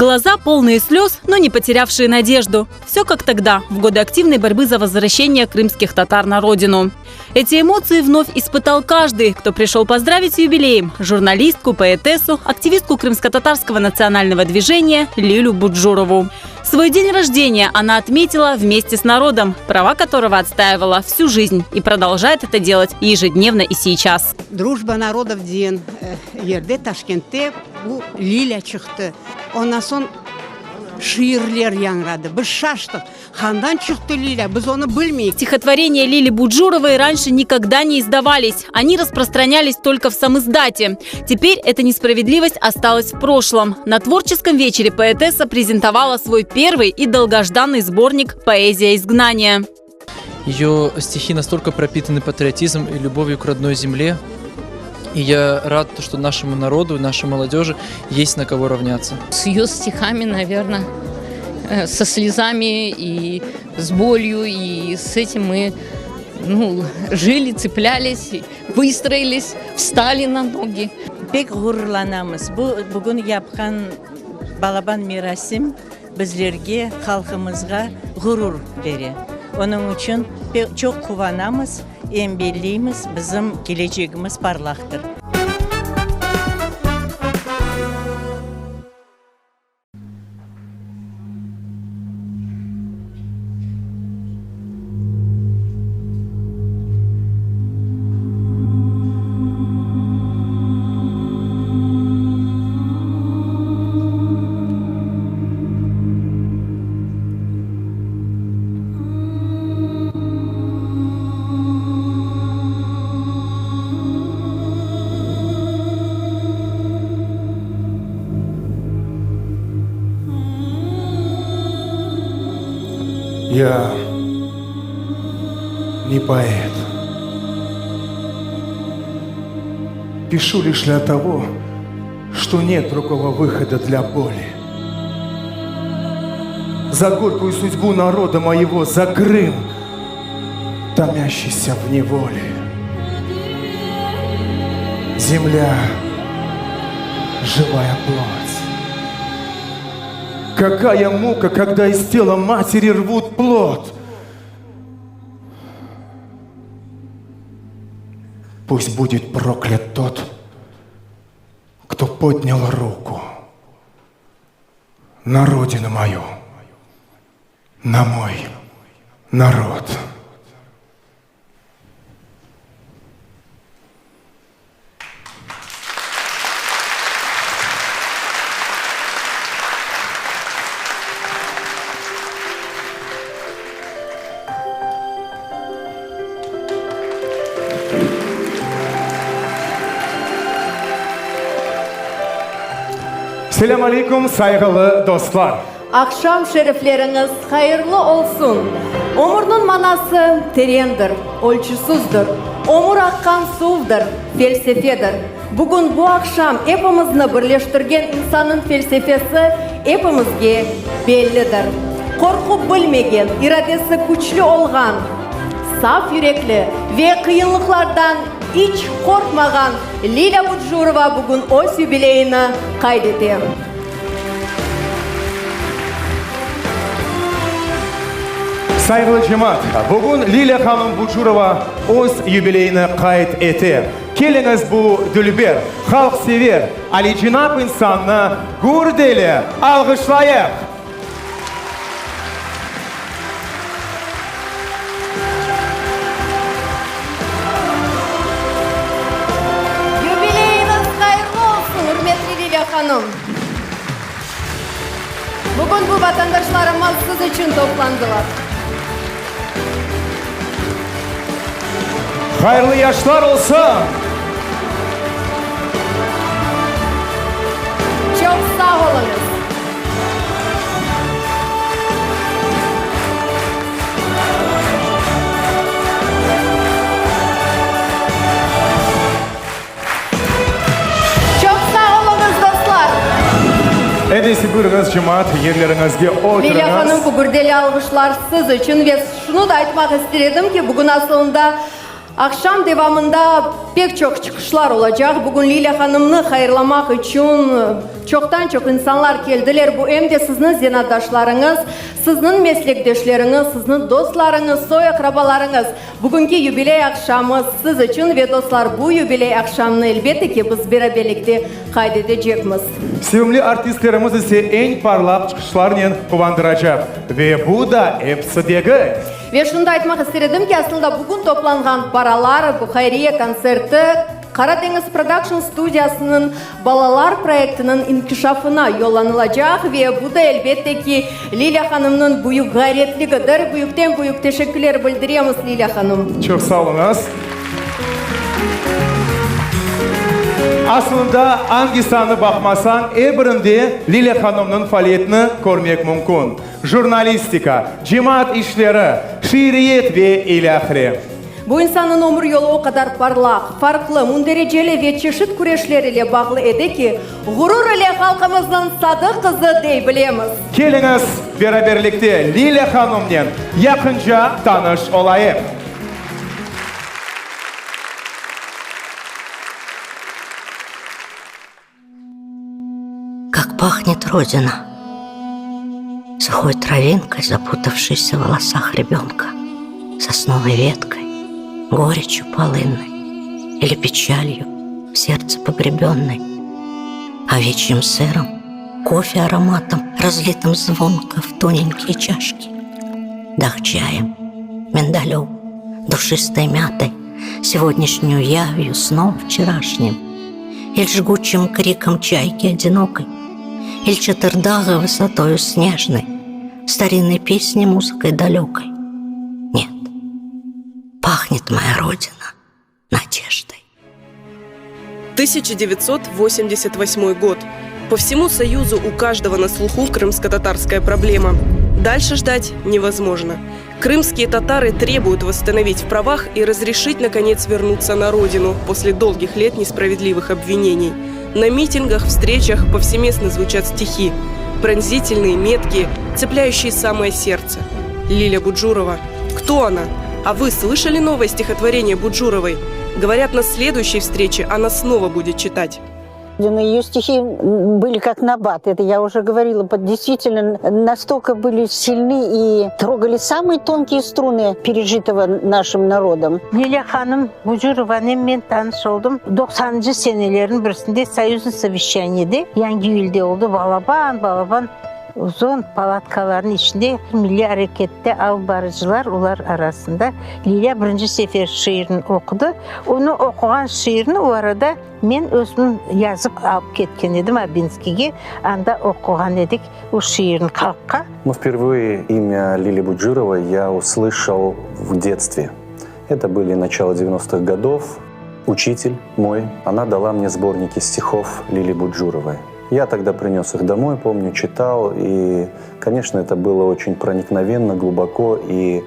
Глаза полные слез, но не потерявшие надежду. Все как тогда, в годы активной борьбы за возвращение крымских татар на родину. Эти эмоции вновь испытал каждый, кто пришел поздравить с юбилеем журналистку, поэтессу, активистку крымско-татарского национального движения Лилю Буджурову. Свой день рождения она отметила вместе с народом, права которого отстаивала всю жизнь и продолжает это делать ежедневно и сейчас. Дружба народов ден ерде Ташкентте bu Лиля чықты. Ondan son шиырлер яңрады. Біз шаштық. Хандан чықты Лиля, біз оны білмейік. Стихотворения Лили Буджуровой раньше никогда не издавались. Они распространялись только в самиздате. Теперь эта несправедливость осталась в прошлом. На творческом вечере поэтесса презентовала свой первый и долгожданный сборник «Поэзия изгнания». Ее стихи настолько пропитаны патриотизмом и любовью к родной земле. И я рад, что нашему народу, нашей молодежи есть на кого равняться. С ее стихами, наверное, со слезами и с болью, и с этим мы жили, цеплялись, выстроились, встали на ноги. Бек гурланамыз. Бүгін япқан балабан мирасим bizlerге, халқымызға ғурур бере. Оның үшін çok куванамыз, еңбелейміз, bizim geleceğimiz parlaktır. Я не поэт. Пишу лишь для того, что нет другого выхода для боли. За горькую судьбу народа моего, за Крым, томящийся в неволе. Земля, живая плоть. Какая мука, когда из тела матери рвут плод. Пусть будет проклят тот, кто поднял руку на родину мою, на мой народ. Selam aleyküm saygılı dostlar. Akşam şerifleriniz hayırlı olsun. Omur'un manası terendir, ölçüsüzdür. Omur akkan suvdur, felsefedir. Bugün bu akşam hepimizni birleştirgen insanın felsefesi hepimizge bellidir. Korkup bilmegen, iradesi güçlü olgan, saf yürekli ve kıyınlıklardan hiç korkmagan Lila Buджурова bugün öz юбилейini kaydediyor. Saygılı cemaat, bugün Lila Hanım Buджурова öz юбилейini kayıt etti. Keliniz bu dülber, halksever, alicinap insanını gurdeli alkışlayık. Hanım. Bugün bu vatandaşlarımız siz için toplandılar. Hayırlı yaşlar olsun. Çok sağ olunuz. Edesi buyurunuz cemaat, yerlerinizge oturunuz. Lila Hanım, bu gürdeli alkışlar siz için ve şunu da aytmak istedim ki bugün aslında Akşam devamında pek çok çıkışlar olacak. Bugün Leyla Hanım'ı hayırlamak için çoktan çok insanlar geldiler. Bu hem de sizin zinadaşlarınız, sizin meslektaşlarınız, sizin dostlarınız, soy akrabalarınız. Bugünkü jubiley akşamı siz için ve dostlar bu jubiley akşamını elbette ki biz beraberlikte kaydedeceğiz. Sevimli artistlerimiz ise en parlak çıkışlarla kuvandıracak. Ve bu da hepsi değil. Ve şunu da aytmak istedim ki aslında bugün toplanған paralar bu hayriye konserti Karadeniz Production Stüdyosu'nun Balalar projektinin inkişafına yollanılacak ve bu da elbette ki Leyla Hanım'ın büyük gayretliğidir. Büyükten büyük teşekkürler bildiriyoruz Leyla Hanım. Çok sağ olunuz. Aslında hangi sanı bakmasan, birinde Leyla Hanım'ın faaliyetini görmek mümkün. Jurnalistika, cemaat işleri, şiiriyet ve ilahire. Bu insanın ömür yolu o kadar parlak, farklı, mündereceli ve çeşit kureşleriyle bağlı edi ki gurur ile halkımızın sadık kızı diyebiliriz. Geliniz beraberlikte Leyla Hanım'la yakınca tanış olayım. Как пахнет Родина. Сухой травинкой, запутавшейся в волосах ребенка, сосновой веткой, горечью полынной или печалью в сердце погребенной, овечьим сыром, кофе ароматом, разлитым звонко в тоненькие чашки, дах-чаем, миндалем, душистой мятой, сегодняшнюю явью, сном вчерашним, или жгучим криком чайки одинокой, или чатырдага высотою снежной, старинной песней, музыкой далекой. Нет, пахнет моя Родина надеждой. 1988 год. По всему Союзу у каждого на слуху крымско-татарская проблема. Дальше ждать невозможно. Крымские татары требуют восстановить в правах и разрешить, наконец, вернуться на родину после долгих лет несправедливых обвинений. На митингах, встречах повсеместно звучат стихи. Пронзительные, меткие, цепляющие самое сердце. Лиля Буджурова. Кто она? А вы слышали новое стихотворение Буджуровой? Говорят, на следующей встрече она снова будет читать. Ее стихи были как набат, это я уже говорила, действительно настолько были сильны и трогали самые тонкие струны пережитого нашим народом. Leyla Hanım Bujurova'nın men tanış oldum. 90'cı senelerin birisinde Soyuzun Совещание'de Yangiyül'de oldu. Balaban uzun palatkaların içinde milli harekette av barıcılar ular arasında. Leyla birinci sefer şiirini okudu. Onu okuyan şiirini o arada men özüm yazıp alıp ketken edim Абинскийге. Анда okuyan edik o şiirini halkka. Но впервые имя Лили Буджуровой я услышал в детстве. Это были начало 90-х годов. Учитель мой, она дала мне сборники стихов Лили Буджуровой. Я тогда принес их домой, помню, читал, и, конечно, это было очень проникновенно, глубоко, и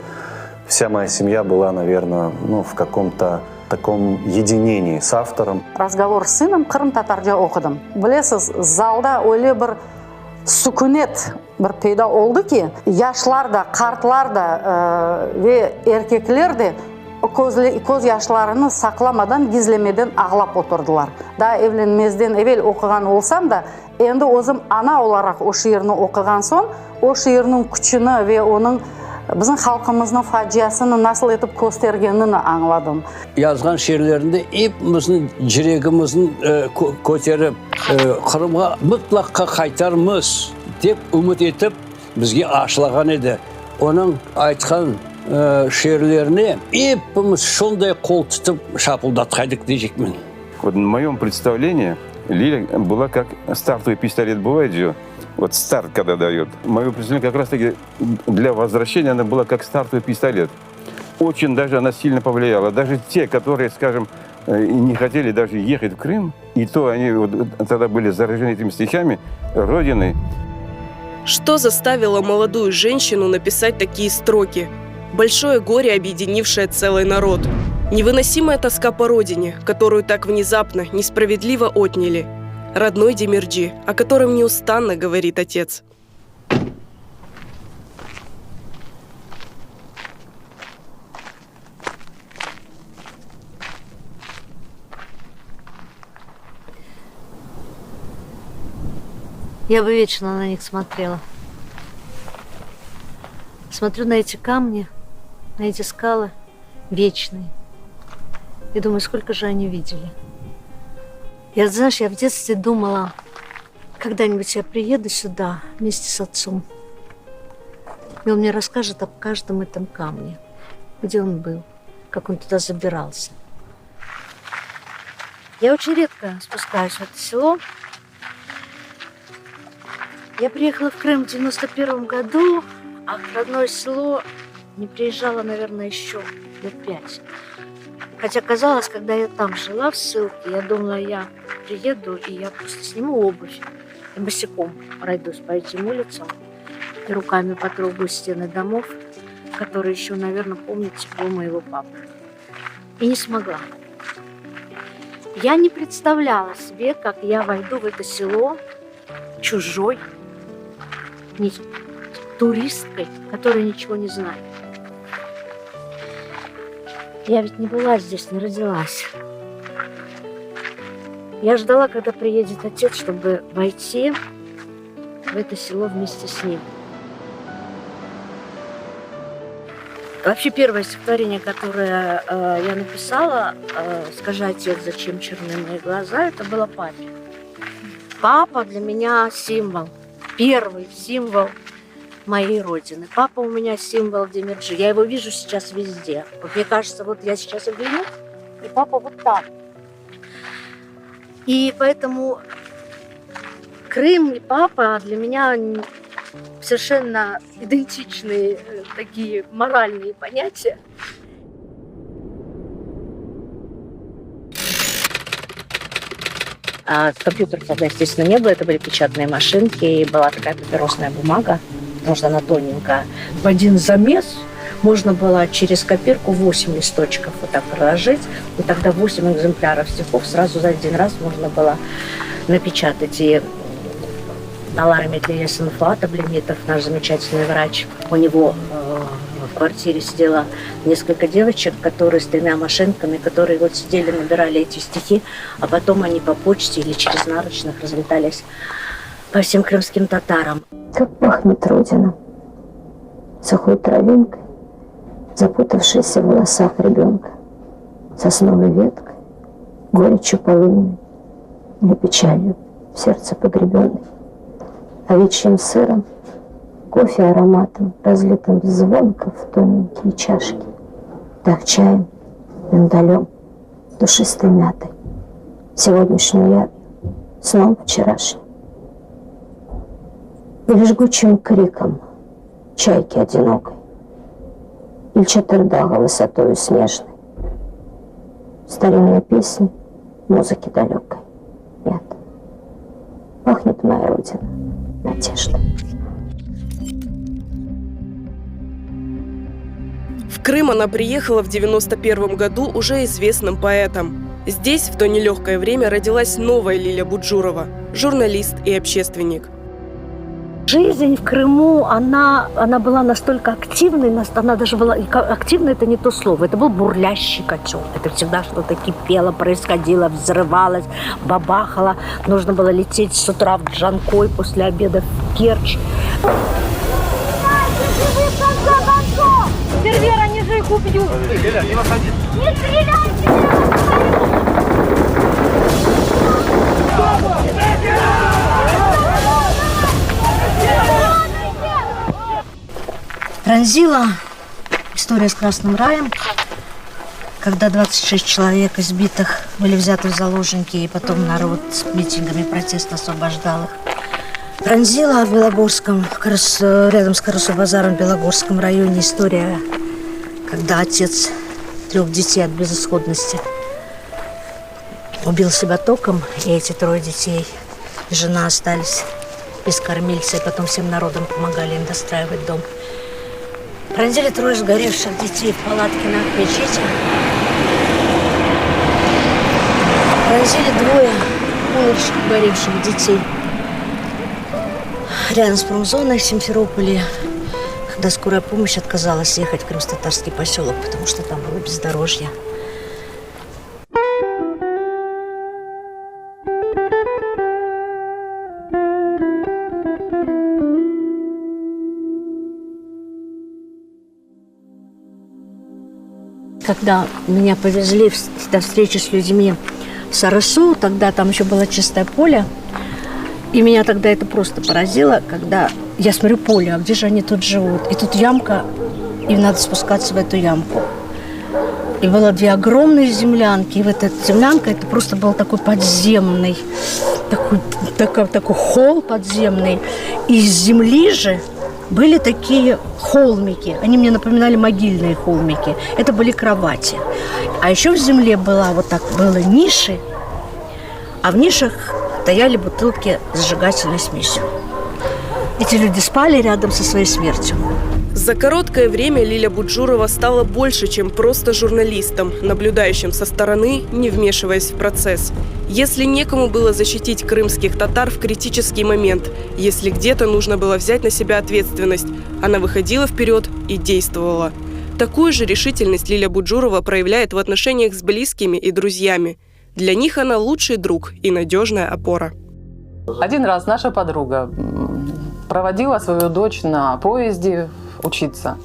вся моя семья была, наверное, в каком-то таком единении с автором. Разговор с сыном Крым татарча окудум. Билесиз, залда ойлы бір сүкүнет бір пайда oldu ki, yaşlar da, kartlar da ve erkekler de көз yaşlarını saklamadan, gizlemeden ağlap oturdular. Daha evlenmezden evvel okugan olsam da, endi özüm ana olarak o şiirini okugan son, o şiirinin küçüğünü ve onun bizim halkımızın faciasını nasıl edip göstergenini anladım. Yazgan şiirlerinde hepimizin jiregimizin көтеріп, Kırım'a mutlaka kaytarmız dep umut etip bizge aşılagan edi. Onun aytkan şiirlerini hepimiz şonдай қол тұтып шапылдатқайдық дейжекмен. В моем представлении Лиля была как стартовый пистолет, бывает же, вот старт, когда дает. Мое представление как раз-таки для возвращения она была как стартовый пистолет. Очень даже она сильно повлияла. Даже те, которые, скажем, не хотели даже ехать в Крым, и то они вот тогда были заражены этими стихами Родиной. Что заставило молодую женщину написать такие строки? Большое горе, объединившее целый народ. Невыносимая тоска по родине, которую так внезапно, несправедливо отняли. Родной Демирджи, о котором неустанно говорит отец. Я бы вечно на них смотрела. Смотрю на эти камни, на эти скалы вечные. И думаю, сколько же они видели. Я, знаешь, я в детстве думала, когда-нибудь я приеду сюда вместе с отцом. И он мне расскажет об каждом этом камне. Где он был, как он туда забирался. Я очень редко спускаюсь в это село. Я приехала в Крым в 91 году, а в родное село не приезжала, наверное, еще лет 5. Хотя казалось, когда я там жила в ссылке, я думала, я приеду и я просто сниму обувь и босиком пройдусь по этим улицам и руками потрогаю стены домов, которые еще, наверное, помнят тепло моего папы. И не смогла. Я не представляла себе, как я войду в это село чужой, не туристкой, которая ничего не знает. Я ведь не была здесь, не родилась. Я ждала, когда приедет отец, чтобы войти в это село вместе с ним. Вообще первое стихотворение, которое я написала, «Скажи, отец, зачем черны мои глаза», это было папе. Папа для меня символ, первый символ моей родины. Папа у меня символ Демирджи. Я его вижу сейчас везде. Вот мне кажется, вот я сейчас оглянусь, и папа вот там. И поэтому Крым и папа для меня совершенно идентичные такие моральные понятия. А компьютеров тогда, естественно, не было. Это были печатные машинки, и была такая папиросная бумага, потому что она тоненькая. В один замес можно было через копирку 8 листочков вот так проложить, и тогда 8 экземпляров стихов сразу за один раз можно было напечатать. И Алар Медлиясын Фуат Аблемитов, наш замечательный врач, у него в квартире сидело несколько девочек, которые с 3 машинками, которые вот сидели, набирали эти стихи, а потом они по почте или через наручных разлетались по всем крымским татарам. Как пахнет Родина, сухой травинкой, запутавшейся в волосах ребенка, сосновой веткой, горечью полынной или печалью в сердце погребенной, овечьим сыром, кофе ароматом, разлитым звонко в тоненькие чашки, так чаем, миндалем, душистой мятой, сегодняшнюю явью, сном вчерашним. Или жгучим криком чайки одинокой, или чатырдага высотою снежной, старинной песни, музыки далекой. Нет, пахнет моя Родина, надежда. В Крым она приехала в 91 году уже известным поэтом. Здесь в то нелегкое время родилась новая Лиля Буджурова, журналист и общественник. Жизнь в Крыму, она была настолько активной, она даже была, активной это не то слово, это был бурлящий котел. Это всегда что-то кипело, происходило, взрывалось, бабахало. Нужно было лететь с утра в Джанкой, после обеда в Керчь. Сервер, они же их убьют! Не стреляйте! Пронзила история с Красным раем, когда 26 человек избитых были взяты в заложники, и потом народ с митингами протеста освобождал их. Пронзила в Белогорском, рядом с Карасу-базаром в Белогорском районе история, когда отец 3 детей от безысходности убил себя током, и эти 3 детей и жена остались без кормильца, и потом всем народом помогали им достраивать дом. Пронзили 3 сгоревших детей в палатке на мечети. Пронзили 2 умерших, горевших детей рядом с промзоной в Симферополе, когда скорая помощь отказалась ехать в крымско-татарский поселок, потому что там было бездорожье. Когда меня повезли до встречи с людьми в Сарысу, тогда там еще было чистое поле, и меня тогда это просто поразило, когда я смотрю поле, а где же они тут живут? И тут ямка, и надо спускаться в эту ямку. И было 2 огромные землянки, и вот эта землянка, это просто был такой подземный, такой холл подземный. И из земли же были такие холмики, они мне напоминали могильные холмики. Это были кровати. А еще в земле было ниши, а в нишах стояли бутылки с зажигательной смесью. Эти люди спали рядом со своей смертью. За короткое время Лиля Буджурова стала больше, чем просто журналистом, наблюдающим со стороны, не вмешиваясь в процесс. Если некому было защитить крымских татар в критический момент, если где-то нужно было взять на себя ответственность, она выходила вперед и действовала. Такую же решительность Лиля Буджурова проявляет в отношениях с близкими и друзьями. Для них она лучший друг и надежная опора. Один раз наша подруга проводила свою дочь на поезде учиться.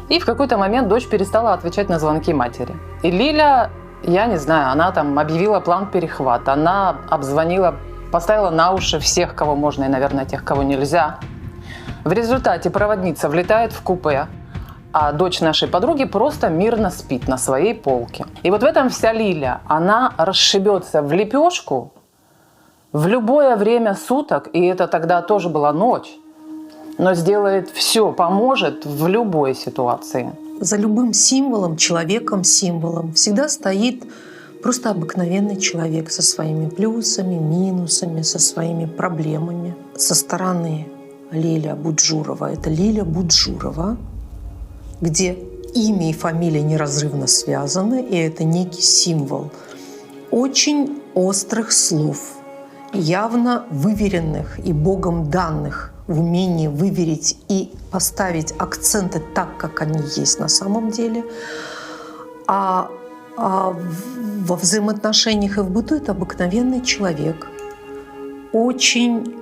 И в какой-то момент дочь перестала отвечать на звонки матери. И Лиля, я не знаю, она там объявила план перехвата. Она обзвонила, поставила на уши всех, кого можно, и, наверное, тех, кого нельзя. В результате проводница влетает в купе, а дочь нашей подруги просто мирно спит на своей полке. И вот в этом вся Лиля. Она расшибется в лепешку в любое время суток, и это тогда тоже была ночь, но сделает все, поможет в любой ситуации. За любым символом, человеком-символом всегда стоит просто обыкновенный человек со своими плюсами, минусами, со своими проблемами. Со стороны Лиля Буджурова, это Лиля Буджурова, где имя и фамилия неразрывно связаны, и это некий символ очень острых слов, явно выверенных и Богом данных в умении выверить и поставить акценты так, как они есть на самом деле. А во взаимоотношениях и в быту это обыкновенный человек, очень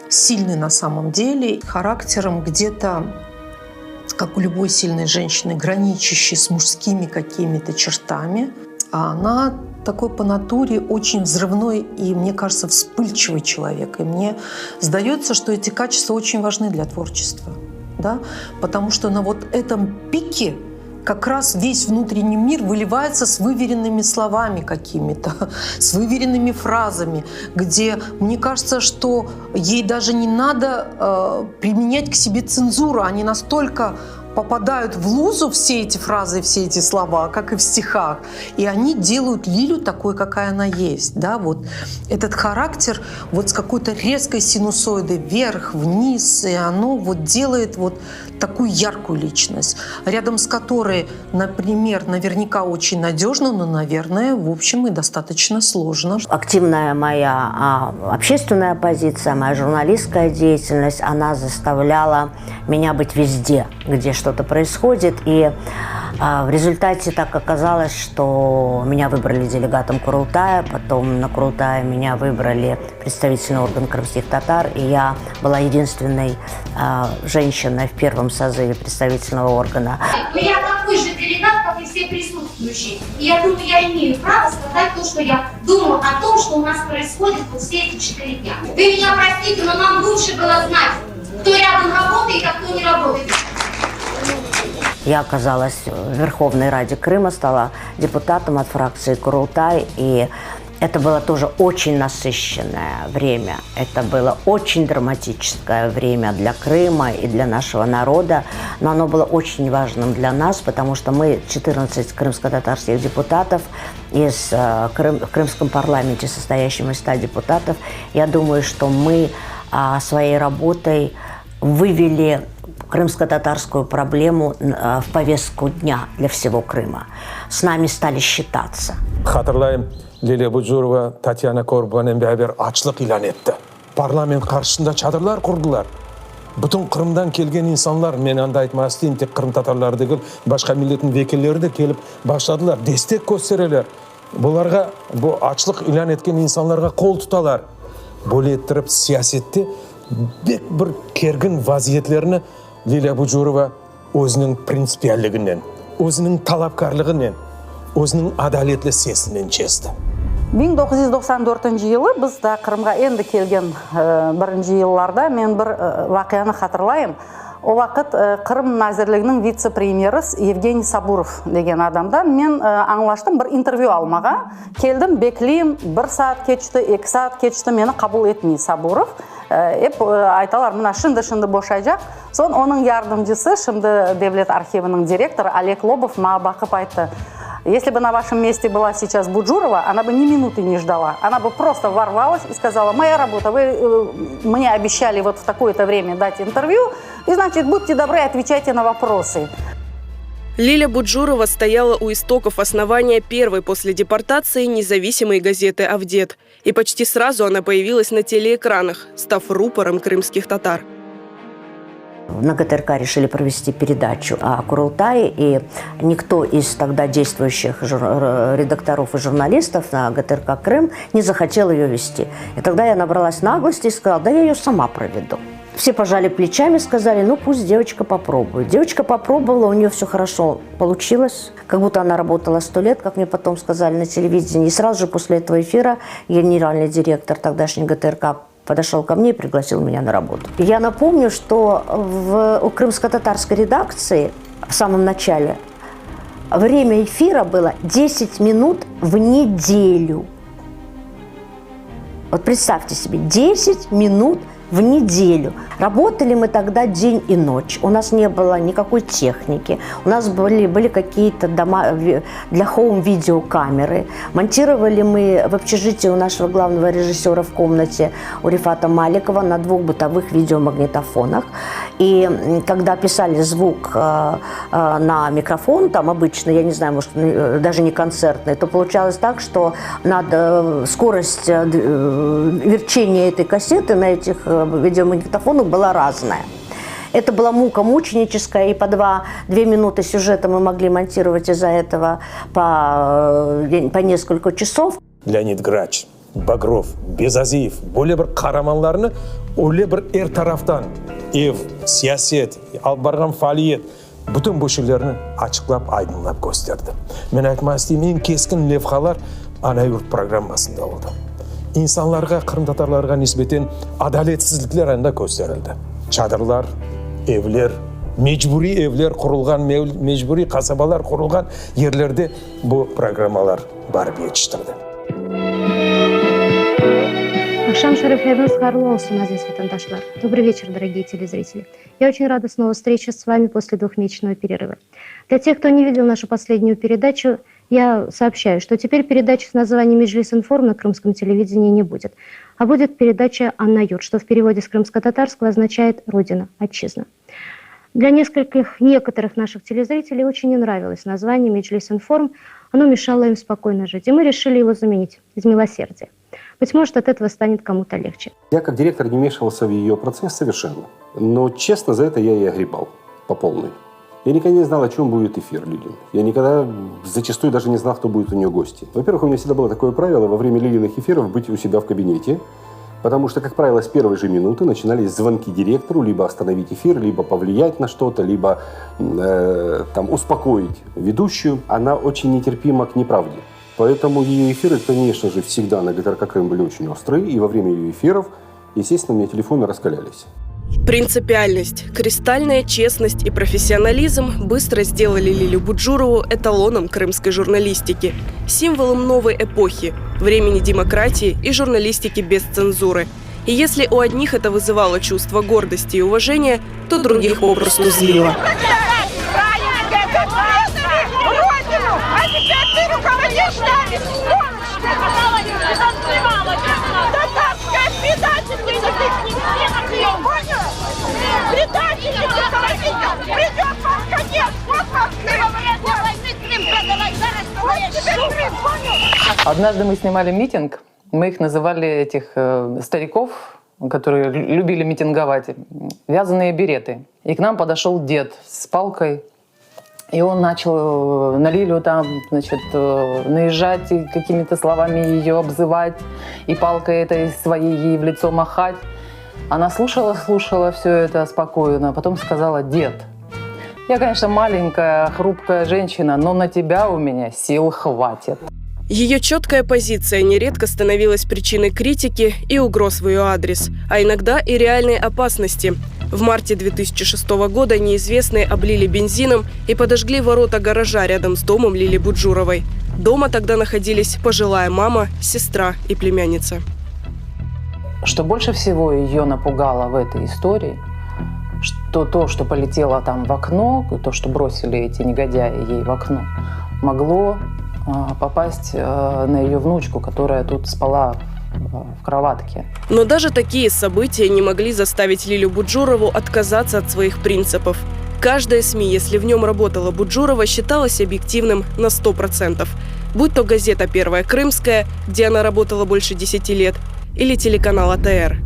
сильный на самом деле, характером где-то, как у любой сильной женщины, граничащей с мужскими какими-то чертами. А она такой по натуре очень взрывной и, мне кажется, вспыльчивый человек. И мне сдается, что эти качества очень важны для творчества. Да? Потому что на вот этом пике как раз весь внутренний мир выливается с выверенными словами какими-то, с выверенными фразами, где мне кажется, что ей даже не надо применять к себе цензуру. Они настолько попадают в лузу, все эти фразы, все эти слова, как и в стихах. И они делают Лилю такой, какая она есть. Да? Вот этот характер вот с какой-то резкой синусоидой вверх, вниз, и оно вот делает вот такую яркую личность, рядом с которой, например, наверняка очень надежно, но, наверное, в общем, и достаточно сложно. Активная моя общественная позиция, моя журналистская деятельность, она заставляла меня быть везде, где что-то происходит. И в результате так оказалось, что меня выбрали делегатом Курултая, потом на Курултае меня выбрали представительный орган крымских татар, и я была единственной женщиной в первом созыве представительного органа. Но я такой же делегат, как и все присутствующие. И я думаю, я имею право сказать то, что я думаю о том, что у нас происходит вот все эти 4 дня. Вы меня простите, но нам лучше было знать, кто рядом работает, а кто не работает. Я оказалась в Верховной Раде Крыма, стала депутатом от фракции Курултай, и это было тоже очень насыщенное время. Это было очень драматическое время для Крыма и для нашего народа, но оно было очень важным для нас, потому что мы 14 крымско-татарских депутатов в крымском парламенте, состоящем из 100 депутатов. Я думаю, что мы своей работой вывели крымско-татарскую проблему в повестку дня для всего Крыма. С нами стали считаться. Хатırlayım, Лилия Буджурова, Татьяна Корбанмен бәрбір açlıq ilan etті. Парламент қаршысында çadırlar құрдылар. Bütün Kırım'dan kelgen insanlar, men anda aytmasın, tek Kırım tatarları değil, başka milletin vekilleri de kelip başladılar. Destek göstereler. Bularga, bu açlıq ilan etken insanlarga kol tutalar. Böyle ettirip siyasette bek bir kergin vaziyetlerini Lilия Буджурова өзінің принципиаллігінен, өзінің талапкарлығымен, өзінің адалетлі сесімен честі. 1994 жылы біз да Қырымға енді келген бірінші жылларда мен бір вақияны қатырлайым. О вақыт Қырым Нәзірлігінің вице-премьері Евгений Сабуров деген адамдан мен аңлаштым, бір интервью алмаға. Келдім, беклейм, 1 саат кечті, 2 саат кечті, мені қабыл етмей Сабуров. Айталар, мына шынды бошай жақ. Сон оның ярдымчысы, Шымды Девлет архивінің директоры Олег Лобов маған бақып айтты: если бы на вашем месте была сейчас Буджурова, она бы ни минуты не ждала. Она бы просто ворвалась и сказала: моя работа, вы мне обещали вот в такое-то время дать интервью, и значит, будьте добры, отвечайте на вопросы. Лиля Буджурова стояла у истоков основания первой после депортации независимой газеты «Авдет». И почти сразу она появилась на телеэкранах, став рупором крымских татар. На ГТРК решили провести передачу о Курултае, и никто из тогда действующих редакторов и журналистов на ГТРК Крым не захотел ее вести. И тогда я набралась наглости и сказала: да я ее сама проведу. Все пожали плечами, сказали: ну пусть девочка попробует. Девочка попробовала, у нее все хорошо получилось. Как будто она работала 100 лет, как мне потом сказали на телевидении. И сразу же после этого эфира генеральный директор тогдашний ГТРК подошел ко мне и пригласил меня на работу. Я напомню, что у крымско-татарской редакции в самом начале время эфира было 10 минут в неделю. Вот представьте себе, 10 минут в неделю. Работали мы тогда день и ночь. У нас не было никакой техники. У нас были какие-то дома для хоум-видеокамеры. Монтировали мы в общежитии у нашего главного режиссера в комнате у Рифата Маликова на 2 бытовых видеомагнитофонах. И когда писали звук на микрофон, там обычно, я не знаю, может, даже не концертный, то получалось так, что скорость верчения этой кассеты на этих видеомагнитофонах была разная. Это была мука мученическая, и по 2 минуты сюжета мы могли монтировать из-за этого по несколько часов. Леонид Грач, Багров, Безазиев, более бір қараманларыны, оле бір эр тарафтан, сиясет, албарған фалиет, бүтін бөшелерін ашықлап, айдынлап көстерді. Мен айтмас деймін, ең кескін левхалар ана юрт программасында oldu. İnsanlarga, Kırım Tatarlarga nisbeten adaletsizlikler anda gösterildi. Çadırlar, evler, mecburi evler kurulgan, mecburi kasabalar kurulgan yerlerde bu programmalar barıp yetiştirdi. Акшам шарифлерiniz hayırlı olsun, aziz vatandaşlar. Добрый вечер, дорогие телезрители. Я очень рада снова встрече с вами после 2-месячного перерыва. Для тех, кто не видел нашу последнюю передачу, я сообщаю, что теперь передачи с названием «Меджлис Информ» на крымском телевидении не будет, а будет передача «Анна-Юрт», что в переводе с крымско-татарского означает «Родина, Отчизна». Для некоторых наших телезрителей очень не нравилось название «Меджлис Информ», оно мешало им спокойно жить, и мы решили его заменить из милосердия. Быть может, от этого станет кому-то легче. Я как директор не вмешивался в ее процесс совершенно, но честно за это я и огребал по полной. Я никогда не знал, о чем будет эфир людям. Я никогда зачастую даже не знал, кто будет у нее гости. Во-первых, у меня всегда было такое правило во время Лилиных эфиров быть у себя в кабинете, потому что, как правило, с первой же минуты начинались звонки директору, либо остановить эфир, либо повлиять на что-то, либо успокоить ведущую. Она очень нетерпима к неправде. Поэтому ее эфиры, конечно же, всегда на ГТРК Крым были очень острые, и во время ее эфиров, естественно, у меня телефоны раскалялись. Принципиальность, кристальная честность и профессионализм быстро сделали Лилю Буджурову эталоном крымской журналистики, символом новой эпохи, времени демократии и журналистики без цензуры. И если у одних это вызывало чувство гордости и уважения, то других попросту злило. Однажды мы снимали митинг, мы их называли, этих стариков, которые любили митинговать, вязаные береты. И к нам подошел дед с палкой, и он начал на Лилю там, значит, наезжать и какими-то словами ее обзывать, и палкой этой своей ей в лицо махать. Она слушала все это спокойно, а потом сказала: дед, Я, конечно, маленькая, хрупкая женщина, но на тебя у меня сил хватит. Ее четкая позиция нередко становилась причиной критики и угроз в ее адрес, а иногда и реальной опасности. В марте 2006 года неизвестные облили бензином и подожгли ворота гаража рядом с домом Лили Буджуровой. Дома тогда находились пожилая мама, сестра и племянница. Что больше всего ее напугало в этой истории, что то, что полетело там в окно, то, что бросили эти негодяи ей в окно, могло попасть на ее внучку, которая тут спала в кроватке. Но даже такие события не могли заставить Лилю Буджурову отказаться от своих принципов. Каждая СМИ, если в нем работала Буджурова, считалась объективным на 100%. Будь то газета «Первая Крымская», где она работала больше 10 лет, или телеканал АТР.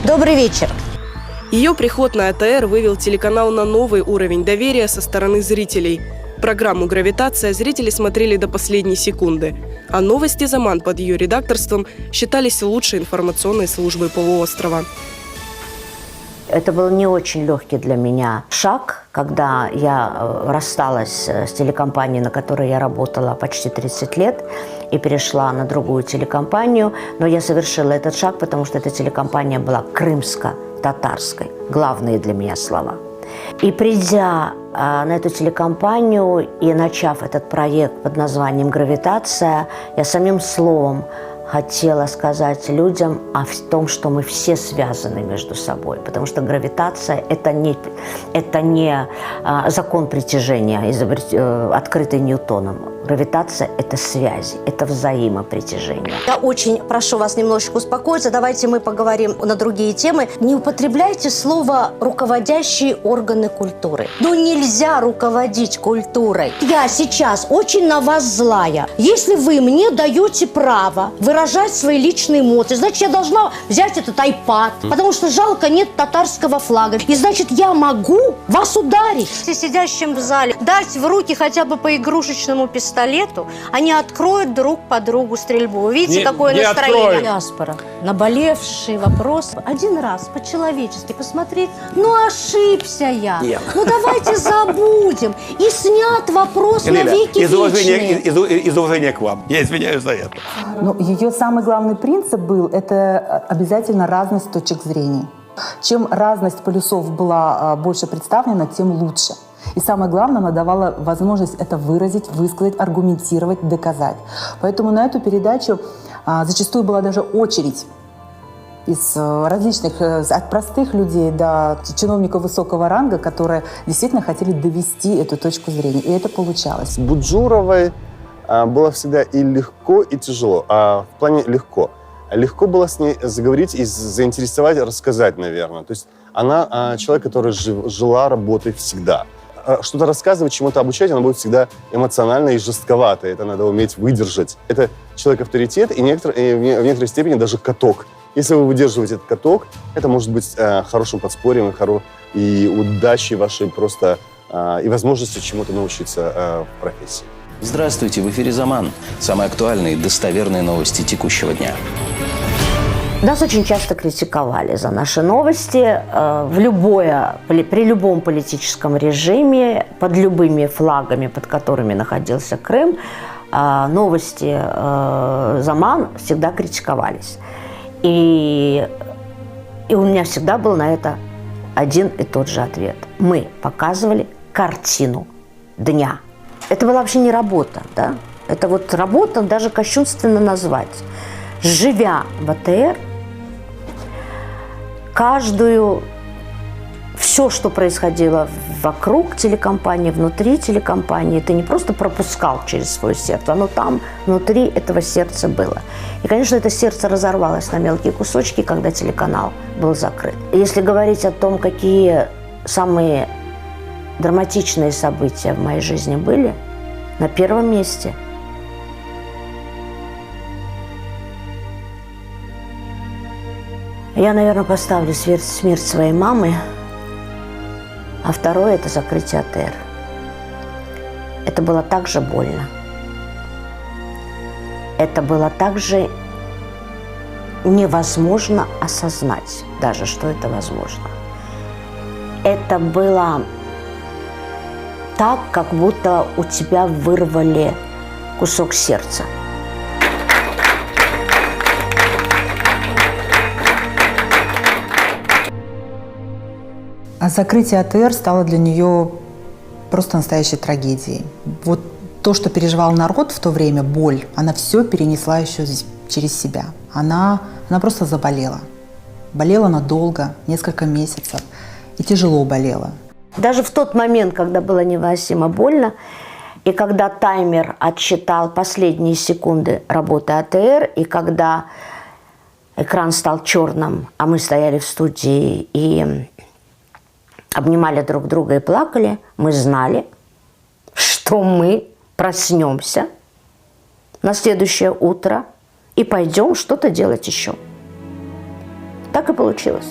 Добрый вечер. Ее приход на АТР вывел телеканал на новый уровень доверия со стороны зрителей. Программу «Гравитация» зрители смотрели до последней секунды, а новости «Заман» под ее редакторством считались лучшей информационной службой полуострова. Это был не очень легкий для меня шаг, когда я рассталась с телекомпанией, на которой я работала почти 30 лет, и перешла на другую телекомпанию. Но я совершила этот шаг, потому что эта телекомпания была крымско-татарской. Главные для меня слова. И придя на эту телекомпанию и начав этот проект под названием «Гравитация», я самим словом хотела сказать людям о том, что мы все связаны между собой. Потому что гравитация – это не закон притяжения, открытый Ньютоном. Гравитация – это связи, это взаимопритяжение. Я очень прошу вас немножечко успокоиться. Давайте мы поговорим на другие темы. Не употребляйте слово «руководящие органы культуры». Ну, нельзя руководить культурой. Я сейчас очень на вас злая. Если вы мне даете право выражать свои личные эмоции, значит, я должна взять этот iPad, потому что жалко, нет татарского флага. И значит, я могу вас ударить. Если сидящим в зале дать в руки хотя бы по игрушечному пистолету, они откроют друг по другу стрельбу. Вы видите, какое настроение? Диаспора. Наболевший вопрос. Один раз по-человечески посмотреть. Ну, ошибся я. Ну, давайте забудем. И снят вопрос на веки вечные. Из уважения к вам. Я извиняюсь за это. Ну, ее самый главный принцип был – это обязательно разность точек зрения. Чем разность полюсов была больше представлена, тем лучше. И самое главное, она давала возможность это выразить, высказать, аргументировать, доказать. Поэтому на эту передачу зачастую была даже очередь из различных, от простых людей до чиновников высокого ранга, которые действительно хотели довести эту точку зрения. И это получалось. Буджуровой было всегда и легко, и тяжело. В плане легко. Легко было с ней заговорить и заинтересовать, рассказать, наверное. То есть она человек, который жила работой всегда. Что-то рассказывать, чему-то обучать, она будет всегда эмоционально и жестковато. Это надо уметь выдержать. Это человек-авторитет и в некоторой степени даже каток. Если вы выдерживаете этот каток, это может быть хорошим подспорьем и удачей вашей просто и возможностью чему-то научиться в профессии. Здравствуйте, в эфире «Заман». Самые актуальные и достоверные новости текущего дня. Нас очень часто критиковали за наши новости при любом политическом режиме, под любыми флагами, под которыми находился Крым, новости «Заман» всегда критиковались. И у меня всегда был на это один и тот же ответ. Мы показывали картину дня. Это была вообще не работа, да? Это вот работа даже кощунственно назвать. Живя в АТР, все, что происходило вокруг телекомпании, внутри телекомпании, ты не просто пропускал через свое сердце, оно там, внутри этого сердца было. И, конечно, это сердце разорвалось на мелкие кусочки, когда телеканал был закрыт. Если говорить о том, какие самые драматичные события в моей жизни были, на первом месте я, наверное, поставлю смерть своей мамы а второе – это закрытие АТР. Это было так же больно. Это было также невозможно осознать даже, что это возможно. Это было так, как будто у тебя вырвали кусок сердца. А закрытие АТР стало для нее просто настоящей трагедией. Вот то, что переживал народ в то время, боль, она все перенесла еще через себя. Она просто заболела. Болела надолго, несколько месяцев, и тяжело болела. Даже в тот момент, когда было невыносимо больно, и когда таймер отсчитал последние секунды работы АТР, и когда экран стал черным, а мы стояли в студии и обнимали друг друга и плакали, мы знали, что мы проснемся на следующее утро и пойдем что-то делать еще. Так и получилось.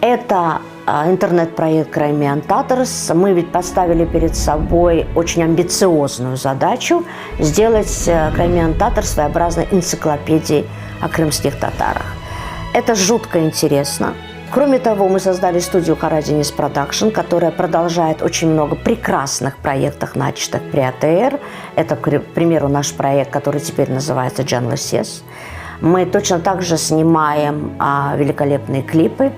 Это интернет-проект Crimean Tatars. Мы ведь поставили перед собой очень амбициозную задачу сделать Crimean Tatars своеобразной энциклопедией о крымских татарах. Это жутко интересно. Кроме того, мы создали студию Karadeniz Production, которая продолжает очень много прекрасных проектов, начатых при АТР. Это, к примеру, наш проект, который теперь называется Canlı Ses. Мы точно так же снимаем великолепные клипы.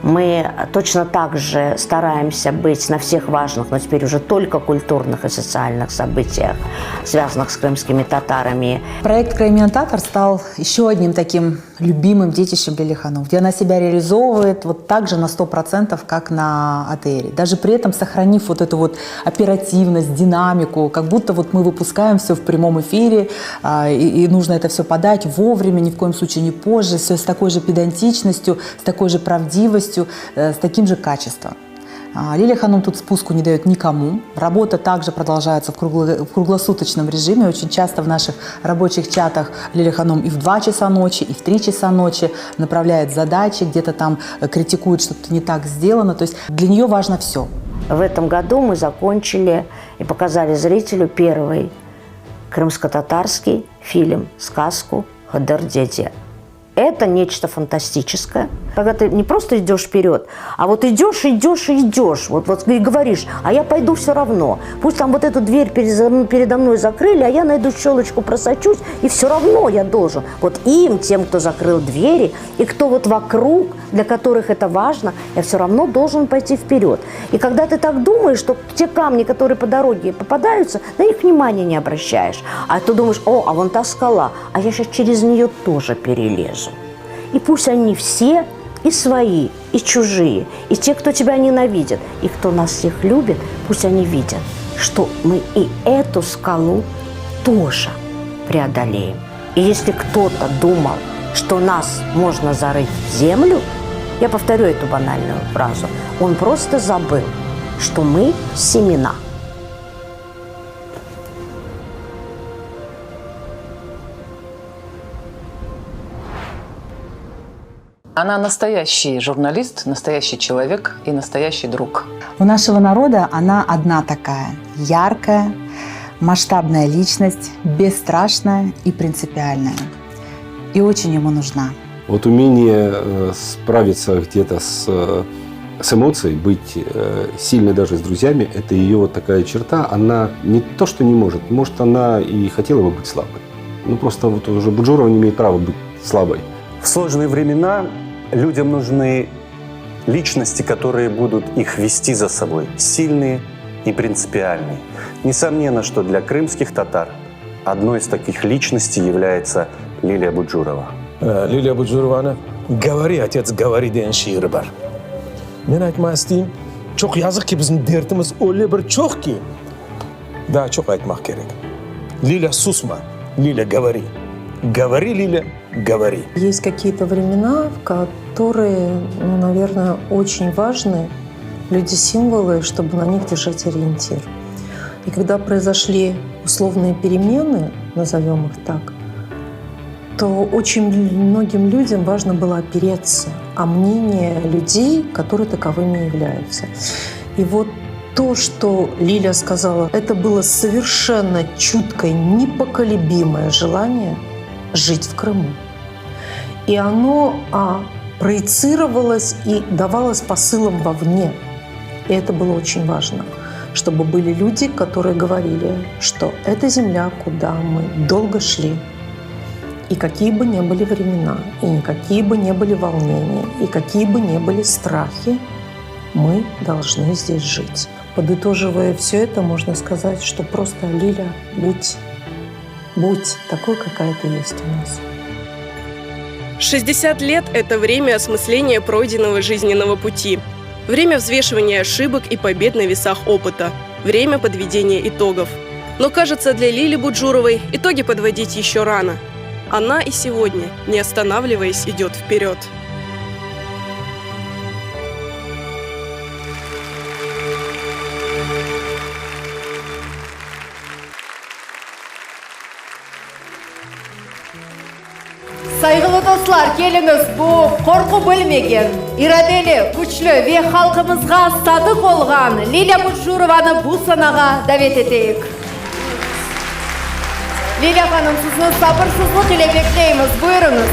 Мы точно так же стараемся быть на всех важных, но теперь уже только культурных и социальных событиях, связанных с крымскими татарами. Проект Crimean Tatars стал еще одним таким любимым детищем Лили Ханум, где она себя реализовывает вот так же на 100%, как на АТРе. Даже при этом сохранив вот эту вот оперативность, динамику, как будто вот мы выпускаем все в прямом эфире, и нужно это все подать вовремя, ни в коем случае не позже, все с такой же педантичностью, с такой же правдивостью, с таким же качеством. Лилия Ханум тут спуску не дает никому. Работа также продолжается в круглосуточном режиме. Очень часто в наших рабочих чатах Лилия Ханум и в 2 часа ночи, и в 3 часа ночи направляет задачи, где-то там критикует, что-то не так сделано. То есть для нее важно все. В этом году мы закончили и показали зрителю первый крымско-татарский фильм, сказку «Хыдыр Деде». Это нечто фантастическое. Когда ты не просто идешь вперед, а вот идешь и идешь. Вот и говоришь, а я пойду все равно. Пусть там вот эту дверь передо мной закрыли, а я найду щелочку, просочусь, и все равно я должен. Вот им, тем, кто закрыл двери, и кто вот вокруг, для которых это важно, я все равно должен пойти вперед. И когда ты так думаешь, что те камни, которые по дороге попадаются, на них внимания не обращаешь. А ты думаешь, а вон та скала, а я сейчас через нее тоже перелезу. И пусть они все, и свои, и чужие, и те, кто тебя ненавидит, и кто нас всех любит, пусть они видят, что мы и эту скалу тоже преодолеем. И если кто-то думал, что нас можно зарыть в землю, я повторю эту банальную фразу, он просто забыл, что мы семена. Она настоящий журналист, настоящий человек и настоящий друг. У нашего народа она одна такая, яркая, масштабная личность, бесстрашная и принципиальная. И очень ему нужна. Вот умение справиться где-то с эмоцией, быть сильной даже с друзьями, это ее вот такая черта. Она не то, что не может она и хотела бы быть слабой. Ну просто вот уже Буджурова не имеет права быть слабой. В сложные времена людям нужны личности, которые будут их вести за собой, сильные и принципиальные. Несомненно, что для крымских татар одной из таких личностей является Лилия Буджурова. Лилия Буджурованы «Говори, отец, говори» деген шиыры бар. Мен айтма істеймін, çok yazık ki bizim derdimiz öyle bir çok ki. Да, çok айтмақ керек. Лиля, сусма, Лиля, говори. Говори, Лиля, говори. Есть какие-то времена, в которые, наверное, очень важны люди-символы, чтобы на них держать ориентир. И когда произошли условные перемены, назовем их так, то очень многим людям важно было опереться о мнение людей, которые таковыми являются. И вот то, что Лиля сказала, это было совершенно чуткое, непоколебимое желание жить в Крыму. И оно проецировалось и давалось посылом вовне. И это было очень важно, чтобы были люди, которые говорили, что это земля, куда мы долго шли. И какие бы ни были времена, и никакие бы ни были волнения, и какие бы ни были страхи, мы должны здесь жить. Подытоживая все это, можно сказать, что просто, Лиля, будь такой, какая ты есть у нас. 60 лет – это время осмысления пройденного жизненного пути. Время взвешивания ошибок и побед на весах опыта. Время подведения итогов. Но, кажется, для Лили Буджуровой итоги подводить еще рано. Она и сегодня, не останавливаясь, идет вперед. Saygılı dostlar, keliniz bu korku bilmegen, iradeli, güçlü ve halkımızga sadık olgan Lilya Bujurova'nı bu sanaga davet eteyik. Lilya Hanım, sizni sabırsızlık ile bekleyimiz. Buyurunuz.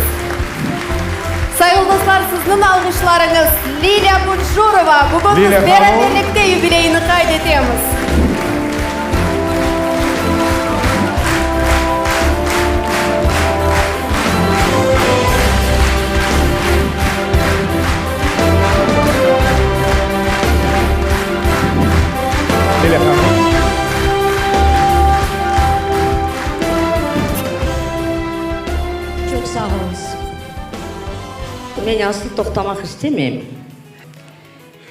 Saygılı dostlar, sizin alkışlarınız Lilya Bujurova. Bugün biz beraberlikte yubileyini kaydedemiz. Çok sağ olun. Ben aslında toxtamak istemiyorum.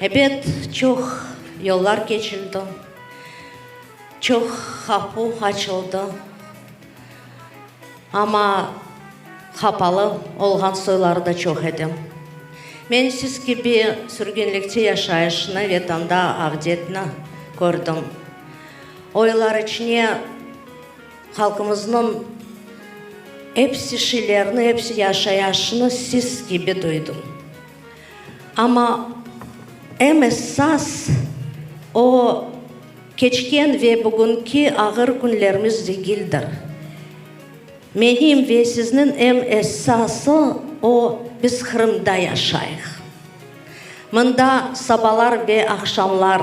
Evet, çok yollar geçildi. Çok kapı açıldı. Ama kapalı olğan soyları da çok edim. Ben siz gibi sürgünlükte yaşayışını Ветанда, Avdetini gördüm. Oylar içine halkımızın hepsi şeylerini, hepsi yaşayışını siz gibi duydum. Ama en esas o geçken ve bugünkü ağır günlerimiz değildir. Benim ve sizin en esası o biz Kırım'da yaşayıq. Mında sabahlar ve akşamlar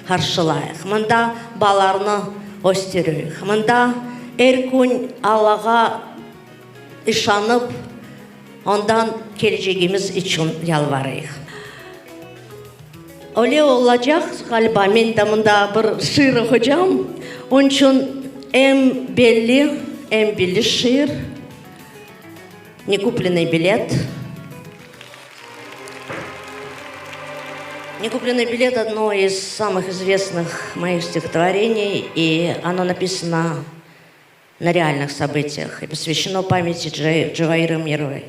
karşılayıq. Mında balarını gösteririk. Mında her gün Allah'a işanıp ondan geleceğimiz için yalvarıyıq. Öyle olacak galiba, ben de mında bir şiir okuyacağım. Onun için en belli şiir «Некупленный билет». «Некупленный билет» – одно из самых известных моих стихотворений, и оно написано на реальных событиях и посвящено памяти Джаваиры Мировой,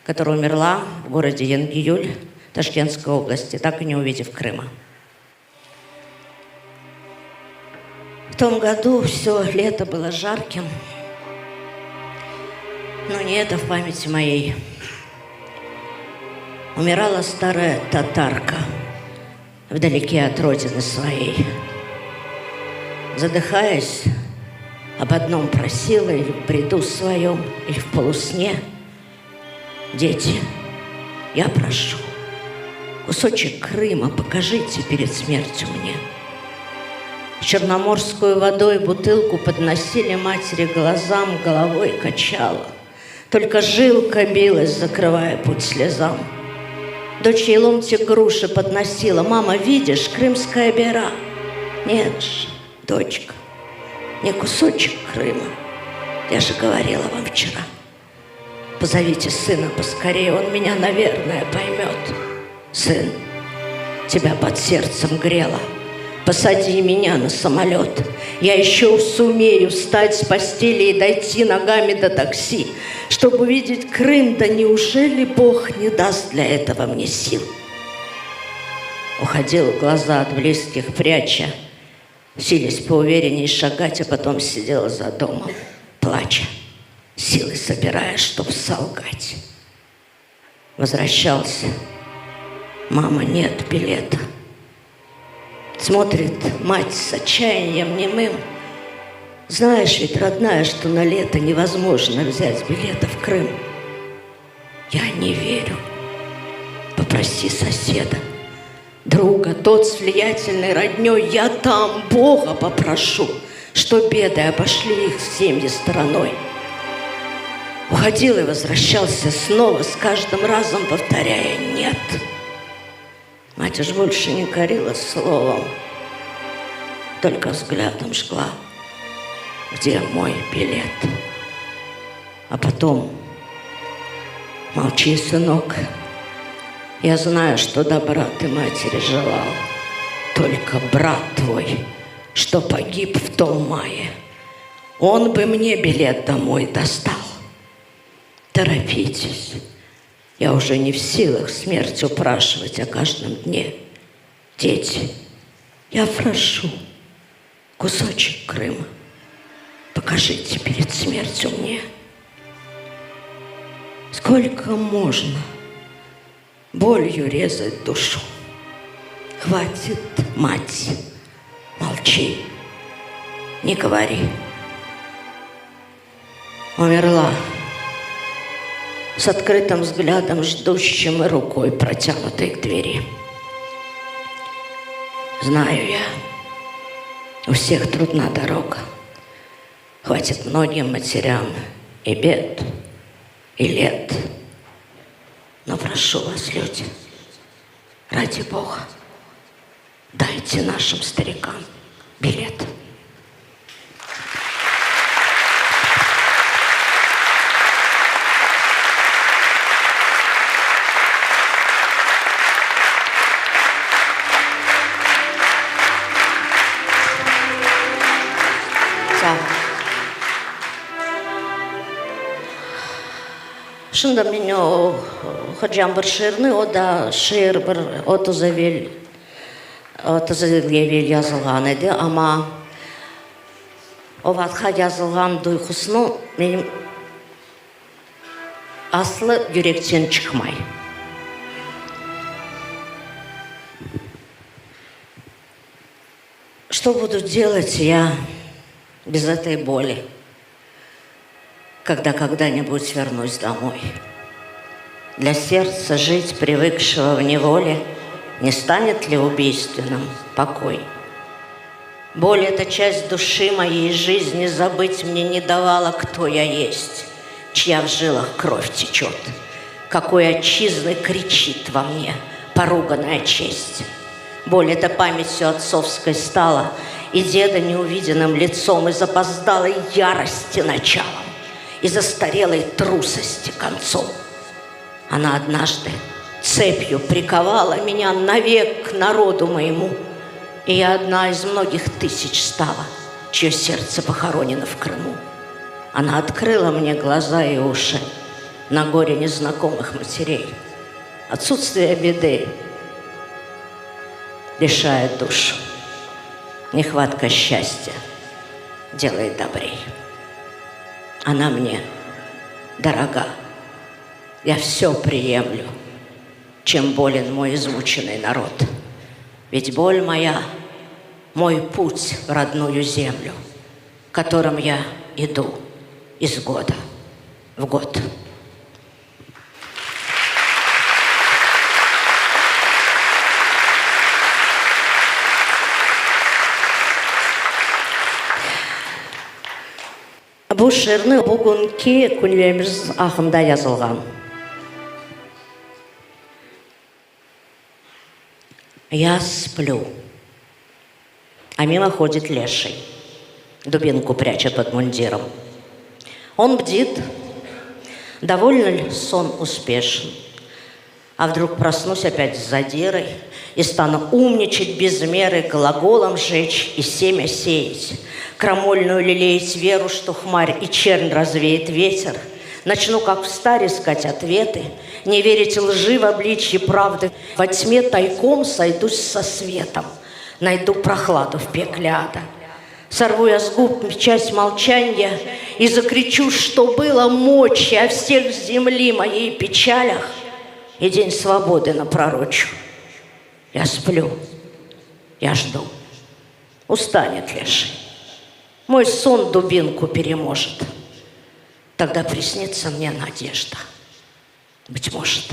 которая умерла в городе Янгиюль Ташкентской области, так и не увидев Крыма. В том году все лето было жарким, но не это в памяти моей. Умирала старая татарка вдалеке от родины своей. Задыхаясь, об одном просила или в бреду своем, или в полусне: «Дети, я прошу, кусочек Крыма покажите перед смертью мне». Черноморскую водой бутылку подносили матери глазам, головой качала. Только жилка билась, закрывая путь слезам. Дочь ей ломтик груши подносила: «Мама, видишь, крымская бера». «Нет же, дочка, не кусочек Крыма. Я же говорила вам вчера. Позовите сына поскорее, он меня, наверное, поймет. Сын, тебя под сердцем грело. Посади меня на самолет. Я еще сумею встать с постели и дойти ногами до такси, чтобы увидеть Крым. Да неужели Бог не даст для этого мне сил?» Уходила глаза от близких пряча, силясь поуверенней шагать, а потом сидела за домом, плача, силы собирая, чтоб солгать. Возвращался: «Мама, нет билета». Смотрит мать с отчаянием немым. Знаешь ведь, родная, что на лето невозможно взять билеты в Крым. Я не верю. Попроси соседа, друга, тот с влиятельной роднёй. Я там Бога попрошу, что беды обошли их семьи стороной. Уходил и возвращался снова, с каждым разом повторяя «нет». Мать уж больше не корила словом, только взглядом жгла, где мой билет. А потом: молчи, сынок, я знаю, что добра ты матери желал. Только брат твой, что погиб в том мае, он бы мне билет домой достал. Торопитесь, я уже не в силах смерть упрашивать о каждом дне. Дети, я прошу кусочек Крыма, покажите перед смертью мне. Сколько можно болью резать душу? Хватит, мать, молчи, не говори. Умерла с открытым взглядом, ждущим и рукой, протянутой к двери. Знаю я, у всех трудна дорога. Хватит многим матерям и бед, и лет. Но прошу вас, люди, ради Бога, дайте нашим старикам билет. Шында мен ходжам бір шиырны, ода шиыр бір 30 елге vel yazılған еді, ама o ватқа yazılған дұйқысыны менің aslı yürekten çıkmay. Что буду делать я без этой боли, когда когда-нибудь вернусь домой? Для сердца жить, привыкшего в неволе, не станет ли убийственным покой? Боль — это часть души моей жизни, забыть мне не давала, кто я есть, чья в жилах кровь течет, какой отчизны кричит во мне поруганная честь. Боль — это памятью отцовской стала, и деда неувиденным лицом, и запоздалой ярости началом, и застарелой трусости концом. Она однажды цепью приковала меня навек к народу моему, и я одна из многих тысяч стала, чье сердце похоронено в Крыму. Она открыла мне глаза и уши на горе незнакомых матерей. Отсутствие беды лишает душу, нехватка счастья делает добрей. Она мне дорога, я все приемлю, чем болен мой измученный народ. Ведь боль моя — мой путь в родную землю, которым я иду из года в год. Бұл шиырны бүгінгі күніміз ақында жазылған. Я сплю, а мимо ходит леший, дубинку пряча под мундиром. Он бдит, довольно ли сон успешен, а вдруг проснусь опять с задирой и стану умничать без меры, глаголом жечь и семя сеять, крамольную лелеять веру, что хмарь и чернь развеет ветер. Начну, как встарь, искать ответы, не верить лжи в обличье правды. Во тьме тайком сойдусь со светом, найду прохладу в пекле ада. Сорву я с губ часть молчанья и закричу, что было мочи о всех с земли моей печалях, и день свободы напророчу. Я сплю, Я жду. Устанет леший. Мой сон дубинку переможет. Тогда приснится мне надежда. Быть может.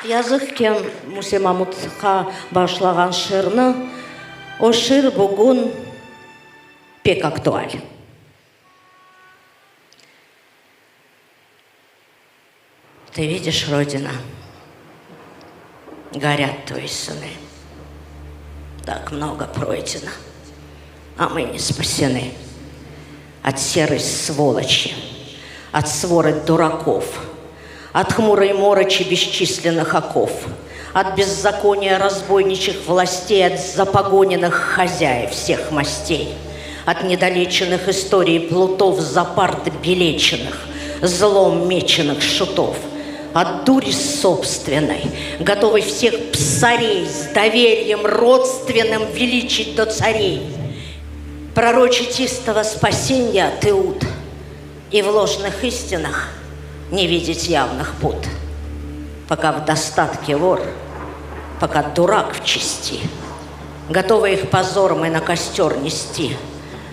Языкке Мусе Мамутқа башлаган шырны, о шыр бүгін пек актуаль. Ты видишь, Родина, горят твои сыны. Так много пройдено, а мы не спасены от серой сволочи, от своры дураков, от хмурой морочи бесчисленных оков, от беззакония разбойничьих властей, от запогоненных хозяев всех мастей, от недолеченных историй плутов, запарт белеченных, злом меченых шутов, от дури собственной, готовой всех псарей с доверием родственным величить до царей, пророчить истого спасения от Иуд, и в ложных истинах не видеть явных пут. Пока в достатке вор, пока дурак в чести, готовы их позором и на костер нести.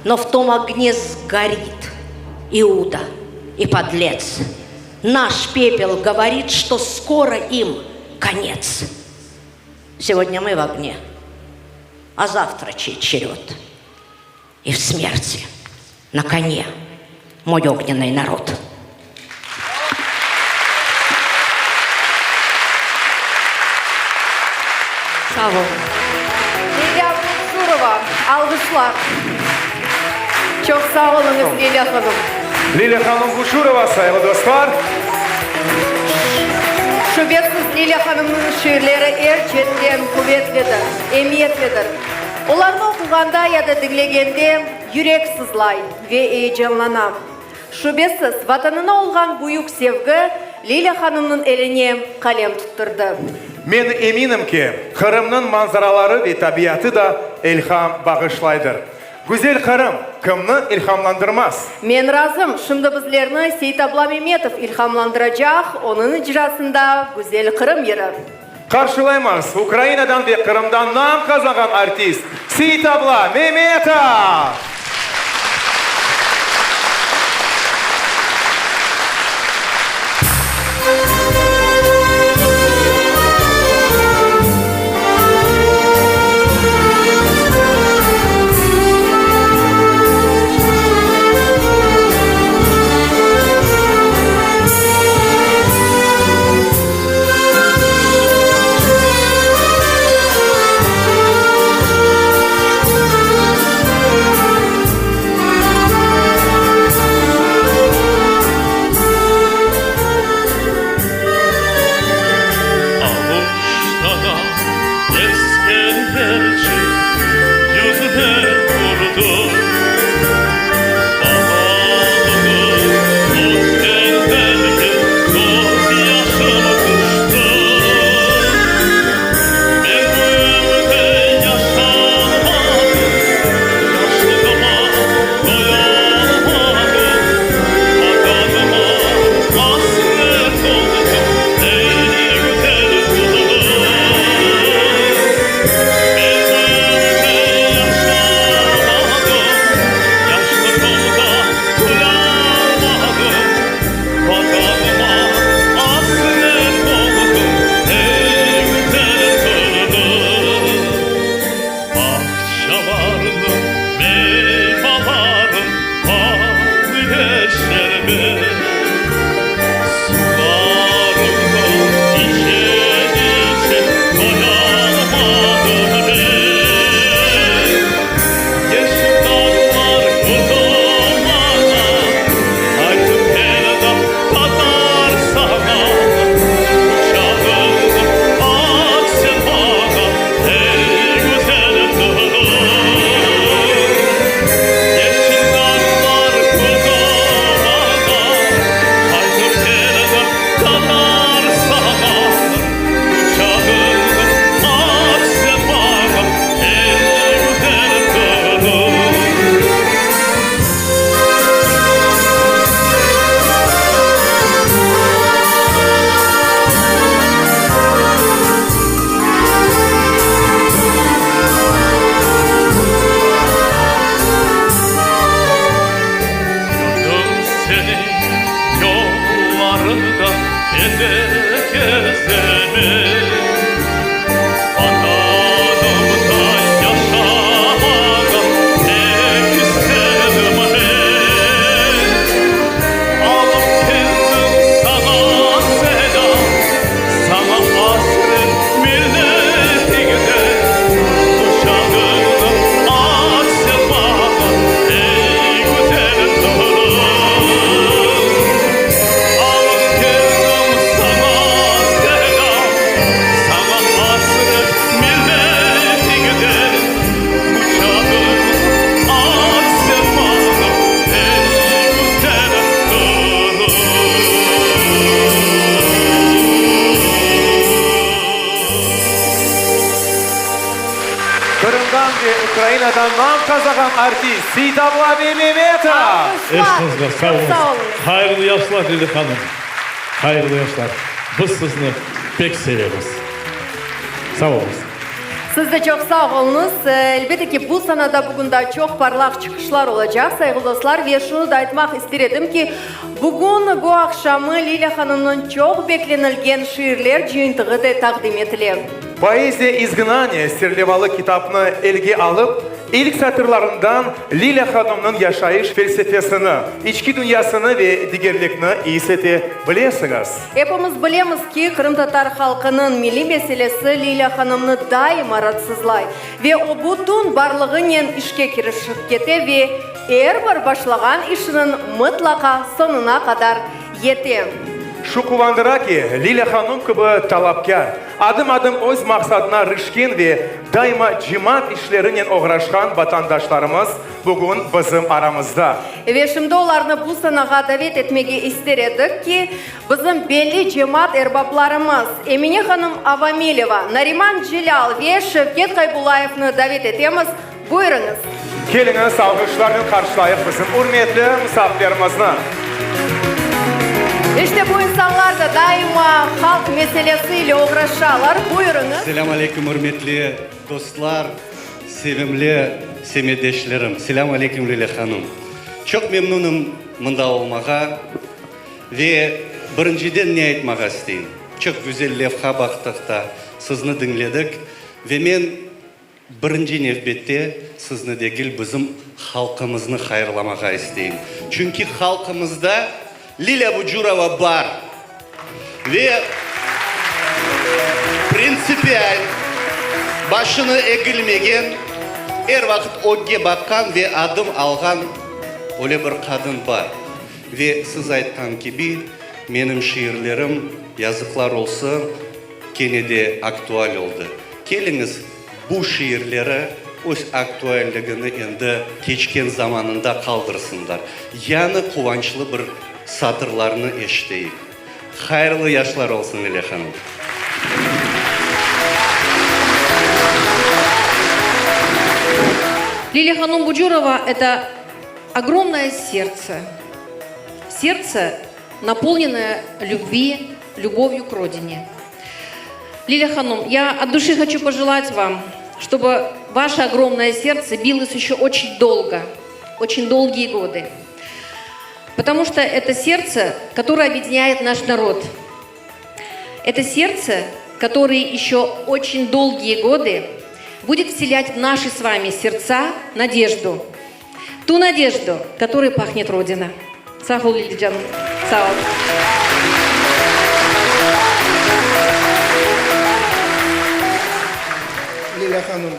Но в том огне сгорит Иуда и подлец. Наш пепел говорит, что скоро им конец. Сегодня мы в огне, а завтра чей черед. И в смерти на коне мой огненный народ. Sağ olun. Leyla Bunşurova, alkışlar. Çok sağ olunuz Leyla Hanım. Leyla Hanım Bunşurova, sayılı dostlar. Şüphesiz Leyla Hanım'ın şiirleri erçetten kuvvetlidir, emniyetlidir. Onlarını okuganda ya da dinlegende yürek sızlay ve heyecanlanam. Şüphesiz vatanına olan büyük sevgi Leyla Hanım'ın eline kalem tutturdu. Men eminim ki Kırım'ın manzaraları ve tabiatı da ilham bağışlaydır. Güzel Kırım kimni ilhamlandırmaz? Men razım. Şimdi bizlerini Seyit Abla Mehmetov ilhamlandıracak. Onun icrasında Güzel Kırım yeri. Karşılayımız Ukrayna'dan ve Kırım'dan nam kazanan artist Seyit Abla Mehmetov. ve Ukrayna'dan nam kazanan artist Sitavla Mehmetov. Eşinizle sağ olun. Hayırlı yaşlar Lili Hanım. Hayırlı yaşlar. Biz sizni pek severiz. Sağ olun. Siz de çok sağ olunuz. Elbette ki bu sanada bugün de çok parlak çıkışlar olacak sevgili dostlar. Ve şunu da aytmak istedim ki bugün bu akşamı Lila Hanım'ın çok beklenilgen şiirler jıyıntığı da takdim edilir. Poeziya izgnaniya Sirlevalı kitabını elge alıp ilk satırlarından Lila Hanım'ın yaşayış felsefesini, içki dünyasını ve digerlikini iyisete bilesiniz. Hepimiz bilemiz ki Kırım Tatar halkının milli meselesi Lila Hanım'ını daima rahatsızlay. Ve o bütün barlığıyla işe kirişip kete ve eğer bir başlayan işinin mutlaka sonuna kadar yete. Şu kuvandıra ki Lila Hanım gibi talapkar, adım adım öz maksadına rışkin ve daima cemaat işlerinin uğraşan vatandaşlarımız bugün bizim aramızda. Ve şimdi onlarını bu sanaga davet etmeyi istedik ki bizim belli cemaat erbaplarımız Emine Hanım Avamilova, Nariman Cilal ve Şevket Kaybulayev'ni davet etemiz. Buyurunuz. Keliniz alkışlarla karşılayıp bizim hürmetli misafirlerimizni. İşte bu insanlar da daima halk meselesiyle uğraşarlar. Buyurunuz. Selamun aleyküm hürmetli dostlar, sevimli semedeşlerim. Selamun aleyküm Lila Hanım. Çok memnunum mında olmağa ve birinciden ne aytmağa isteyim. Çok güzel levha baktıkta sizni dinledik ve men birinci nevbette sizni değil bizim halkımızını hayırlamağa isteyim. Çünkü halkımızda Lila Bujurova var ve prinsipiyel başını egilmegen, her vakit oge bakkan ve adım algan öyle bir kadın var. Ve siz aytkan gibi benim şiirlerim yazıklar olsun gene de aktual oldu. Keliniz bu şiirleri öz aktualligini endi keçken zamanında kaldırsınlar. Yani kuvvançlı bir satırlarını eşiteyik. Hayırlı yaşlar olsun Lila Hanım. Лилия Ханум Буджурова – это огромное сердце. Сердце, наполненное любовью к родине. Лилия Ханум, я от души хочу пожелать вам, чтобы ваше огромное сердце билось еще очень долго, очень долгие годы. Потому что это сердце, которое объединяет наш народ. Это сердце, которое еще очень долгие годы будет вселять в наши с вами сердца надежду. Ту надежду, которой пахнет Родина. Сахул Лилиджан. Сау. Lila Hanım,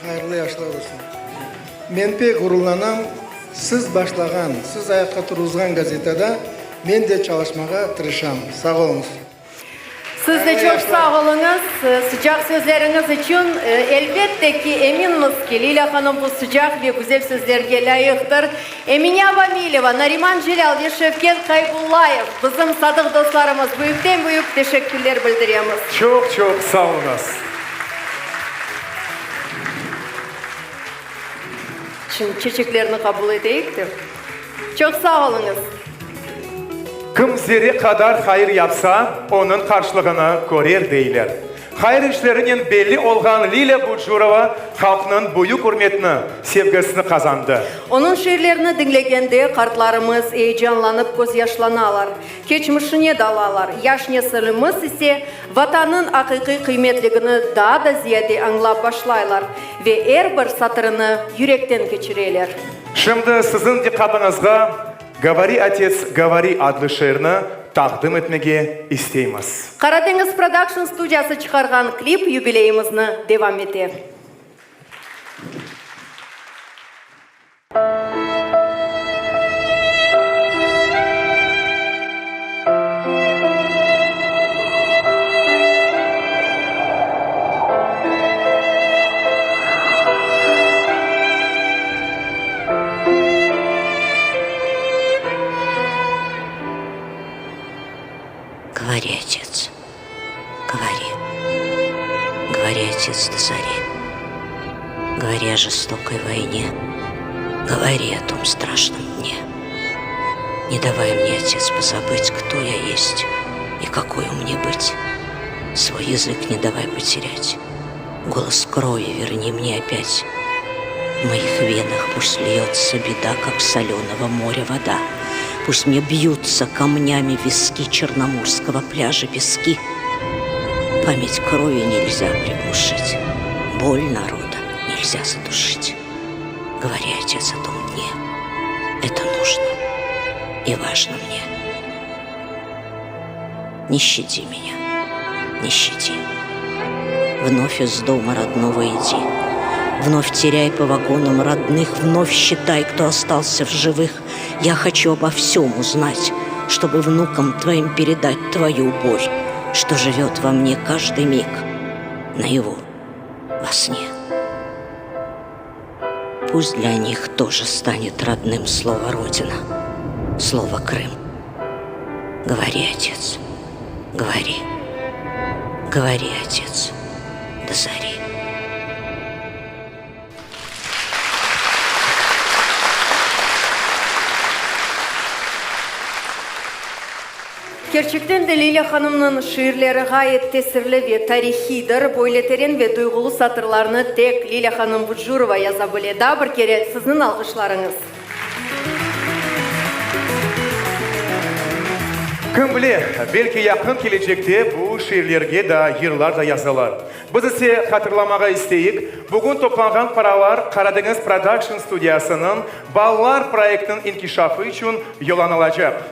hayırlı yaşlar olsun. Men pek gururlanam, siz başlagan, siz ayakta turuzgan gazetada men de çalışmaga tırışam. Sağ olunuz. Siz de çok sağ olunuz. Sıcak sözleriniz için elbette ki eminiz ki Lila Hanım bu sıcak ve güzel sözlerge layıktır. Emine Avamilova, Nariman Cilal ve Şevket Kaybullayev bizim sadık dostlarımız büyükten büyük teşekkürler bildiriyoruz. Çok çok sağ olunuz. Şimdi çiçeklerini kabul edeyiktir. Çok sağ olunuz. Kim zerre kadar hayır yapsa, onun karşılığını görer deyler. Hayır işlerinin belli olgan Lila Bujurova halkının büyük hürmetini, sevgisini kazandı. Onun şiirlerini dinlegende kartlarımız heyecanlanıp gözyaşlanalar. Geçmişine dalalar. Yaş nesilimiz ise vatanın hakiki kıymetligini daha da ziyade anlap başlaylar ve her bir satırını yürekten geçirirler. Şimdi sizin dikkatinize «Говори, отец, говори» adlı şiirini takdim etmeye isteyimiz. Karadeniz Production stüdyası çıkargan klip юбилейimizni devam eter. Говори, отец, говори. Говори, отец, до зари. Говори о жестокой войне. Говори о том страшном дне. Не давай мне, Отец, позабыть, кто я есть и какую мне быть. Свой язык не давай потерять. Голос крови верни мне опять. В моих венах пусть льется беда, как соленого моря вода. Пусть мне бьются камнями виски черноморского пляжа пески. Память крови нельзя приглушить, боль народа нельзя задушить. Говори, Отец, о том дне. Это нужно и важно мне. Не щади меня, не щади. Вновь из дома родного иди. Вновь теряй по вагонам родных, вновь считай, кто остался в живых. Я хочу обо всем узнать, чтобы внукам твоим передать твою боль, что живет во мне каждый миг, наяву, во сне. Пусть для них тоже станет родным слово «Родина», слово «Крым». Говори, Отец, говори, говори, Отец, до зари. Gerçekten de Leyla Hanım'ın şiirleri gayet tesirli ve tarihidir. Böyle terin ve duygulu satırlarını tek Leyla Hanım Budjurova yazabilir. Daha bir kere sizin alkışlarınız. Kim bilir, belki yakın gelecekte bu şiirlerge de yıllarca yazılır. Biz ise hatırlamağa isteyik, bugün toplanğan paralar Karadeniz Production Studiyasının Ballar proyektinin inkişafı için yollanılacak.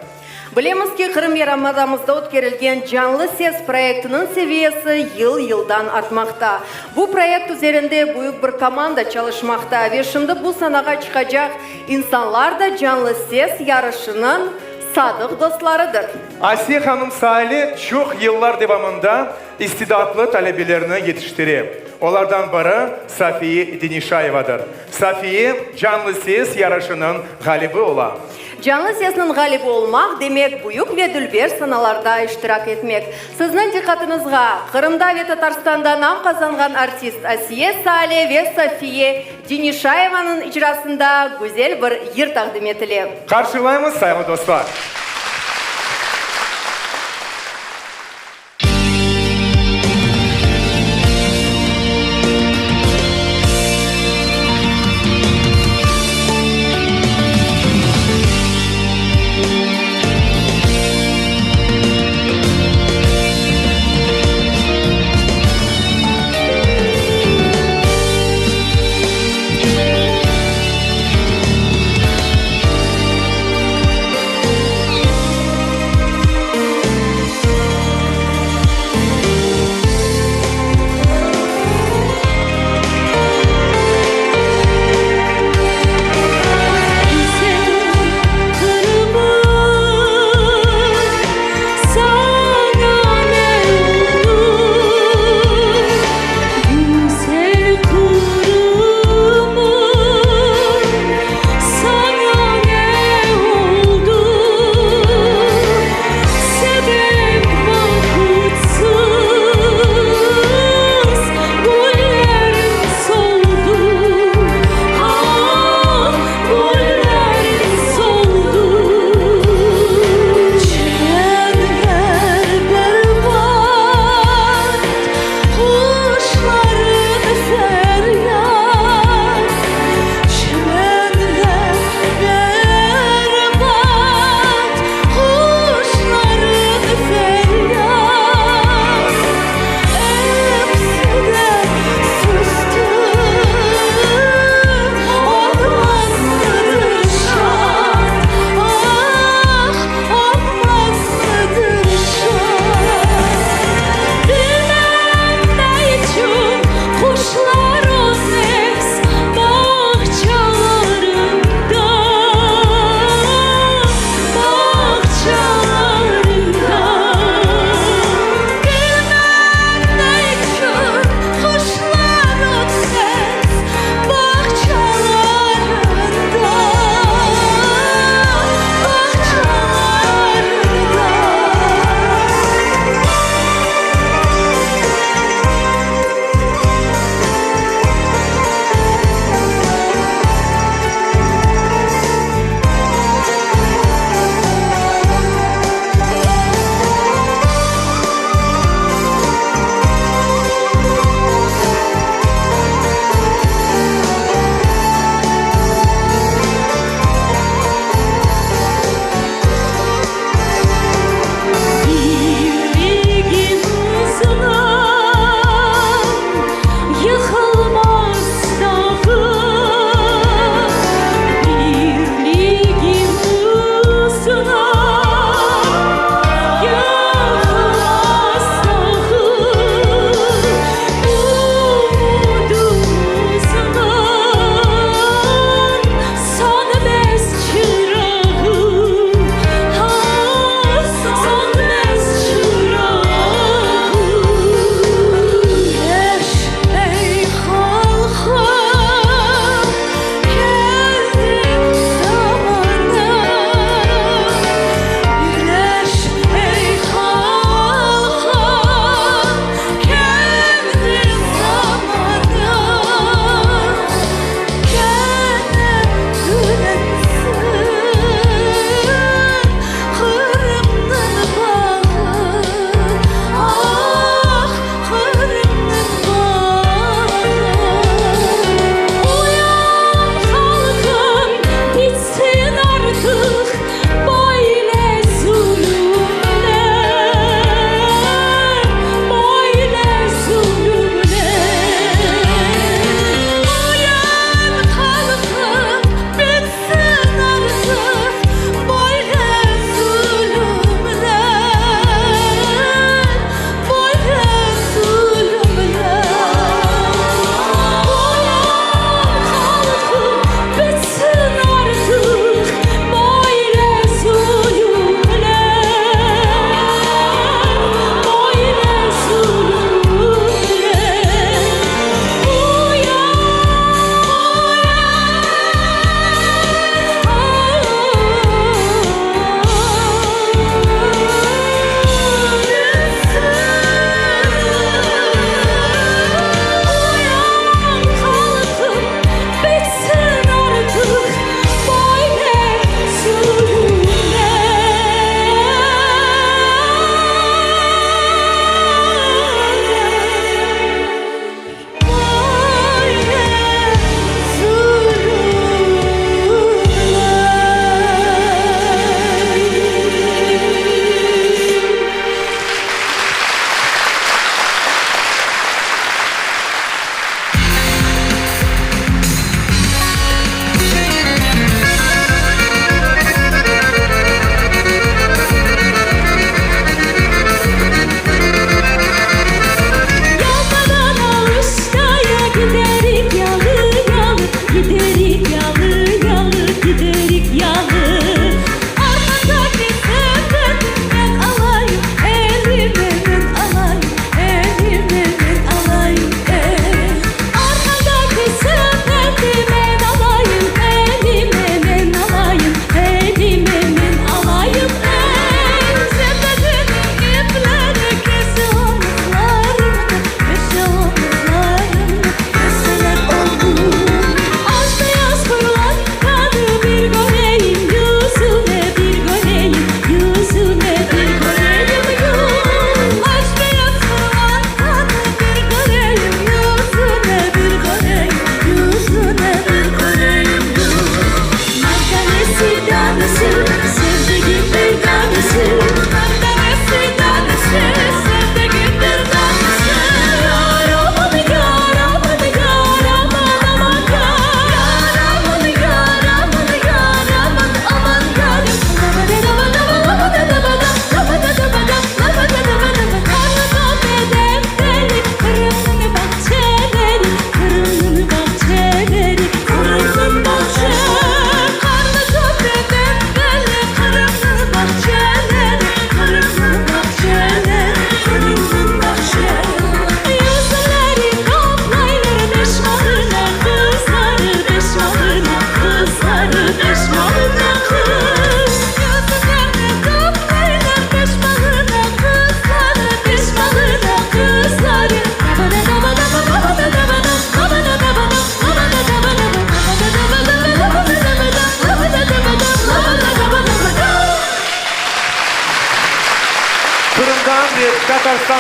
Bilemiz ki Kırım Yarımadamızda ötkerilgen Canlı Ses proyektinin seviyesi yıl-yıldan artmakta. Bu projekt üzerinde büyük bir komanda çalışmakta ve şimdi bu sanağa çıkacak insanlar da Canlı Ses yarışının sadık dostlarıdır. Asiye Hanım Salih çok yıllar devamında istidatlı talebelerini yetiştirip, onlardan biri Safiye Denişayeva'dır. Safiye Canlı Ses yarışının galibi ola. Canlı Ses'nin galibi olmak demek büyük ve dülber sanalarda iştirak etmek. Sizin dikkatınızga Kırım'da ve Tatarstan'da nam kazangan artist Asiye Salih ve Safiye Denişayeva'nın icrasında güzel bir yer takdim etilir. Karşılayımız sayılı dostlar.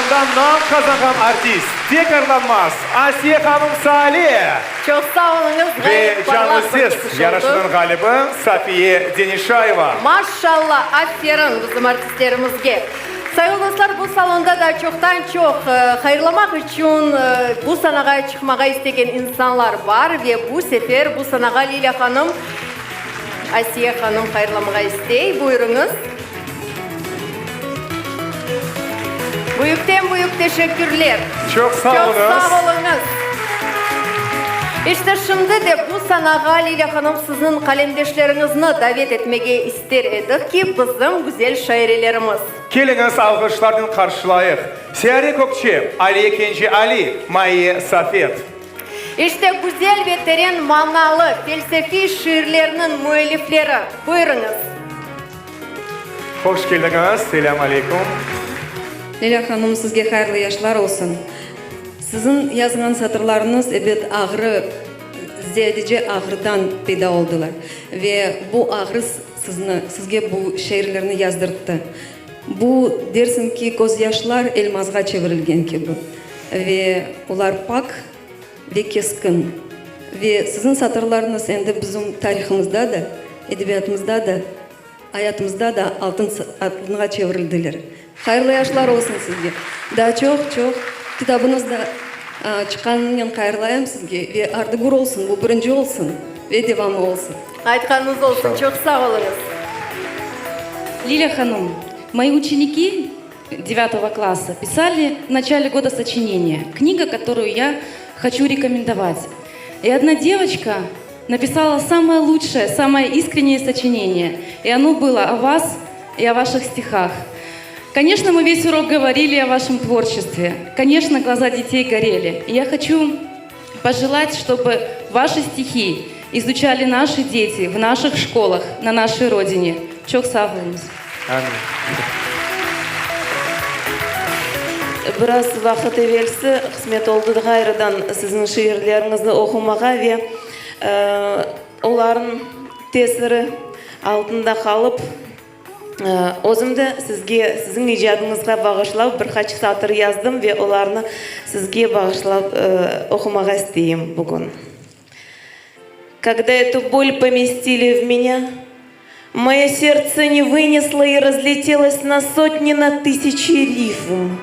Osman'dan nam kazanan artist, tekrarlanmaz Asiye Hanım Salih. Çok sağ olunuz. Ve Gayet canlı parlak bir ses çıkış oldu. yarışının galibi Safiye Denişayeva. Maşallah, aferin bizim artistlerimizge. Sayın dostlar, bu salonda da çoktan çok hayırlamak için bu sanağa çıkmaya isteyen insanlar var ve bu sefer bu sanağa Lila Hanım, Asiye Hanım hayırlamaya istey. Buyurunuz. Büyükten büyük teşekkürler. Çok sağ olunuz. Çok sağ olunuz. İşte şimdi de bu sanağa Lila Hanım sizin kalemdeşlerinizni davet etmeye ister edik ki bizim güzel şairlerimiz. Keliniz alkışlardan karşılayık. Siyari Kökçe, Ali Kenci Ali, Maye Safet. İşte güzel ve terin manalı felsefi şiirlerinin müellifleri. Buyurunuz. Hoş geldiniz. Selamun Aleyküm. Leyla Hanım, sizge hayırlı yaşlar olsun. Sizin yazgan satırlarınız evet ağrı, ziyadece ağrıdan peyda oldular. Ve bu ağrı sizge bu şiirlerini yazdırdı. Bu dersin ki gözyaşlar elmazga çevrilgen gibi. Ve ular pak ve keskin. Ve sizin satırlarınız endi bizim tarihimizde de, edebiyatımızda da, hayatımızda da altınğa çevrildiler. Hayırlı yaşlar olsun sizge. Daha çok kitabınızda çıkanın hayırlayım sizge. Ve ardıgur olsun, bu birinci olsun ve devamı olsun. Айтқаныңыз olsun, çok sağ olunuz. Лиля Ханум, мои ученики 9 класса писали в начале года сочинение. Книга, которую я хочу рекомендовать. И одна девочка написала самое лучшее, самое искреннее сочинение. И оно было о вас и о ваших стихах. Конечно, мы весь урок говорили о вашем творчестве. Конечно, глаза детей горели. И я хочу пожелать, чтобы ваши стихи изучали наши дети в наших школах, на нашей родине. Çok sağ olunuz. Biraz vaqt evvelsi qismet oldu gayridan sizin şiirlerinizni okumağa ve onların tesiri altında kalıp özümde sizin icadınızga bağışlab bir kaç satır yazdım ve onlarını sizge bağışlab okumağa isteyim bugün. Когда эту боль поместили в меня, мое сердце не вынесло и разлетелось на сотни, на тысячи рифм,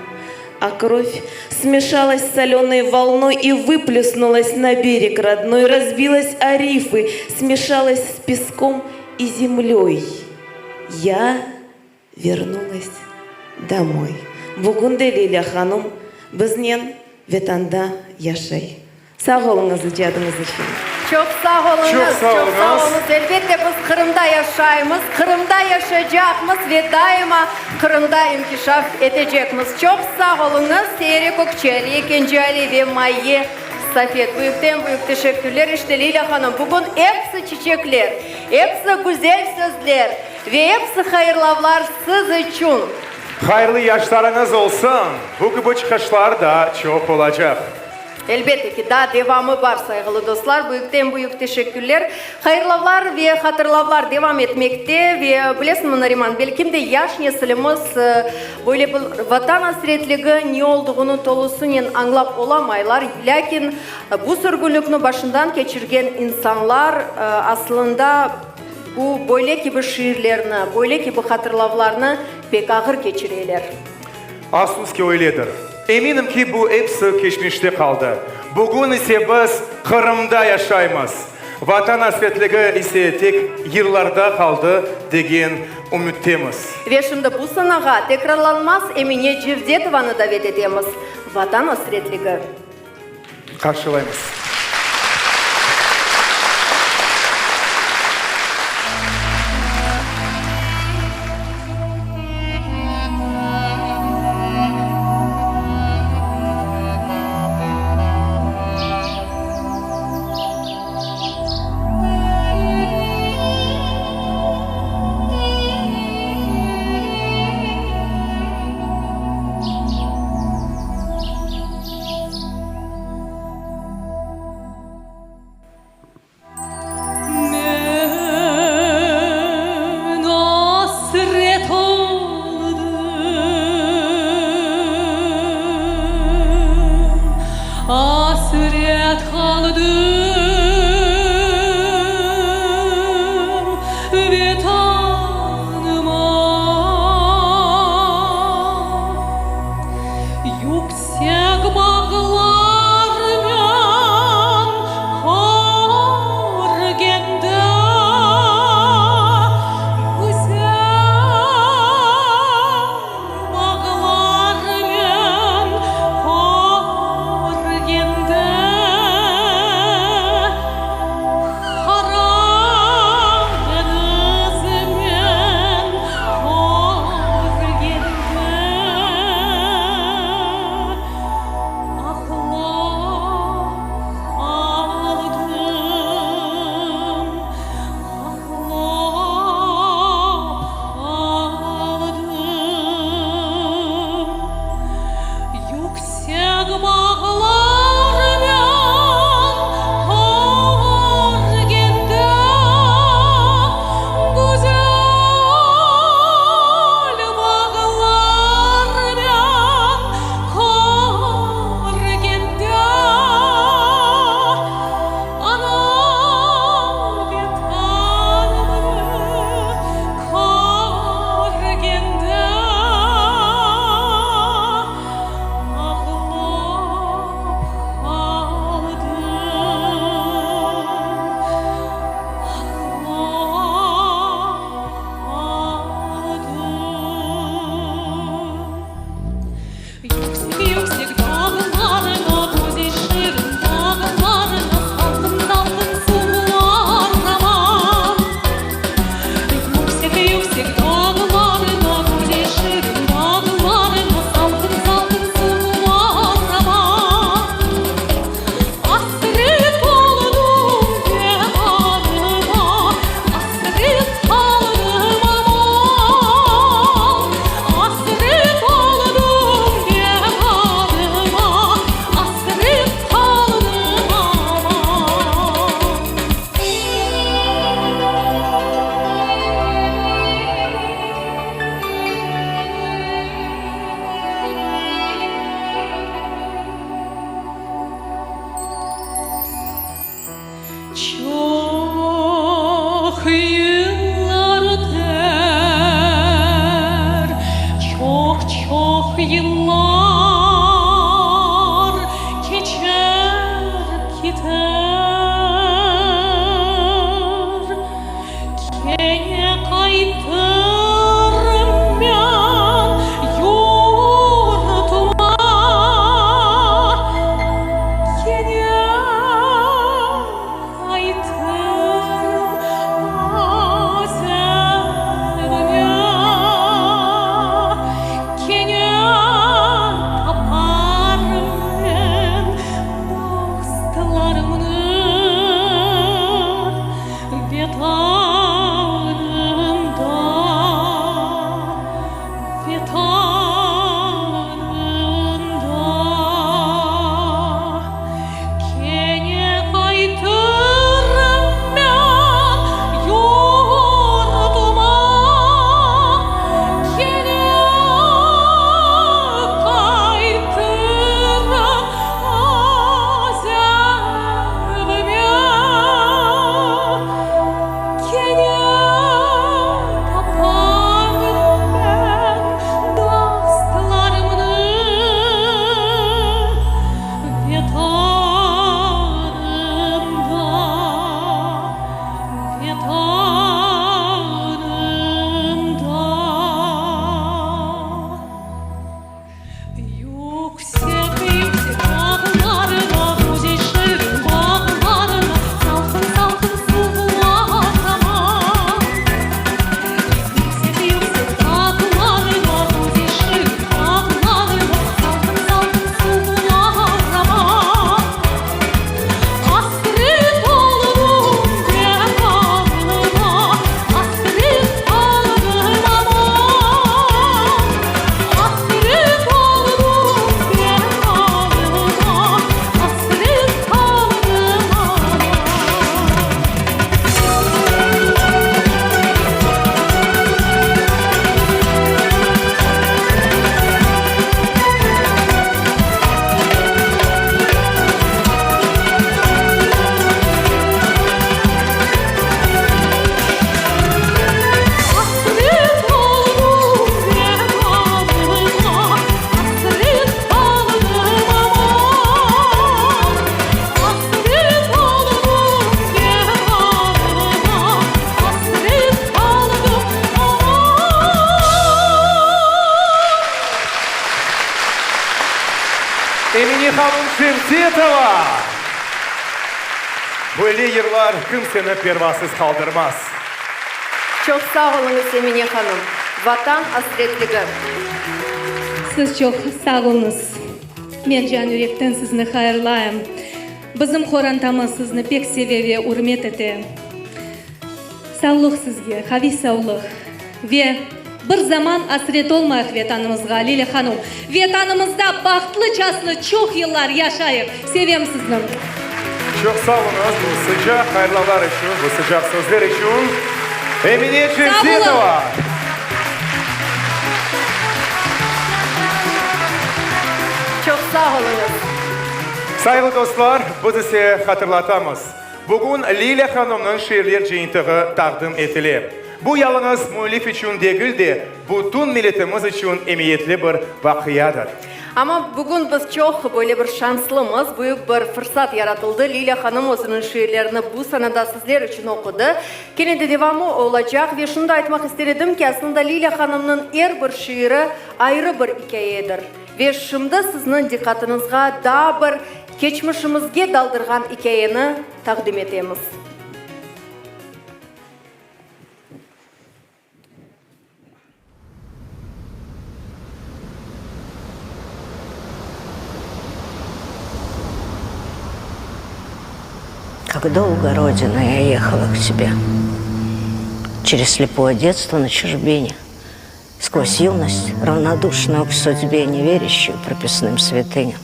а кровь смешалась с соленой волной и выплеснулась на берег родной, разбилась о рифы, смешалась с песком и землей. Я вернулась домой. Бүгінде Лиля ханым бізнен ветанда яшай. Sağ olunuz icadınız için. Çok sağ olunuz. Çok sağ olunuz. Elbette biz Kırım'da yaşayımız, Kırım'da yaşayacağımız ve daima Kırım'da inkişaf edeceğimiz. Çok sağ olunuz. Seyri Kökçeli, Kenci Ali ve Maye Safet. Büyükten büyük teşekkürler. İşte Leyla Hanım bugün hepsi çiçekler, hepsi güzel sözler ve hepsi hayırlavlar siz için. Hayırlı yaşlarınız olsun. Bu gibi çıkışlar da çok olacak. Elbette ki daha devamı var saygılı dostlar. Büyükten büyük teşekkürler. Hayırlavlar ve hatırlavlar devam etmekte ve bilesiniz Nariman, belki de yaş nesilimiz böyle bir vatan hasretliği ne olduğunu tolusunun anlap olamaylar. Lakin bu sürgünlükünü başından geçirgen insanlar aslında bu böyle gibi şiirlerini, böyle gibi hatırlavlarını pek ağır geçirirler. Afsuski öyledir. Eminim ki bu hepsi geçmişte kaldı. Bugün ise biz Kırım'da yaşayımız. Vatan hasretliği ise tek yıllarda kaldı degen ümittemiz. Ve şimdi bu sanağa tekrarlanmaz Emine Cevdetovan'ı davet edemiz. Vatan hasretliği. Karşılayımız. hasret kaldım ve tanımam. Yüksek bağlardan kar gende Emine Hanım Şemsetova. Böyle yıllar kim seni pervasız kaldırmaz. Çok sağ olunuz Emine Hanım. Vatan hasretligi. Siz çok sağ olunuz. Men can yürekten sizni hayırlayım. Bizim xorantamiz sizni pek seviyor ve hurmet ete. Sağlık sizge, havi sağlık. Ve bir zaman asret olmayık vatanımızga Leyla Hanım. Vatanımızda baxtlı çaslı çok yıllar yaşayıp sevim sizni. Çok sağ olunuz bu sıcak hayırlar için, bu sıcak sözler için. Emine Şemsetova. Çok sağ olunuz. Sayılı dostlar, biz ise hatırlatamız. Bugün Leyla Hanım'ın şiirler jıyıntığı takdim etilir. Bu yalnız müellif için değil de bütün milletimiz için emniyetli bir vakıyadır. Ama bugün biz çok böyle bir şanslımız, büyük bir fırsat yaratıldı. Leyla Hanım özünün şiirlerini bu sanada sizler için okudu. Yine de devamı olacak ve şunu da aytmak istedim ki aslında Leyla Hanım'ın her bir şiiri ayrı bir hikayedir. Ve şimdi sizin dikkatinizga daha bir geçmişimizge daldırgan hikayeni takdim etemiz. Как долго, Родина, я ехала к тебе. Через слепое детство на чужбине. Сквозь юность, равнодушную к судьбе, не верящую прописным святыням.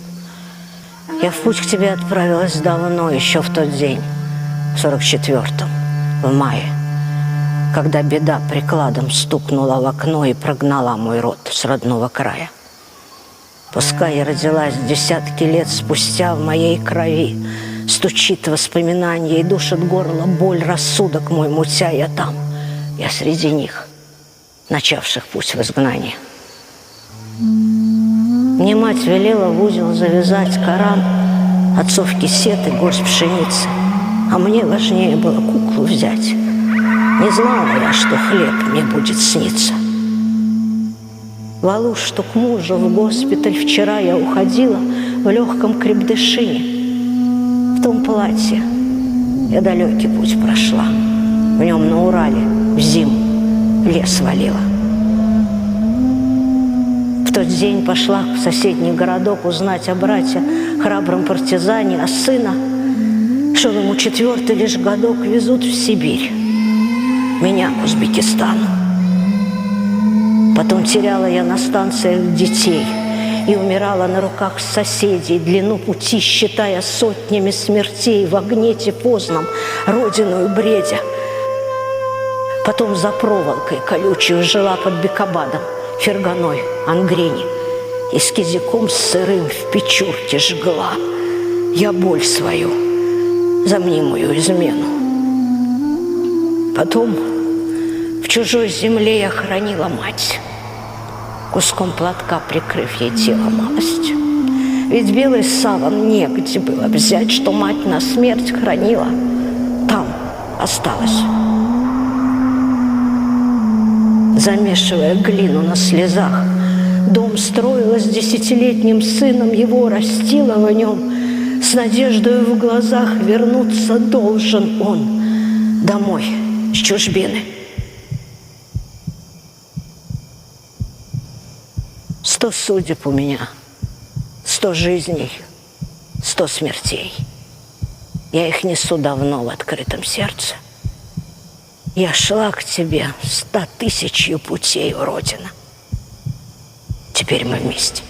Я в путь к тебе отправилась давно, еще в тот день, в 44-м, в мае, когда беда прикладом стукнула в окно и прогнала мой род с родного края. Пускай я родилась десятки лет спустя, в моей крови стучит воспоминание и душит горло боль, рассудок мой мутя. Я там, я среди них, начавших путь в изгнание. Мне мать велела в узел завязать Коран, отцов кисет и горсть пшеницы, а мне важнее было куклу взять. Не знала я, что хлеб мне будет сниться. Валу, что к мужу в госпиталь вчера я уходила в легком крепдышине. В том платье я далекий путь прошла. В нем на Урале в зиму лес валила. В тот день пошла в соседний городок узнать о брате, храбром партизане, а сына, шел ему 4-й лишь годок, везут в Сибирь, меня к Узбекистану. Потом теряла я на станциях детей и умирала на руках соседей, длину пути считая сотнями смертей, в огне тифозном, родину и бредя. Потом за проволокой колючей жила под Бекабадом, Ферганой, Ангрени, и с кизиком сырым в печурке жгла я боль свою за мнимую измену. Потом в чужой земле я хранила мать, куском платка прикрыв ей тело малостью. Ведь белый саван негде было взять, что мать на смерть хранила. Там осталась. Замешивая глину на слезах, дом строила с 10-летним сыном, его растила в нем. С надеждой в глазах вернуться должен он домой с чужбины. 100 судеб у меня, 100 жизней, 100 смертей. Я их несу давно в открытом сердце. Я шла к тебе 100 000 путей, Родина. Теперь мы вместе.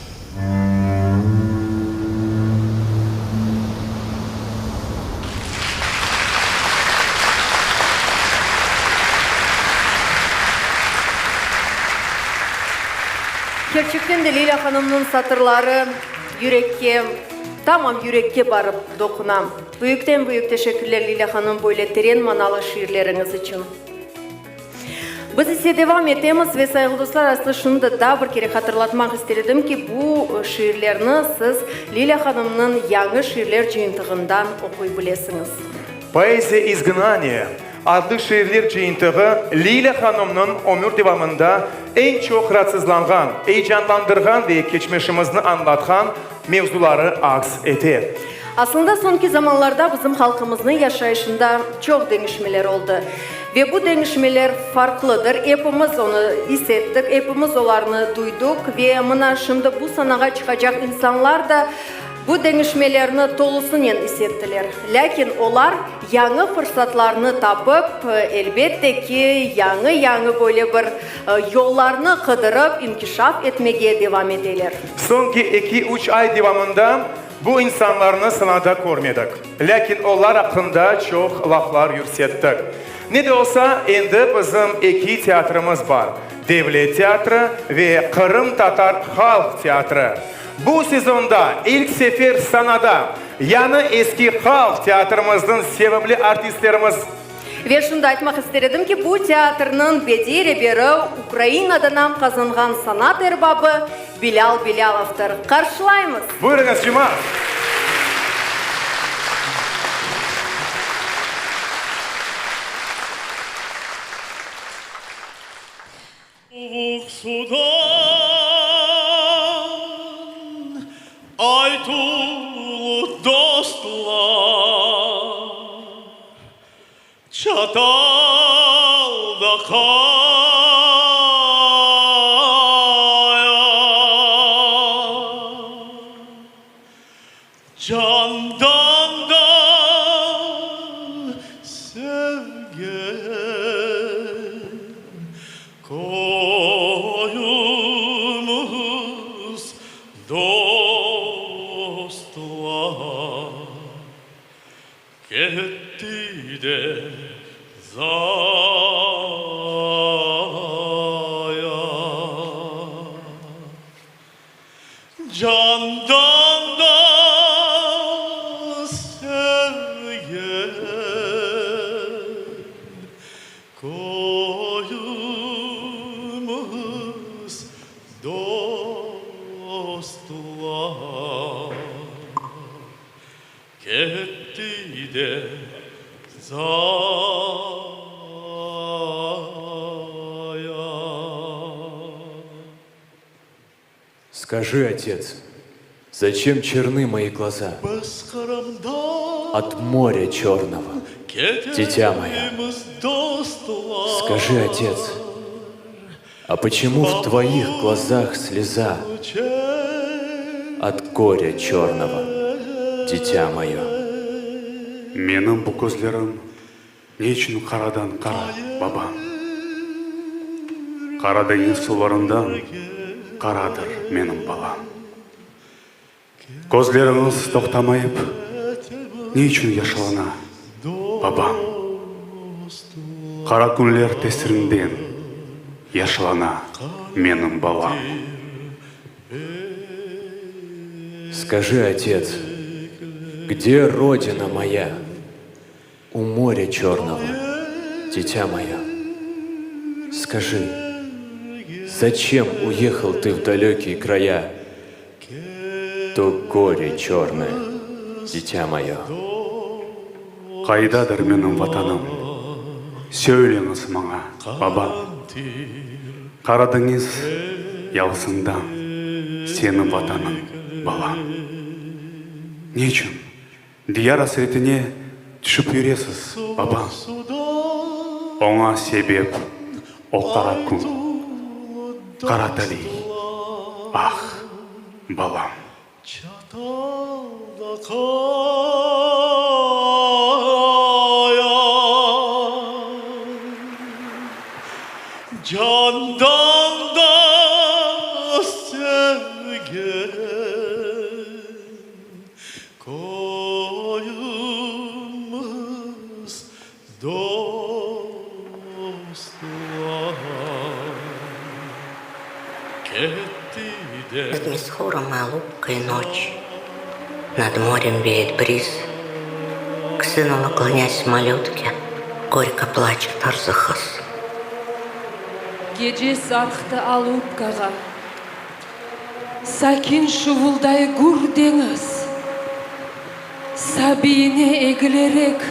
Gerçekten de Leyla Hanım'ın satırları yürekke, tamam yürekke barıp dokunam. Büyükten büyük teşekkürler Leyla Hanım böyle terin manalı şiirleriniz için. Biz ise devam etemiz ve saygılı dostlar aslında şunu da daha bir kere hatırlatmak istedim ki bu şiirlerini siz Leyla Hanım'ın yanı şiirler jıyıntığından okuyabilirsiniz. Poeziya izgnaniya adlı şiirler jıyıntığı Leyla Hanım'ın ömür devamında en çok rahatsızlangan, heyecanlandırgan ve geçmişimizni anlatgan mevzuları aks eder. Aslında sonki zamanlarda bizim halkımızın yaşayışında çok değişmeler oldu. Ve bu değişmeler farklıdır. Hepimiz onu hissettik, hepimiz onları duyduk. Ve mına şimdi bu sanağa çıkacak insanlar da bu değişmelerini tolusunyan hissettiler. Lakin onlar yanı fırsatlarını tapıp elbette ki yanı böyle bir yollarını kıdırıp inkişaf etmeye devam ederler. Sonki 2-3 ay devamında bu insanlarını sınavda görmedik. Lakin onlar hakkında çok laflar yükselttik. Ne de olsa endi bizim iki tiyatrımız var. Devlet Tiyatrı ve Kırım Tatar Halk Tiyatrı. Bu sezonda ilk sefer sanada yani eski halk tiyatrımızın sevimli artistlerimiz. Ve şunu aytmak istedim ki bu tiyatrının bedeli biri Ukrayna'dan kazangan sanat erbabı Bilal Bilalov'tır. Karşılayımız. Buyurunuz Cuma. Soğuk sudan aytulu dostlar çatalda kaya candan da sevgen koyunuz dostlar gitti de zaya candan da sevgen koyunuz dostlar gitti de Скажи, отец, зачем черны мои глаза от моря черного, дитя мое? Скажи, отец, а почему в твоих глазах слеза от горя черного, дитя мое? Менің бұл көзлерім не үшін қарадан қара, бабам? Қара деңіз суларында қарадыр менің балам. Көзлеріңіз тоқтамайып, не үшін яшылана, бабам? Қара күнлер тесірінден яшылана менің балам. Скажи, отец, где родина моя? У моря черного, дитя мое. Скажи, зачем уехал ты в далекие края? То горе черное, дитя мое. Қайдадыр менің ватаным, сөйлеңіз маңа, бабам. Қара деңіз яусындан сенің ватаның, балам. Не үшін? Дияр асыретіне түсіп үйресіз, бабам. Оңа себеп о қара күн, қара тәлей, ах, балам. Çatalda kaya candan da sevgen koyunuz dostlar gitti de. Над Месхоромой лубкой ночь, над морем веет бриз. К сыну наклонясь в малютке, горько плачет Арзахас. Gece sarktı alupkağa, sakin şuvulday gur deniz. Sabine egilerek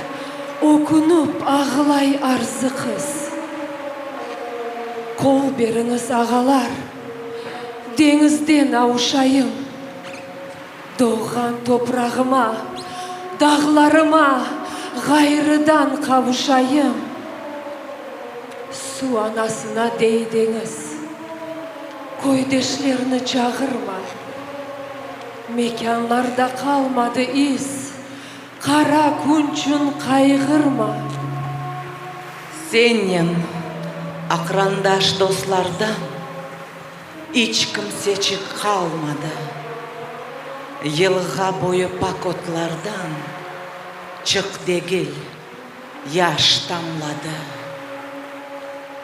okunup ağlay arzı kız. Kol beriniz ağalar, denizden avuşayım. Doğған топрағыма, дағларыма ғайрыдан қавышайым. Су анасына дейдеңіз, көйдешлеріні чағырма. Меканларда қалмады із, қара күнчін қайғырма. Сенен ақрандаш достардан ешкім сечік қалмады. Елға бойы пакотлардан чық дегел яш тамлады.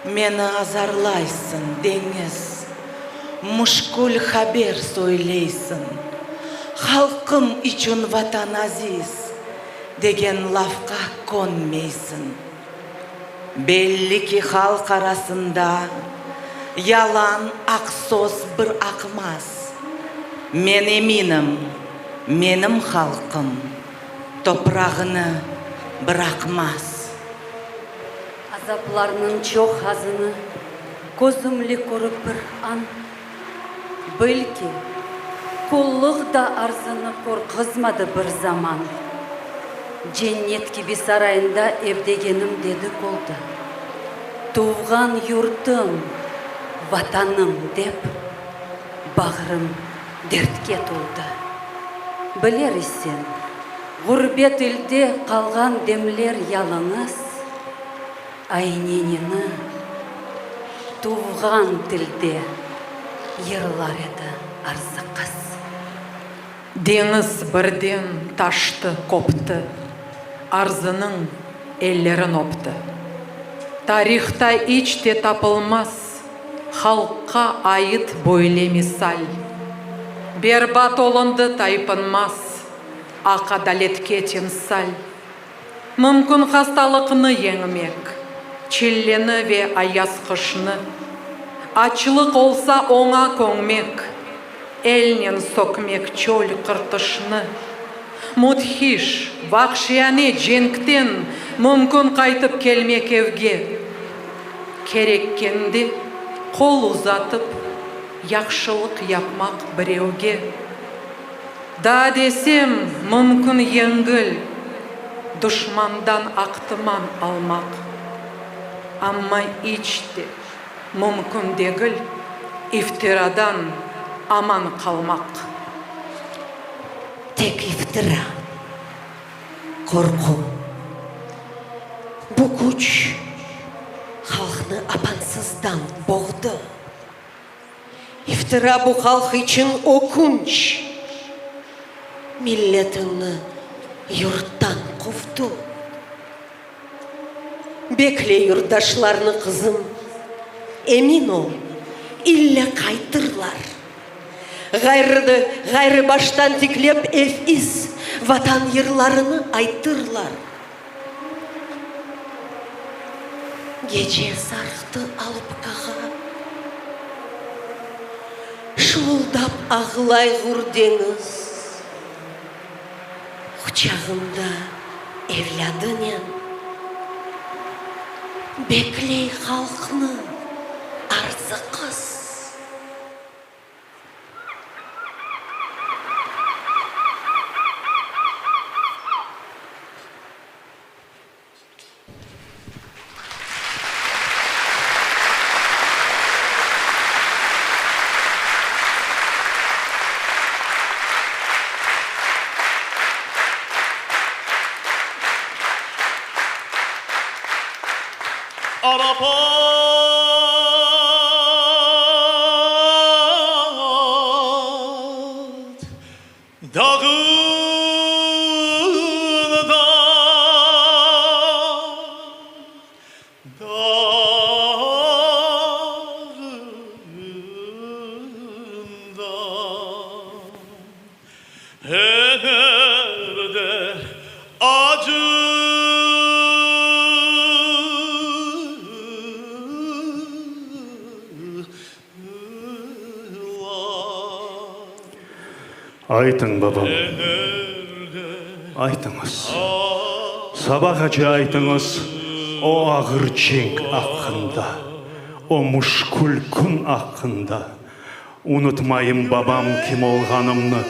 Мені азарлайсың деңіз, мұшкүл хабер сөйлейсің. Халқым үшін ватан азиз деген лавқа конмейсің. Белли ки халық арасында ялан ақсос бір ақмас. Мен еминім, менім халқым топрағыны бырақмас. Азапларның чоқ азыны көзімлі көріп бір ан. Білки, құллық да арзыны қорқызмады бір заман. Дженнет киби сарайында евдегенім деді қолды. Туған юртым, ватаным деп, бағырым дертке толды. Білер сен, ғұрбет үлде қалған демлер ялыңыз, айненені туған тілде ерлар еді арзы қыз. Деңіз бірден ташты копты, арзының еллерін опты. Тарихта ичте тапылмас, халыққа айыт бойле мисал. Бербат олынды тайпынмас, ақадалетке темсал. Мүмкін хасталықны еңмек, челлені ве аясқышны. Ачылық олса оңа көңмек, элнен сокмек чөл қыртышны. Мудхиш, вақшияне женктен мүмкін қайтып келмек евге. Кереккенде қол ұзатып, яқшылық япмақ біреуге. Да десем мүмкін еңгіл, дұшмандан ақтыман алмақ. Амма ичте мүмкін дегіл, ифтирадан аман қалмақ. Тек ифтира, қорқу. Бұл күш халқны апансыздан боғды. Ифтира бұл халық үшін окунч. Миллетіңні юрттан қуфту. Бекле юрдашларны қызым, эмин ол, илле қайтырлар. Ғайры баштан тиклеп эфис, ватан ерларыны айтырлар. Гече сарықты алып қаға, шуылдап ағылай ғұрдеңіз. Құчағында евлядынен, беклей халқны арзы қыз. Arafat dağında Her'de acı Айтың, бабам, айтыңыз. Сабақ ачы айтыңыз, о ағыр ченк ақында, о мұшкүл күн ақында. Ұнытмайым бабам кім олғанымны.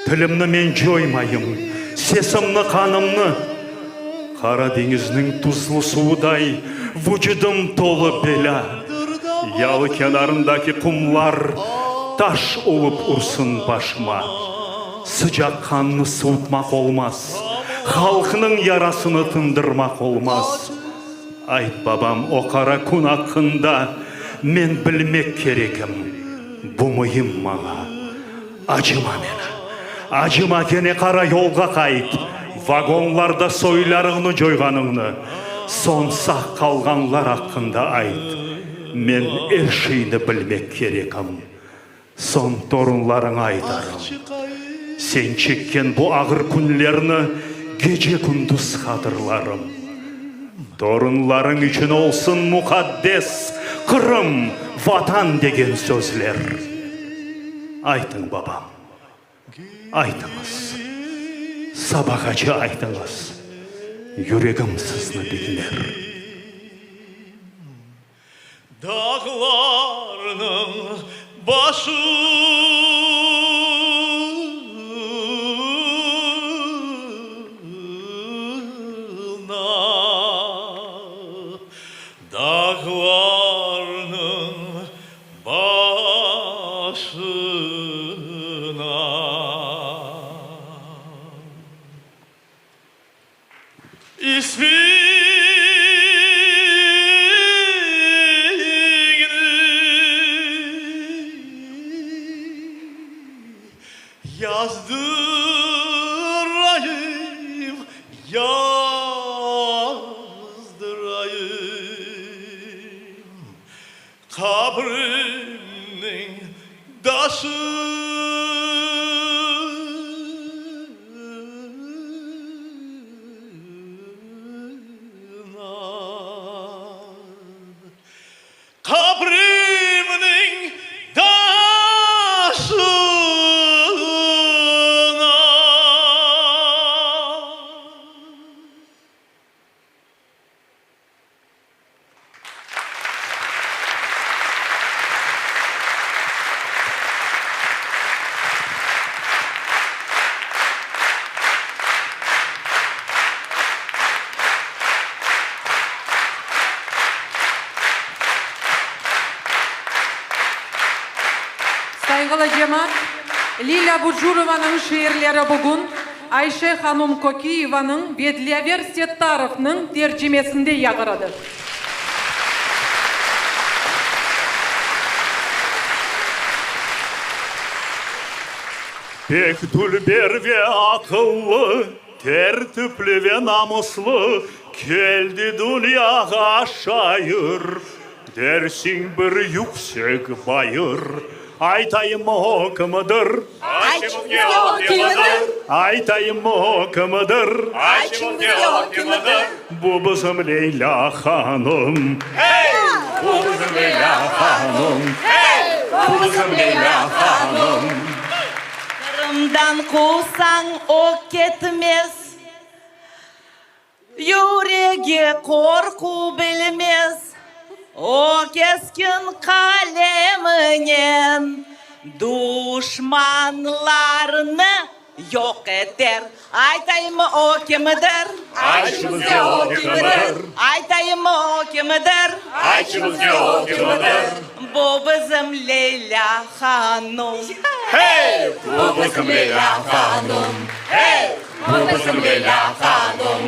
тілімні мен жоймайым, сесімні қанымны. Қара деңіздің тұзлы суыдай, вүжідім толы бела. Ялы kenarındaki kumlar taş olup ursun başıma. Sıcak kanını soğutmak olmaz. Halkının yarasını tındırmak olmaz. Ayt babam o kara kun hakkında men bilmek gerekim. Bu mühim bana. Acıma mene. Acıma gene kara yolga kayıt. Vagonlarda soylarını joyganыңны. Sonsa kalganlar hakkında ayt. Men her şeyini bilmek gerekim. Son torunlarına aytarım. Sen çekken bu ağır günlerini gece gündüz hatırlarım. Torunların için olsun mukaddes Kırım, vatan degen sözler. Aytın babam, aytınız. Sabahacı aytınız. Yüreğim sızını dinler. Dağlarının başına, dağlarının başına yazdırayım, yazdırayım. Kabrimin taşına, kabrimin taşına. Saygılı cemaat, Lila Bujurovanың şiirleri bugün Ayşe Hanım Kokiyeva'nın Bedlever Settarov'ның tercümesinde yağıradı. Pek dülber ve akıllı, tertipli ve namuslu, geldi dünyaya şair. Dersin bir yüksek bayır, aytayım o kımıdır? Ayçımızga o kimidir? Aytayım o kımıdır? Ayçımızga o kimidir? Bu bizim Leyla Hanım. Hey! Bu bizim Leyla Hanım. Hey! Bu bizim Leyla Hanım. Kırımdan kovsan o ketmez, yüreği korku bilmez. O keskin kaleminin düşmanlarını yok eder. Aytayım mı o kimidir? Ayçımızga o kimidir? Aytayım mı o kimidir? Ayçımızga o kimidir? Bu bizim Leyla Hanım. Hey! Bu bizim Leyla Hanım. Hey! Bu bizim Leyla Hanım.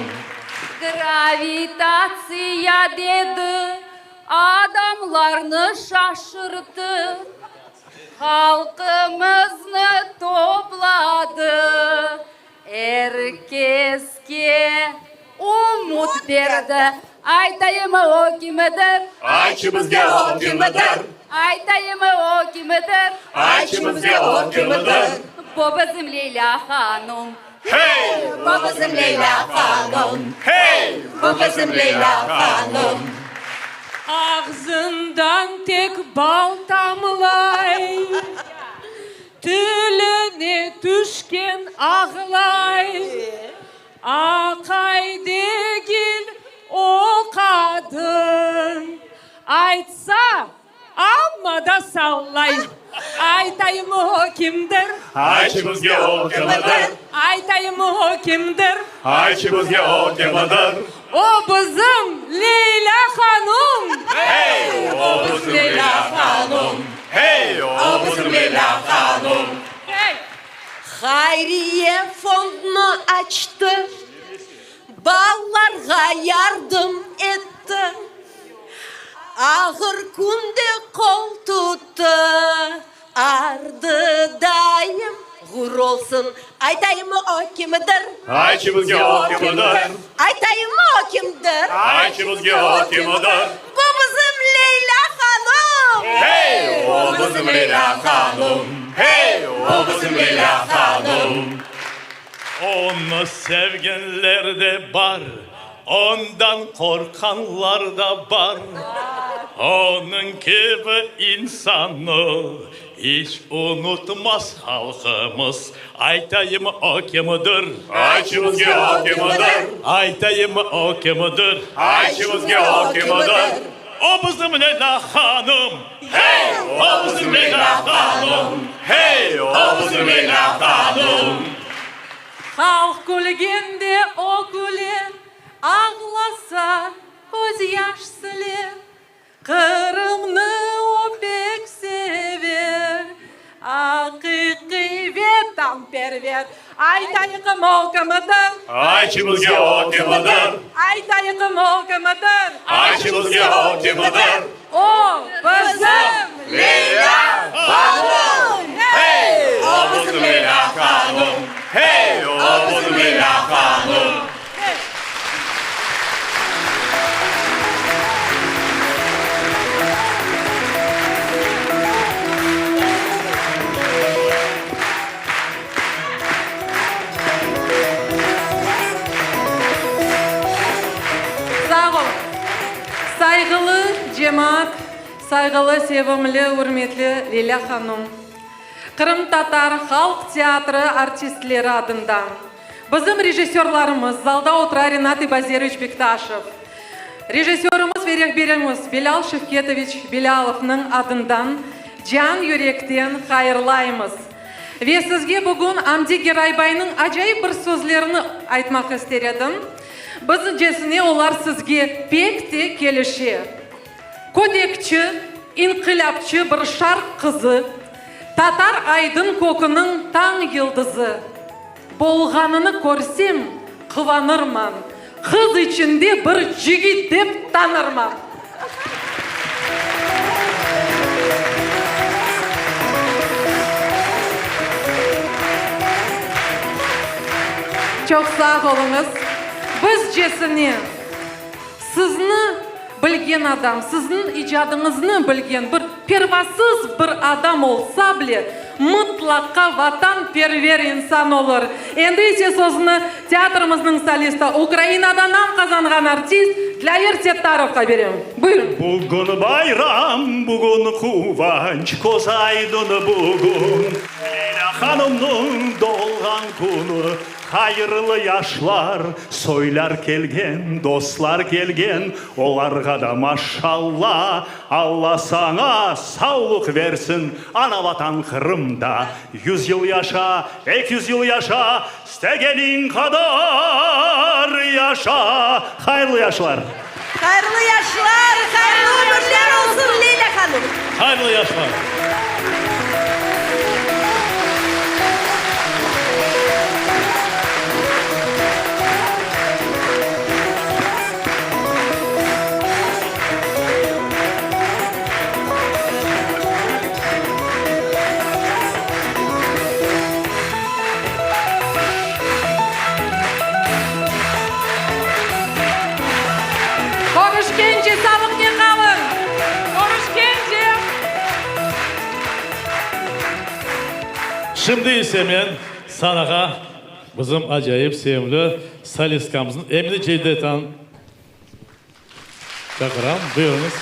Gravitatsiya dedi, adamlarını şaşırttı. Halkımızı topladı. Herkesке umut verdi. Aytayım o kimidir? Ayçımızga o kimidir? Aytayım o kimidir? Ayçımızga o kimidir? Bu bizim Leyla Hanım. Hey! Bu bizim Leyla Hanım. Hey! Bu bizim Leyla Hanım. Ağzından tek bal damlay, tülüne düşken ağlay. Akay değil o kadın, aytsa amma da sallay. Айтайым о кімдір? Айтшы бізге ол кімдір? Айтайым о кімдір? Айтшы бізге ол кімдір? О бізім Лейла ханым. Ей, о бізім Лейла ханым. Ей, о бізім Лейла ханым. Хайрия фондunu açtı. Ballarga yardım etti. Ağır kunde kol tuttu. Ardı dayım gur olsun. Aytayım mı o kimdir? Айтшы бізге ол кімдір? Aytayım mı o kimdir? Айтшы бізге ол кімдір? Bu bizim Leyla hanım. Hey, o bizim Leyla hanım. Hey, o bizim Leyla hanım. Onu sevgenler de var, ondan korkanlar da var. Onun gibi insanı hiç unutmaz halkımız. Aytayım o kimidir? Айтшы бізге ол кімдір? Aytayım o kimidir? Айтшы бізге ол kімдір? O bizim Leyla hanım. Hey, o bizim Leyla hanım. Hey, o bizim Leyla hanım. Halk gülgende o güler, ağlasa göz yaş siler. Kırım'ını o pek sever, hakiki ve tamperver. Aytayım o kimidir? Айтшы бізге ол kімдір? Aytayım o kimidir? Айтшы бізге ол kімдір? O bizim Leyla hanım. Hey, o bizim Leyla hanım. Hey, o bizim Leyla hanım. Sağ ol. Saygılı cemaat, saygılı sevimli, hürmetli Leyla hanım. Kırım Tatar Halk Teatrı artistleri adından bizim rejissörlarımız zalda oturan Rinat Ibazирович Bektaşev, rejissörümüz ve rehberimiz Bilal Şevketoviç Bilalov'ның adından can yürekten hayırlayımız. Ve sizge bugün Amdi Geraybay'ның acayip bir sözlerini aytmak istedim. Bizcesine olar sizge pek de kelişi. Kodekçi, inkılapçı bir şark kızı, Tatar aydın kokunun tan yıldızı. Bolğanını korsem kıvanırman. Kız içinde bir jigit dep tanırman. Çok sağ olunuz. Bizcesine sizni bilgen adam, sizin icadınızını bilgen bir pervasız bir adam olsa bile mutlaka vatanperver insan olur. Endi ise sözünü teatrımızın solisti, Ukraynadan nam kazangan artist Dlayer Settarov'a berem. Buyurun. Bugün bayram, bugün kuvanç, koz aydın bugün. Leyla hanımның doğulgan günü. Hayırlı yaşlar, soylar kelgen, dostlar kelgen, olarga da maşallah. Allah sana sağlık versin, ana vatan Kırım'da. 100 yıl yaşa, 200 yıl yaşa, istegenin kadar yaşa. Hayırlı yaşlar. Hayırlı yaşlar, hayırlı ömürler olsun Leyla hanım. Hayırlı yaşlar. Konuşkençe sağlık ne kalın. Konuşkençe. Şimdi ise men sanaga bizim acayip sevimli solistkamızın Emine Cevdetan çakıram. Buyurunuz.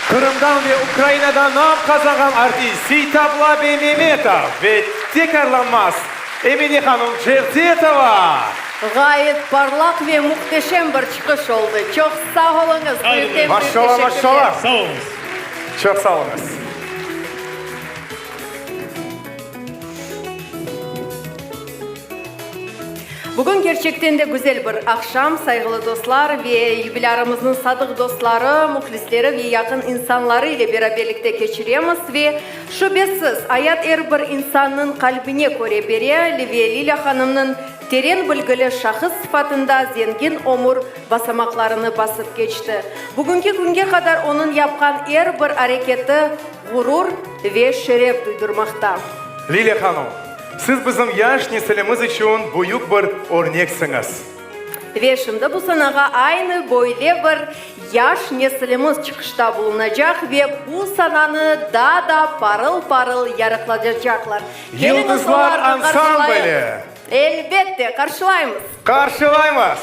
Kırım'dan ve Ukrayna'dan nam kazanan artist Seytabla Beymemetov ve tekrarlanmaz Emine Hanım Cevdetova. Gayet parlak ve muhteşem bir çıkış oldu. Çok sağ olunuz. Büyükten Maşallah büyük maşallah. Sağ olun. Çok sağ olunuz. Bugün gerçekten de güzel bir akşam saygılı dostlar ve jubilerimizin sadık dostları, muhlisleri ve yakın insanları ile beraberlikte geçiriyoruz ve şüphesiz hayat her bir insanın kalbine göre bereli ve Lila Hanım'ın terin bilgili şahıs sıfatında zengin ömür basamaklarını basıp geçti. Bugünkü günge kadar onun yapkan her bir hareketi gurur ve şeref duydurmakta. Lila Hanım, siz bizim yaş nesilimiz için büyük bir örneksiniz. Ve şimdi bu sanağa aynı böyle bir yaş neslimiz çıkışta bulunacak ve bu sananı daha da parıl parıl yarıklayacaklar. Yıldızlar Ansambli. Elbette karşılayımız. Karşılayımız.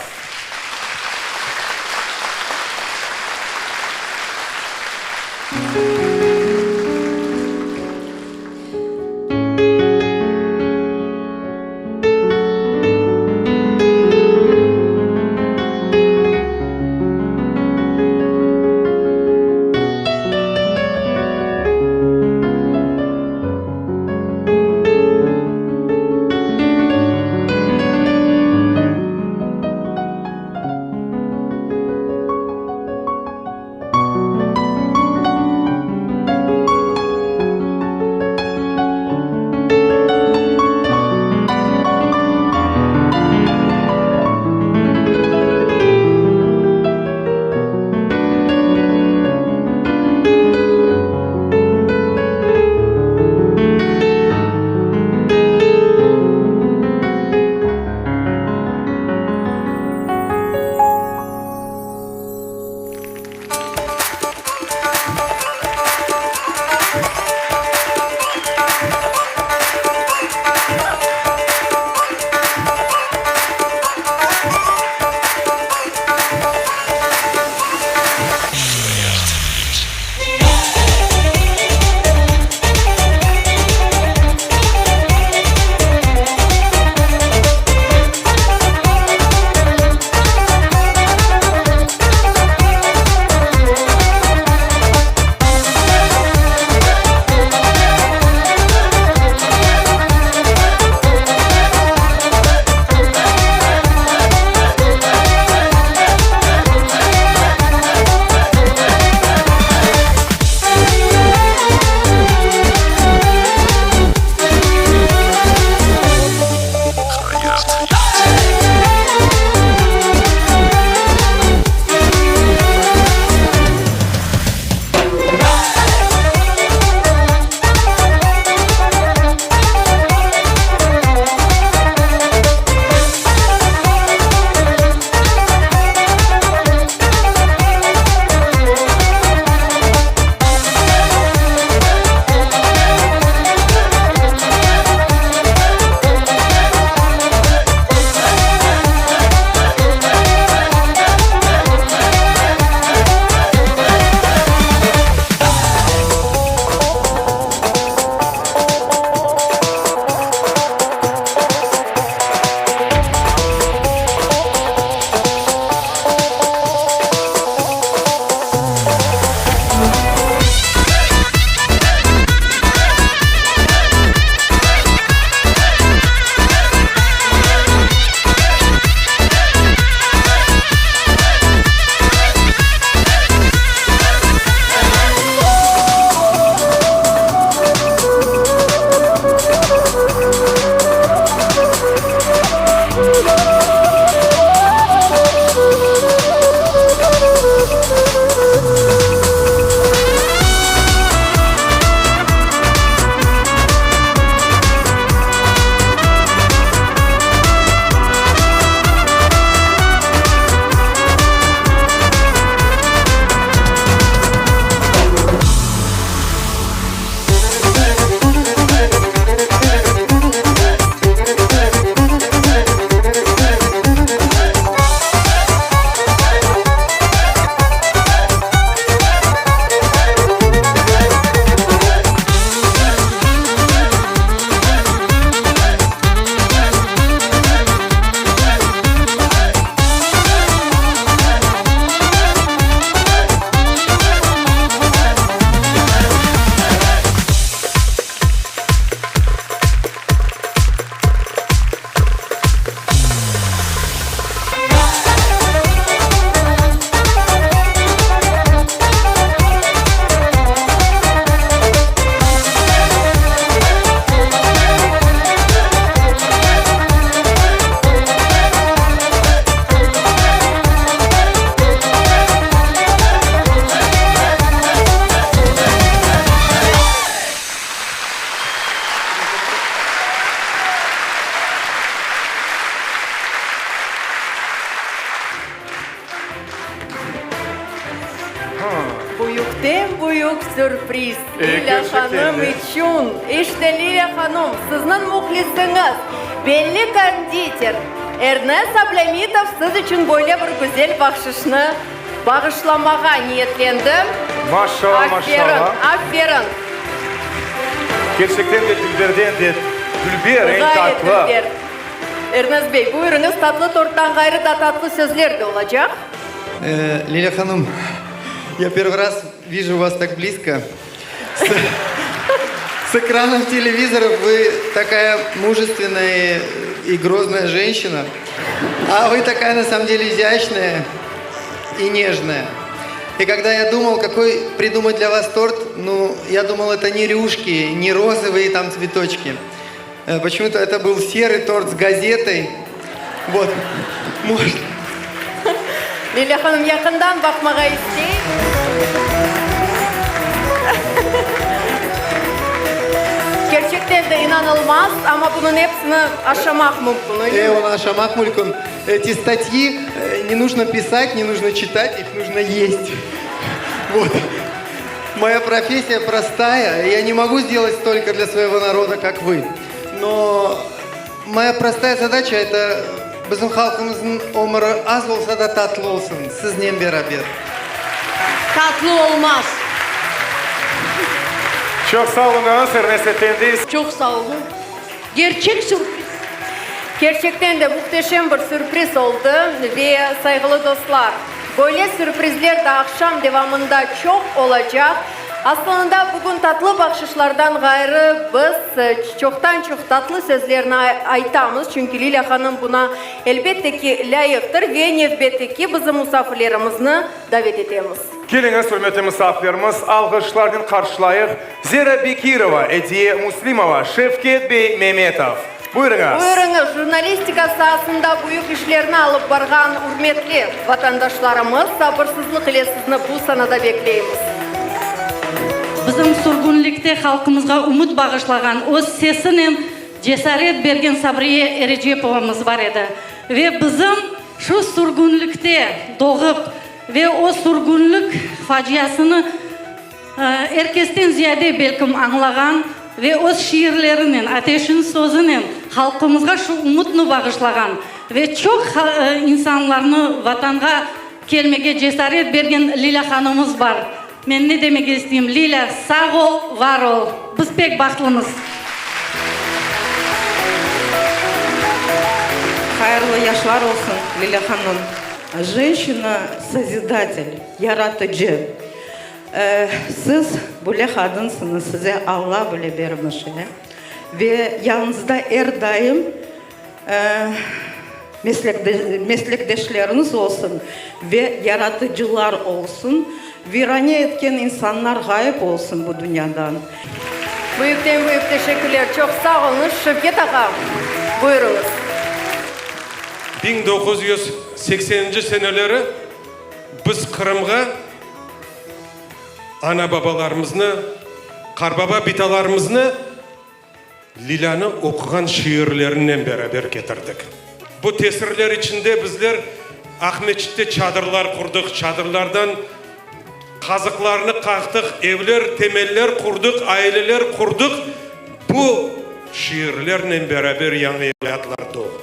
büyük sürpriz Lila Hanım için. İşte Lila Hanım, sizin muhlisiniz, belli konditer Ernest Ablamitov siz için böyle bir güzel bahşişini bağışlamağa niyetlendim. Maşallah, maşallah. Aferin. Gerçekten de Dilber'den de Dilber en tatlı. Dilber. Ernest Bey, buyurunuz, tatlı torttan gayrı da tatlı sözler de olacak. Лиля Ханум, я первый раз вижу вас так близко. С экранов телевизоров вы такая мужественная и грозная женщина, а вы такая на самом деле изящная и нежная. И когда я думал, какой придумать для вас торт, ну, я думал, это не рюшки, не розовые там цветочки. Почему-то это был серый торт с газетой. Вот, можно. Lila Hanım, yakından bakmağa isteyeyim. Gerçekten de inanılmaz ama bunun hepsini aşamak mümkün. Он aşamak mümkün. Эти статьи не нужно писать, не нужно читать, их нужно есть. Вот. Моя профессия простая, я не могу сделать столько для своего народа, как вы. Но моя простая задача — это bizim halkımızın ömrü az olsa da tatlı olsun. Sizinle beraber. Tatlı olmaz. Çok sağ olun Ernest Efendi. Çok sağ olun. Gerçek sürpriz. Gerçekten de muhteşem bir sürpriz oldu ve saygılı dostlar, böyle sürprizler de akşam devamında çok olacak. Aslında bugün tatlı bakışlardan gayrı biz çoktan çok tatlı sözlerini aytamız. Çünkü Lila Hanım buna elbette ki layıktır ve elbette ki bizim misafirlerimizni davet edemiz. Geliniz hürmetli misafirlerimiz, alkışlardan karşılayıq. Zera Bekirova, Ediye Muslimova, Şevket Bey Mehmetov. Buyurunuz. Buyurunuz, jurnalistika sahasında büyük işlerini alıp bargan hürmetli vatandaşlarımız, sabırsızlık ile sizni bu sanada bekleyimiz. Bizim surgunlikte halkımızga umut bağışlagan, öz sesinin cesaret bergen Sabriye Erejepovamız var edi. Ve bizim şu surgunlikte doğup ve o surgunluk faciasını herkesten ziyade belkim anlagan ve öz şiirlerinin, ateşin sözünün halkımızga şu umutunu bağışlagan ve çok insanlarını vatanga kelmege cesaret bergen Lila Hanımız var. Ben ne demek isteyeyim? Lila, sağ ol, var ol. Biz pek baktılımız. Hayırlı yaşlar olsun Lila Hanım. Женщина-созидатель, yaratıcı. Siz böyle kadınsınız, size Allah böyle vermiş. Ve yanınızda her daim meslektaşlarınız olsun ve yaratıcılar olsun. Virane etken insanlar gayip olsun bu dünyadan. Büyükten büyük teşekkürler. Çok sağ olun. Şevket Ağa, buyurunuz. 1980 seneleri biz Kırım'a ana babalarımızını, karbaba bitalarımızını Lila'nı okugan şiirlerinden beraber getirdik. Bu tesirler içinde bizler Ahmetçik'te çadırlar kurduk, çadırlardan kazıklarını kalktık, evler, temeller kurduk, aileler kurduk. Bu şiirlerle beraber yeni evlatlar doğdu.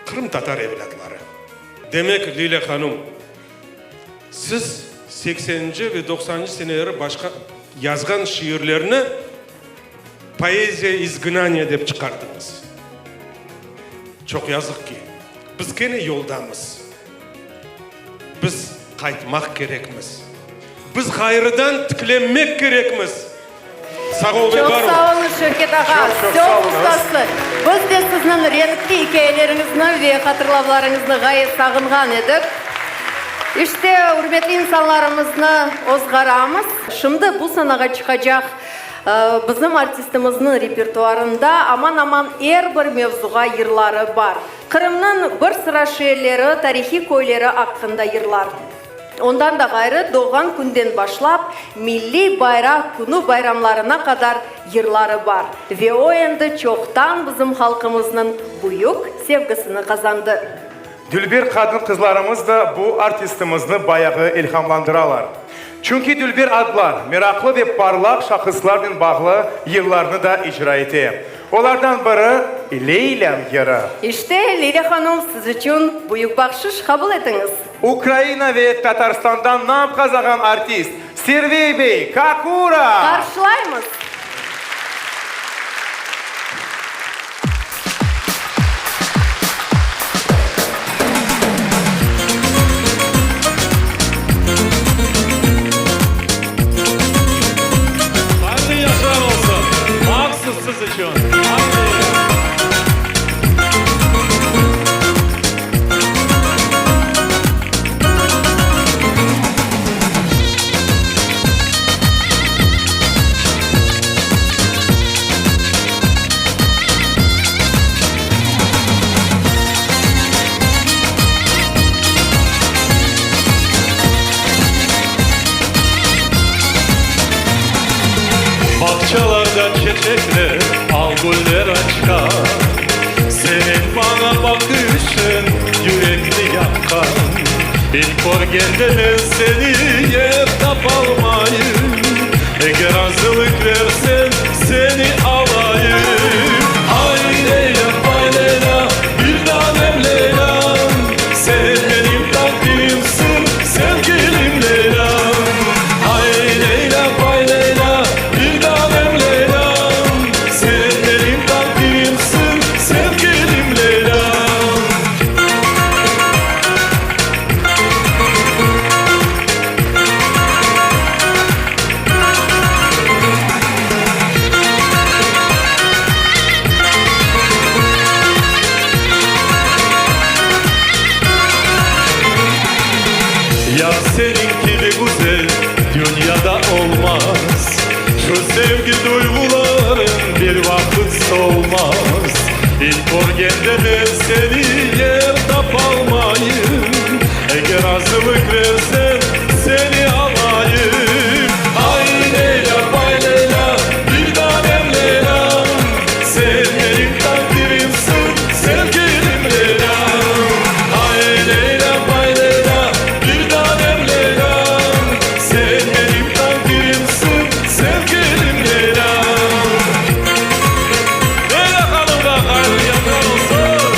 Kırım Tatar evlatları. Demek Lila Hanım, siz 80. ve 90. seneleri başka yazgan şiirlerini poeziya izgnaniya deb çıkardınız. Çok yazık ki, biz gene yoldamız. Biz qaytmak gerekmiz. Biz gayrıdan tiklenmek gerekmiz. Sağ ol ve var ol. Çok sağ olun Şevket Ağa. Çok ustası. Biz de sizin renkli hikayelerinizini ve hatırlamalarınızını gayet sağıngan edik. İşte hürmetli insanlarımızı ozgaramız. Şimdi bu sanaga çıkacak bizim artistimizin repertuarında aman her bir mevzuga yırları var. Kırım'ın bir sıra şiirleri, tarihi koyları hakkında yırlar. Ondan da gayrı doğan günden başlap milli bayrak günü bayramlarına kadar yırları var. Ve o endi çoktan bizim halkımızın büyük sevgisini kazandı. Dülbir kadın kızlarımız da bu artistimizni bayağı ilhamlandıralar. Çünkü Dülbir adlar meraklı ve parlak şahıslarla bağlı yıllarını da icra etti. Onlardan biri Leyla'm yeri. İşte Leyla Hanım siz için büyük bahşiş kabul ediniz. Ukrayna ve Tataristan'dan nam kazanan artist Sergey Kakura. Karşılayımız. Hayırlı yaşlar olsun. Haksız siz için. Bahçelerde çiçekler, al güller açar. Senin bana bakışın yürekli yakar. İlk görgende seni yerde almayım. Eğer razılık versen seni alayım. Ay Leyla, ay Leyla, bir tanem Leyla. Sen benim takdirimsin, sevgilim Leyla. Ay Leyla, ay Leyla, bir tanem Leyla. Sen benim takdirimsin, sevgilim Leyla. Ya senin gibi güzel dünyada olmaz. Şu sevgi duyguların bir vakit solmaz. İlk görgende ben seni yerde almayım. Eğer razılık versen seni alayım. Ay Leyla, ay Leyla, bir tanem Leyla. Sen benim takdirimsin, sevgilim Leyla. Ay Leyla, ay Leyla, bir tanem Leyla. Sen benim takdirimsin, sevgilim Leyla. Leyla Hanım da hayırlı yaşlar olsun.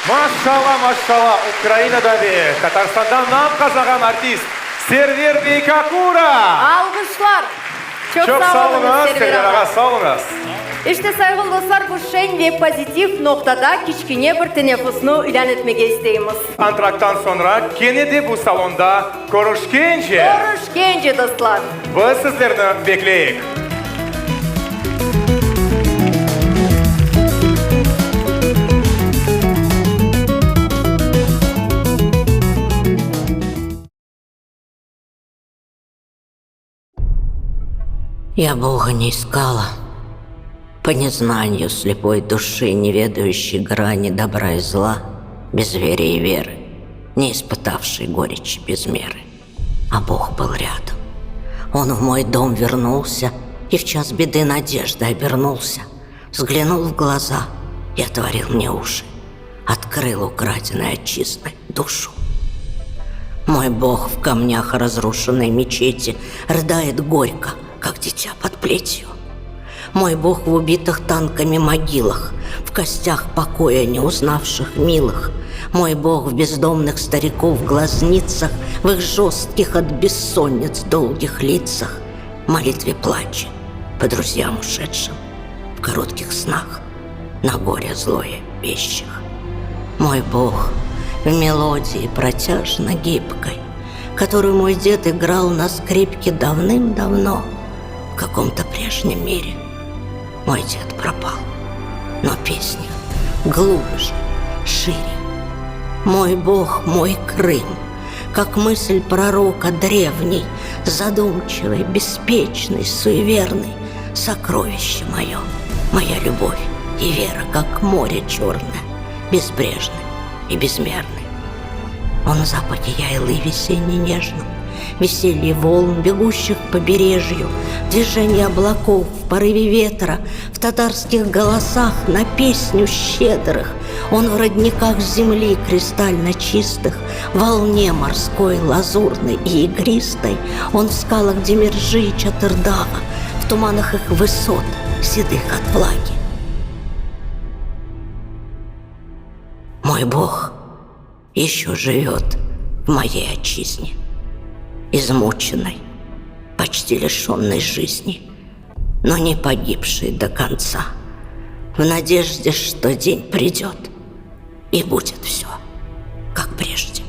Maşallah maşallah Ukrayna'da ve Tataristan'dan nam kazanan artist Sergey Kakura. Alkışlar. Çok sağ olun, Server Server ağa. ağa, sağ olun. İşte sayılı dostlar bu şen ve pozitif noktada kiçkine bir teneffüsünü ilan etmeye isteyimiz. Antraktan sonra gene de bu salonda görüşkence. Görüşkence dostlar. Biz sizlerini bekleyik. Я Бога не искала, по незнанию слепой души, не ведающей грани добра и зла, без веры и веры, не испытавшей горечи без меры. А Бог был рядом. Он в мой дом вернулся и в час беды надежды обернулся, взглянул в глаза и отворил мне уши, открыл украденной отчизной душу. Мой Бог в камнях разрушенной мечети рыдает горько, как дитя под плетью. Мой Бог в убитых танками могилах, в костях покоя не узнавших милых. Мой Бог в бездомных стариков глазницах, в их жестких от бессонниц долгих лицах, в молитве плача по друзьям ушедшим, в коротких снах, на горе злое вещих. Мой Бог в мелодии протяжно гибкой, которую мой дед играл на скрипке давным-давно в каком-то прежнем мире. Мой дед пропал, но песня глубже, шире. Мой Бог, мой Крым, как мысль пророка древней, задумчивый, беспечный, суеверный, сокровище мое, моя любовь и вера, как море черное, безбрежное и безмерное. Он в западе яйлы весенне нежном, веселье волн, бегущих к побережью, движение облаков в порыве ветра, в татарских голосах на песню щедрых. Он в родниках земли кристально чистых, в волне морской, лазурной и игристой. Он в скалах Демиржи и Чатырдага, в туманах их высот, седых от влаги. Мой Бог еще живет в моей отчизне, измученной, почти лишенной жизни, но не погибшей до конца, в надежде, что день придет и будет все, как прежде.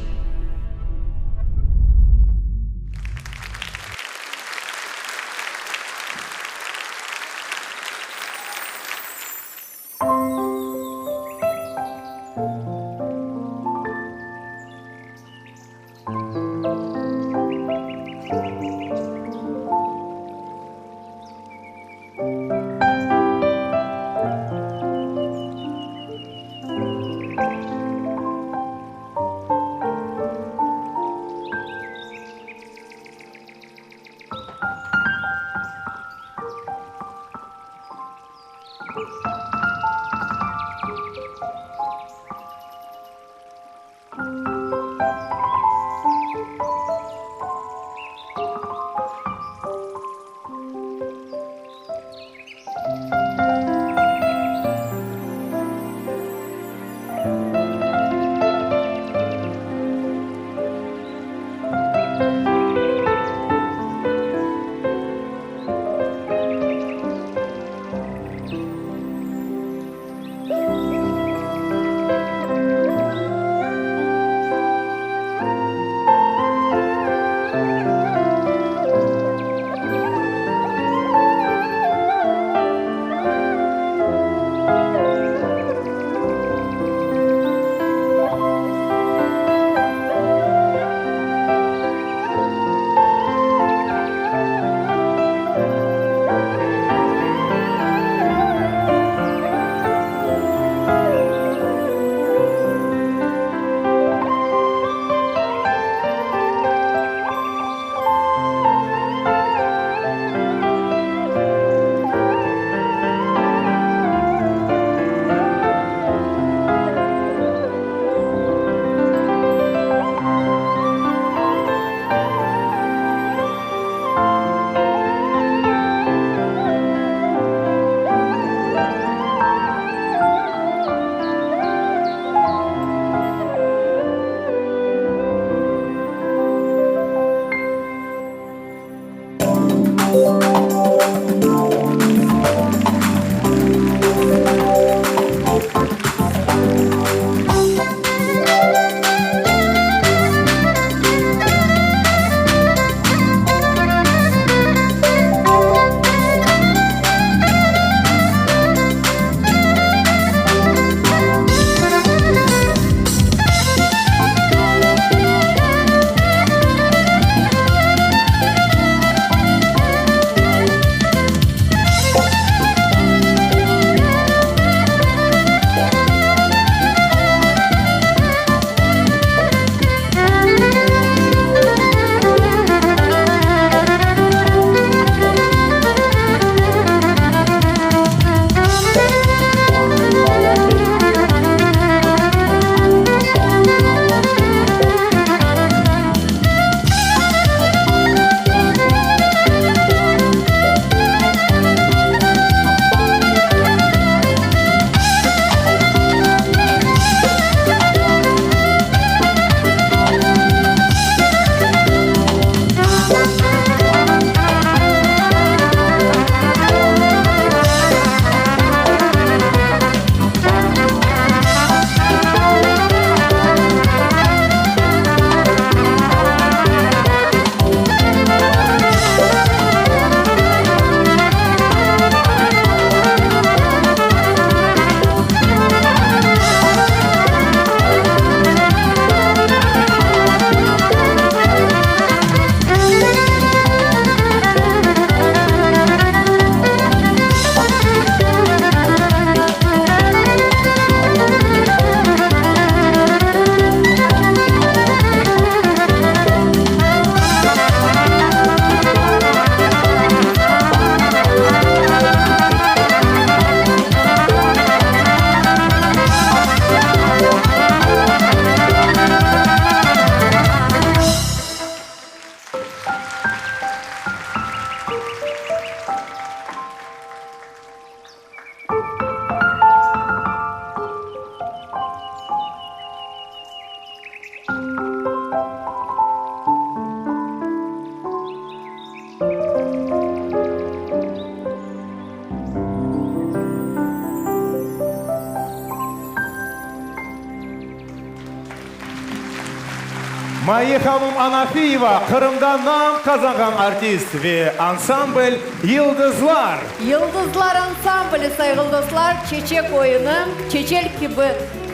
Майя Ханум Анафиева, Кырымда нам казанған артист ve ансамбль Yıldızlar. Yıldızlar ансамблі сайғыл достар, чечек ойыны, чечел кебі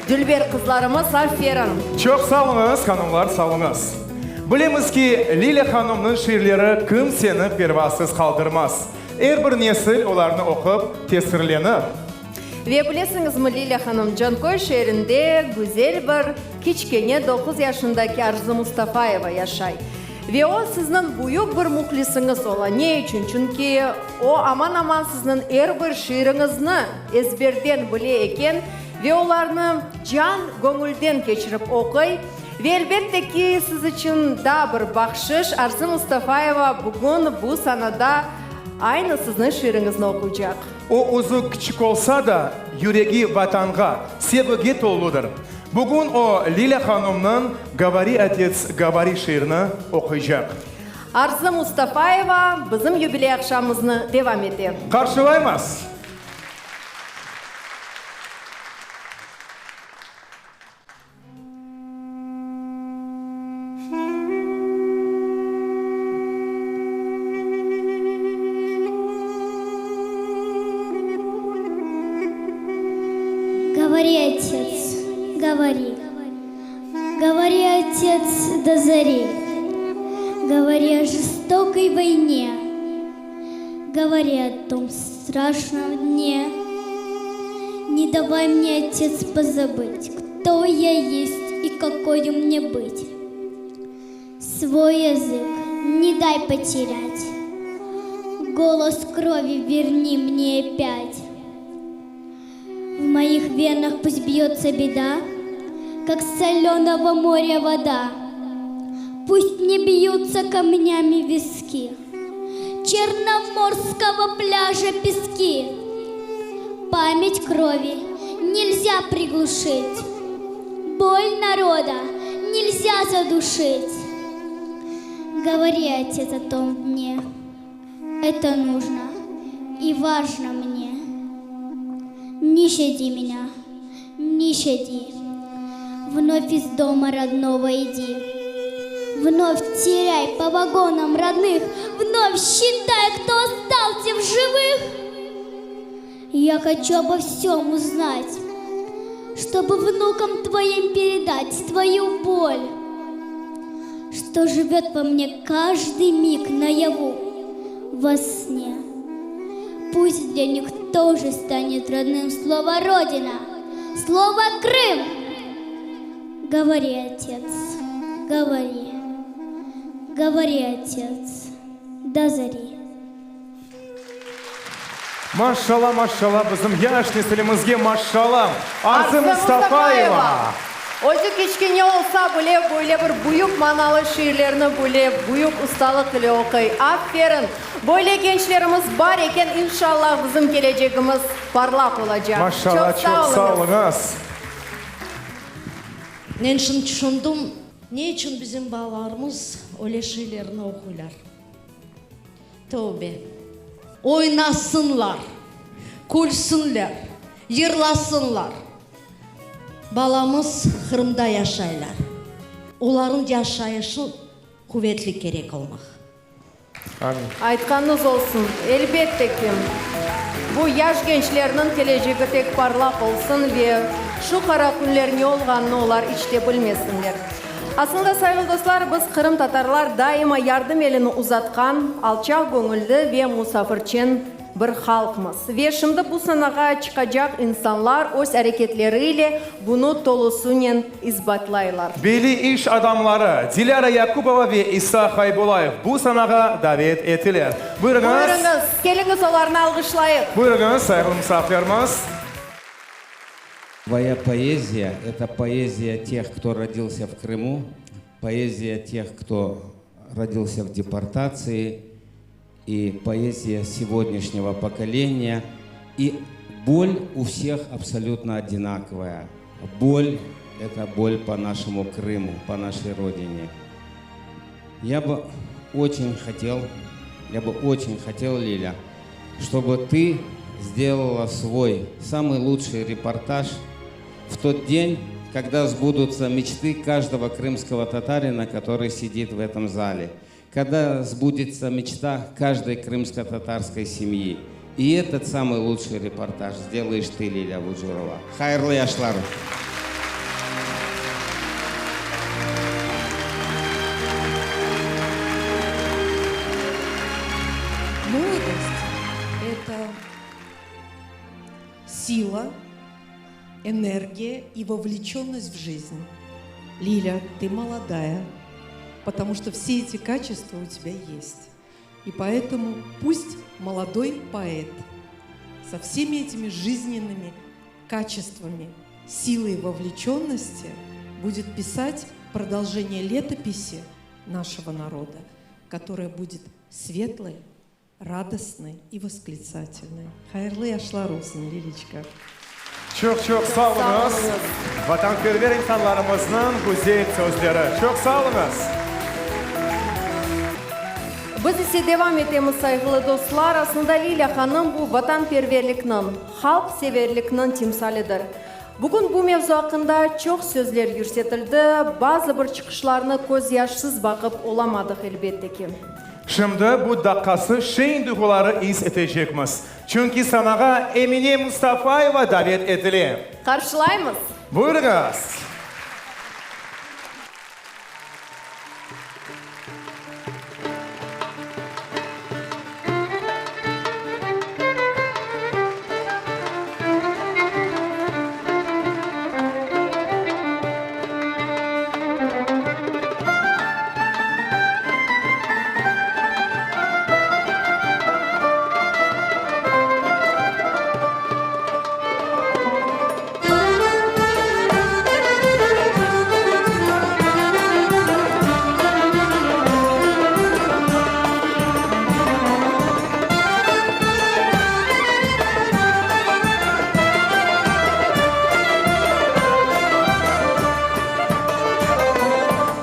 дүлбер қызларымыз Альферін. Çok sağ olunuz, hanımlar, sağ olunuz. Bilemiz ki Lila Hanım'ın şiirleri kim seni pervasız kaldırmaz. Bir nesil onlarını okup tesirlenir. Ve білесіңіз mi Lila Hanım Cankoy şehrinde güzel bir kichkene 9 yaşındaki Arzu Mustafaeva yaşay. Ve o sizin büyük bir muhlisiniz ola. Ne için? Çünkü o aman sizin bir şiirinizni ezberden bile eken ve onlarını can gönülden geçirip okuy. Ve elbette ki siz için da bir bakşış Arzu Mustafaeva bugün bu sanada aynı sizin şiirinizni okuyacak. O uzu küçük olsa da yüreği vatanға, sevgi doludur. Bugün o Lila Hanım'ın Говори, отец, говори şiirini okuyacak. Arzu Mustafaeva bizim юбилей akşamımızı devam etti. Karşılayımız. Говори, отец, говори. Говори, отец, до зари. Говори о жестокой войне. Говори о том страшном дне. Не давай мне, отец, позабыть, кто я есть и какой мне быть. Свой язык не дай потерять. Голос крови верни мне опять. В моих венах пусть бьется беда, как с соленого моря вода. Пусть не бьются камнями виски черноморского пляжа пески. Память крови нельзя приглушить, боль народа нельзя задушить. Говори, отец, о том дне, это нужно и важно мне. Не щади меня, не щади. Вновь из дома родного иди. Вновь теряй по вагонам родных. Вновь считай, кто остался в живых. Я хочу обо всем узнать, чтобы внукам твоим передать твою боль, что живет во мне каждый миг наяву во сне. Пусть для них тоже станет родным слово «Родина», слово «Крым». Говори, отец, говори, говори, отец, до зари. Машалла, машалла, bizim yaş nesilimizge maşallah. Arzu Mustafaeva. Өзі кішкене olsa bile böyle bir büyük manalı şiirlerini böyle büyük ustalık ile okuy. Aferin. Böyle gençlerimiz var eken inşallah bizim geleceğimiz parlak olacak. Maşallah, çok sağ olunuz. Мен шын түшіндім, не үшін біздің балаларымыз өле шиilerini оқуйлар. Тәубе. Ойнасынлар, күлсінлер, yırlasınlar. Balamız Kırım'da yaşaylar. Onların yaşayışı kuvvetli gerek olmak. Amin. Айтқаныңыз olsun. Elbette ki bu yaş gençlerinin geleceği tek parlak olsun ve şu kara günler ne olganını onlar içte bilmesinler. Aslında sayılı dostlar, biz Kırım Tatarlar daima yardım elini uzatkan, alçak gönüllü ve musafirçen bir halkımız. Ve şimdi bu sanağa çıkacak insanlar öz hareketleriyle bunu tolusunun ispatlayırlar. Belli iş adamları Dilara Yakubova ve İsa Haybulayev bu sanağa davet ettiler. Buyurunuz. Buyurunuz, geliniz onlarını alkışlayın. Buyurunuz, saygılı misafirlerimiz. Твоя поэзия – это поэзия тех, кто родился в Крыму, поэзия тех, кто родился в депортации, и поэзия сегодняшнего поколения. И боль у всех абсолютно одинаковая. Боль – это боль по нашему Крыму, по нашей родине. Я бы очень хотел, Лиля, чтобы ты сделала свой самый лучший репортаж в тот день, когда сбудутся мечты каждого крымского татарина, который сидит в этом зале, когда сбудется мечта каждой крымско-татарской семьи. И этот самый лучший репортаж сделаешь ты, Лиля Буджурова. Хайрлы яшлар. Молодость – это сила, энергия и вовлеченность в жизнь. Лиля, ты молодая, потому что все эти качества у тебя есть. И поэтому пусть молодой поэт со всеми этими жизненными качествами, силой вовлеченности будет писать продолжение летописи нашего народа, которая будет светлой, радостной и восклицательной. Хайрлы яшларусун, Лилечка. Çok sağ olunuz. Vatanperver insanlarımızın güzel sözleri. Çok sağ olunuz. Biz ise devam etemiz saygılı dostlar. Aslında Lila Hanım bu vatanperverliknin, halk severliknin timsalidir. Bugün bu mevzu hakkında çok sözler yürsetildi. Bazı bir çıkışlarını göz yaşsız bakıp olamadık elbette ki. Şimdi bu dakikası şeyin duyguları his edeceğimiz. Çünkü sanağa Emine Mustafayeva davet edilir. Karşılayımız. Buyurunuz.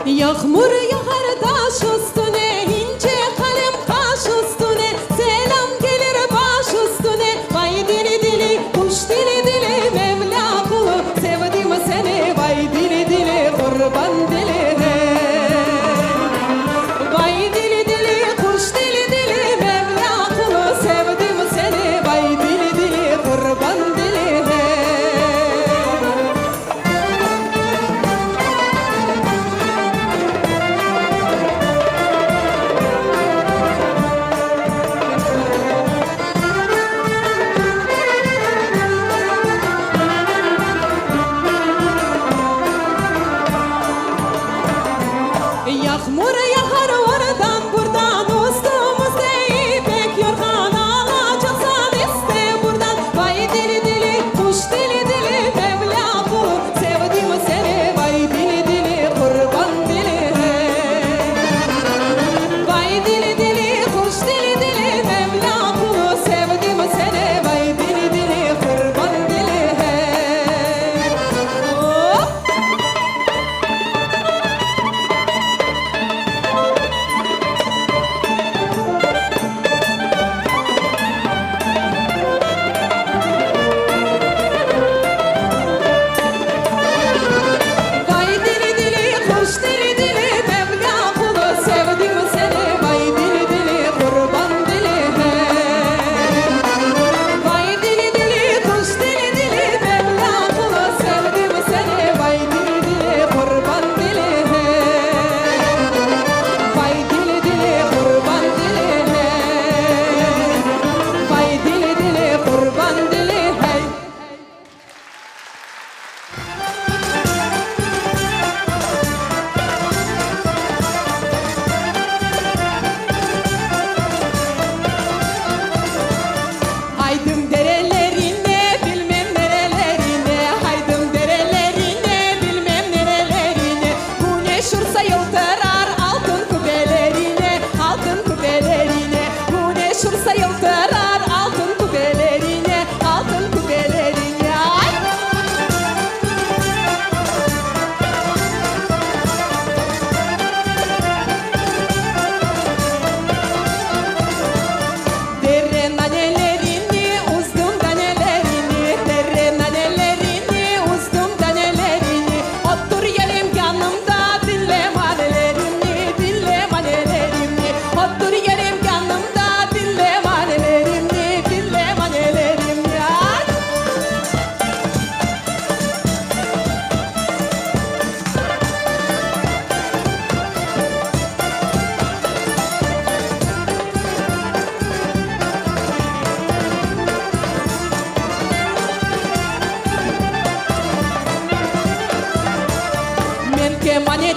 Yağmur yağar taş üstüne, ince kalem kaş üstüne, selam gelir baş üstüne. Vay dili dili, kuş dili dili, Mevla kulu, sevdim seni. Vay dili dili, kurban dili hey. Vay dili dili, kuş dili dili, Mevla kulu, sevdim seni. Vay dili dili, kurban dili hey.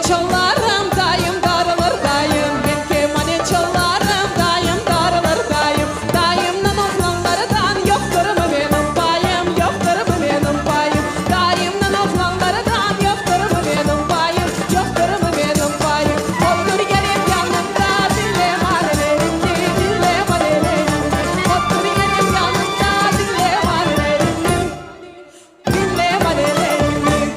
çollarım dayım darılır dayım. Ben kemane çollarım dayım darılır dayım. Dayımdan oğlanlardan yoktur mu benim bayım, yoktur mu benim bayım. Dayımdan oğlanlardan yoktur mu benim bayım, yoktur mu benim bayım. Otur gelip yanımda dinle manelerim ki, dinle manelerim. Otur gelip yanımda dinle manelerim, dinle manelerim.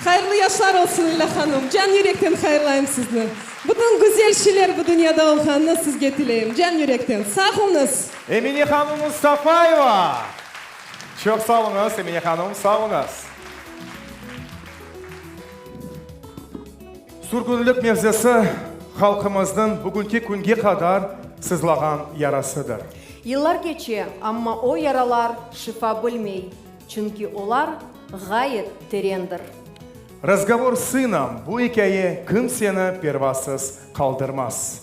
Hayırlı yaşlar olsun Leyla Hanım. Can yürekten hayırlayım sizni. Bütün güzel şeyler bu dünyada olganını sizge tileyim. Can yürekten. Sağ olunuz. Emine Hanım Mustafayeva. Çok sağ olunuz Emine Hanım, sağ olunuz. Surgunluk mevzusu halkımızın bugünkü günge kadar sızlagan yarasıdır. Yıllar geçiyor ama o yaralar şifa bulmay. Çünkü onlar gayet terendir. Разговор с сыном bu hikaye kimseni pervasız kaldırmaz.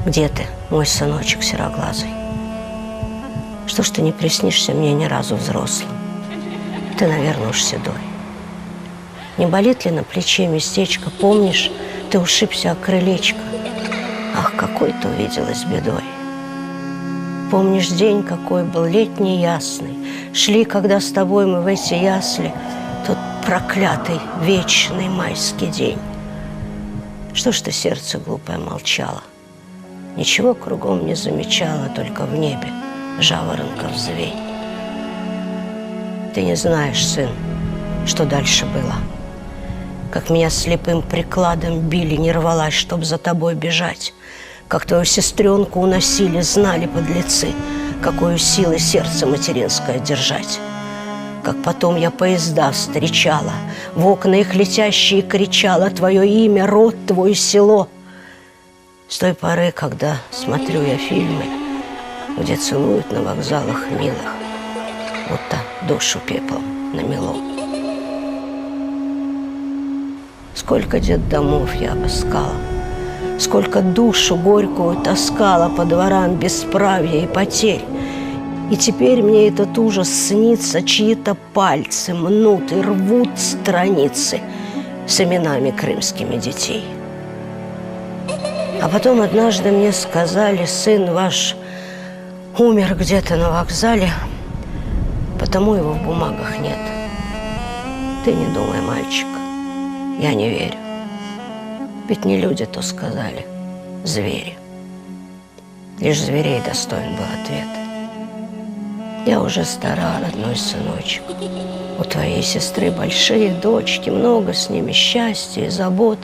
Где ты, мой сыночек сероглазый? Что ж ты не приснишься мне ни разу взрослым? Ты, наверное, уж седой. Не болит ли на плече местечко? Помнишь, ты ушибся о крылечко? Ах, какой ты увиделась бедой. Помнишь, день какой был, летний ясный. Шли, когда с тобой мы в эти ясли, тот проклятый вечный майский день. Что ж ты, сердце глупое, молчало? Ничего кругом не замечала, только в небе жаворонков звень. Ты не знаешь, сын, что дальше было. Как меня слепым прикладом били, не рвалась, чтоб за тобой бежать. Как твою сестренку уносили, знали подлецы, какой силой сердце материнское держать. Как потом я поезда встречала, в окна их летящие кричала твое имя, род твой, село. С той поры, когда смотрю я фильмы, где целуют на вокзалах милых, будто душу пеплом намело. Сколько детдомов я обыскала, сколько душу горькую таскала по дворам бесправия и потерь. И теперь мне этот ужас снится, чьи-то пальцы мнут и рвут страницы с именами крымскими детей. А потом однажды мне сказали: сын ваш умер где-то на вокзале, потому его в бумагах нет. Ты не думай, мальчик, я не верю. Ведь не люди то сказали, звери. Лишь зверей достоин был ответ. Я уже стара, родной сыночек. У твоей сестры большие дочки, много с ними счастья и забот.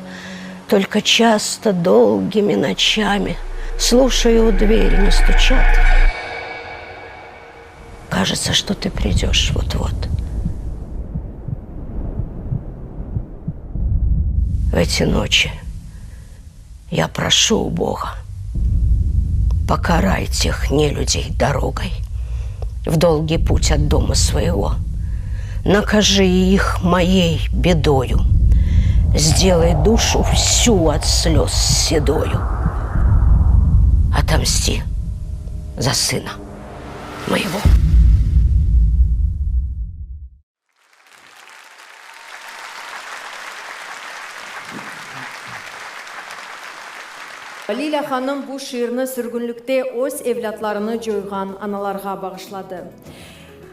Только часто долгими ночами, слушая у двери, не стучат. Кажется, что ты придешь вот-вот. В эти ночи я прошу у Бога: покарай тех нелюдей дорогой в долгий путь от дома своего. Накажи их моей бедою. Сделай душу всю от слез седою. Отомсти за сына моего. Лиля ханым bu şiirini sürgünlükte öz evlatlarını joygan analarga bağışladı.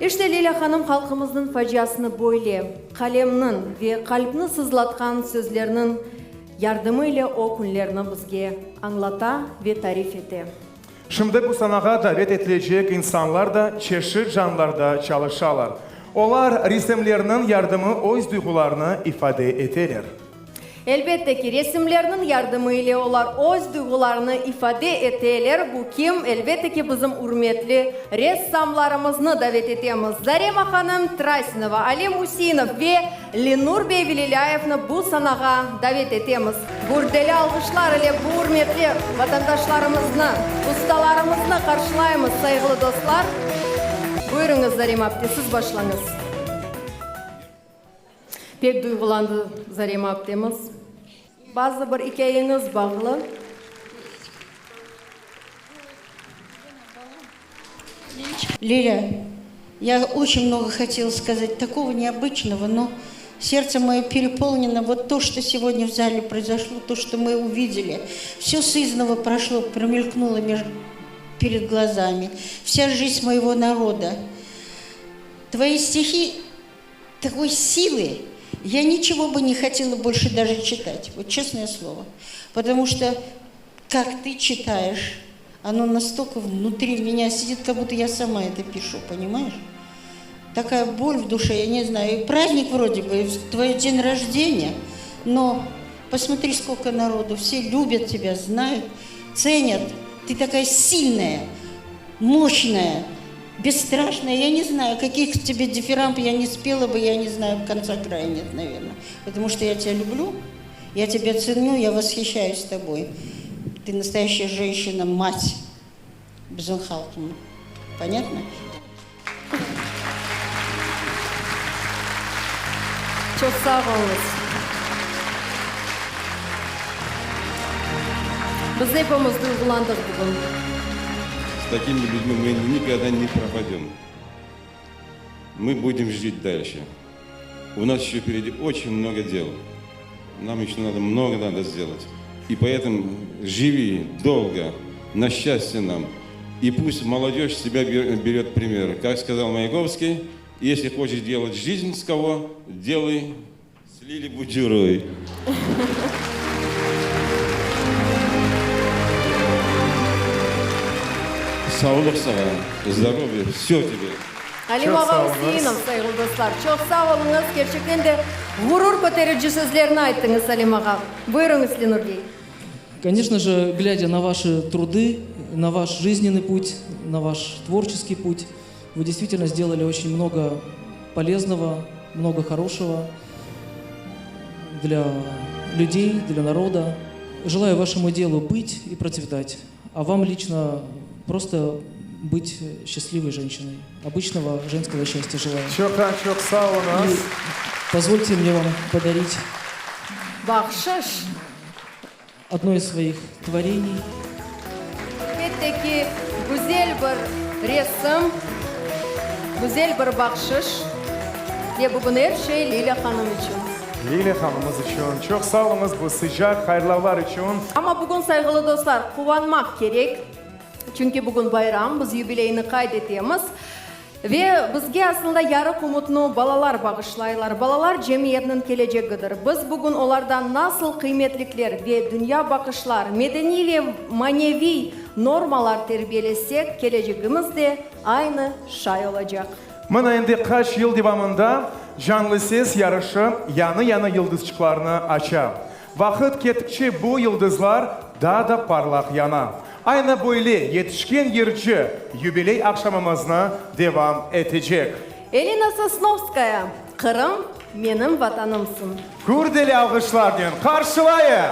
İşte Leyla Hanım halkımızın faciasını böyle kaleminin ve kalbini sızlatkan sözlerinin yardımıyla o günlerini bizge anlata ve tarif etti. Şimdi bu sanağa davet edilecek insanlar da çeşitli janrlarda çalışırlar. Onlar resimlerinin yardımı öz duygularını ifade ederler. Elbette ki resimlerinin yardımıyla onlar öz duygularını ifade ederler. Bu kim? Elbette ki bizim hürmetli ressamlarımızı davet edemiz. Zarema Hanım Trasinova, Ali Musinov ve Lenur Bey Velilayev'ni bu sanağa davet edemiz. Gurdeli alkışlar ile bu hürmetli vatandaşlarımızı, ustalarımızı karşılayımız saygılı dostlar. Buyurunuz Zarema apte, siz başlanız. Pek duygulandı Zarema aptemiz. Bazı bir hikayeniz bağlı. Лиля, я очень много хотела сказать такого необычного, но сердце мое переполнено. Вот то, что сегодня в зале произошло, то, что мы увидели, все сызново прошло, промелькнуло перед глазами. Вся жизнь моего народа. Твои стихи такой силы, я ничего бы не хотела больше даже читать, вот честное слово. Потому что, как ты читаешь, оно настолько внутри меня сидит, как будто я сама это пишу, понимаешь? Такая боль в душе, я не знаю. И праздник вроде бы, твой день рождения, но посмотри, сколько народу, все любят тебя, знают, ценят. Ты такая сильная, мощная, бесстрашная. Я не знаю, каких тебе дифирамб я не спела бы, я не знаю, конца края нет, наверное. Потому что я тебя люблю, я тебя ценю, я восхищаюсь тобой. Ты настоящая женщина, мать Бзунхалкина. Понятно? Çok sağ olunuz. Biz hepimiz duygulandık bugün. С такими людьми мы никогда не пропадем. Мы будем жить дальше. У нас еще впереди очень много дел. Нам еще много надо сделать. И поэтому живи долго, на счастье нам. И пусть молодежь с себя берет пример. Как сказал Маяковский, если хочешь делать жизнь с кого, делай с Лилей Буджуровой. Sağlık sana, здоровья, все тебе. Halim Ağa Hüseyinov, sayılı dostlar. Çok sağ olunuz. Gerçekten de gurur көтерici sözlerini ayttınız Halim Ağa. Buyurunuz Ленур Bey. Конечно же, глядя на ваши труды, на ваш жизненный путь, на ваш творческий путь, вы действительно сделали очень много полезного, много хорошего для людей, для народа. Желаю вашему делу быть и процветать, а вам лично просто быть счастливой женщиной. Обычного женского счастья желаю. Çok sağ olun. И позвольте мне вам подарить Bahşiş. одно из своих творений. Elbette güzel bir resim, güzel bir bahşiş. Ve bugün her şey Leyla Hanım için. Leyla Hanımız için. Çok sağ olunuz bu sıcak hayırlar için. Ama bugün saygılı dostlar kuvvanmak gerek. Çünkü bugün bayram, biz юбилейni kaydetemiz. Ve bizge aslında yarık umutunu balalar bağışlaylar. Balalar cemiyetinin geleceğidir. Biz bugün onlardan nasıl kıymetlikler ve dünya bakışlar, medeni ve manevi normalar terbiyelesek, geleceğimiz de aynı şey olacak. Mana endi kaç yıl devamında canlı ses yarışı yanı yıldızçıklarını açar. Vakit kettikçe bu yıldızlar daha da parlak yana. Aynı böyle yetişkin yırcı юбилей akşamımızına devam edecek. Elina Sosnovskaya, Kırım benim vatanımsın. Kurdeli alkışlarla karşılayın.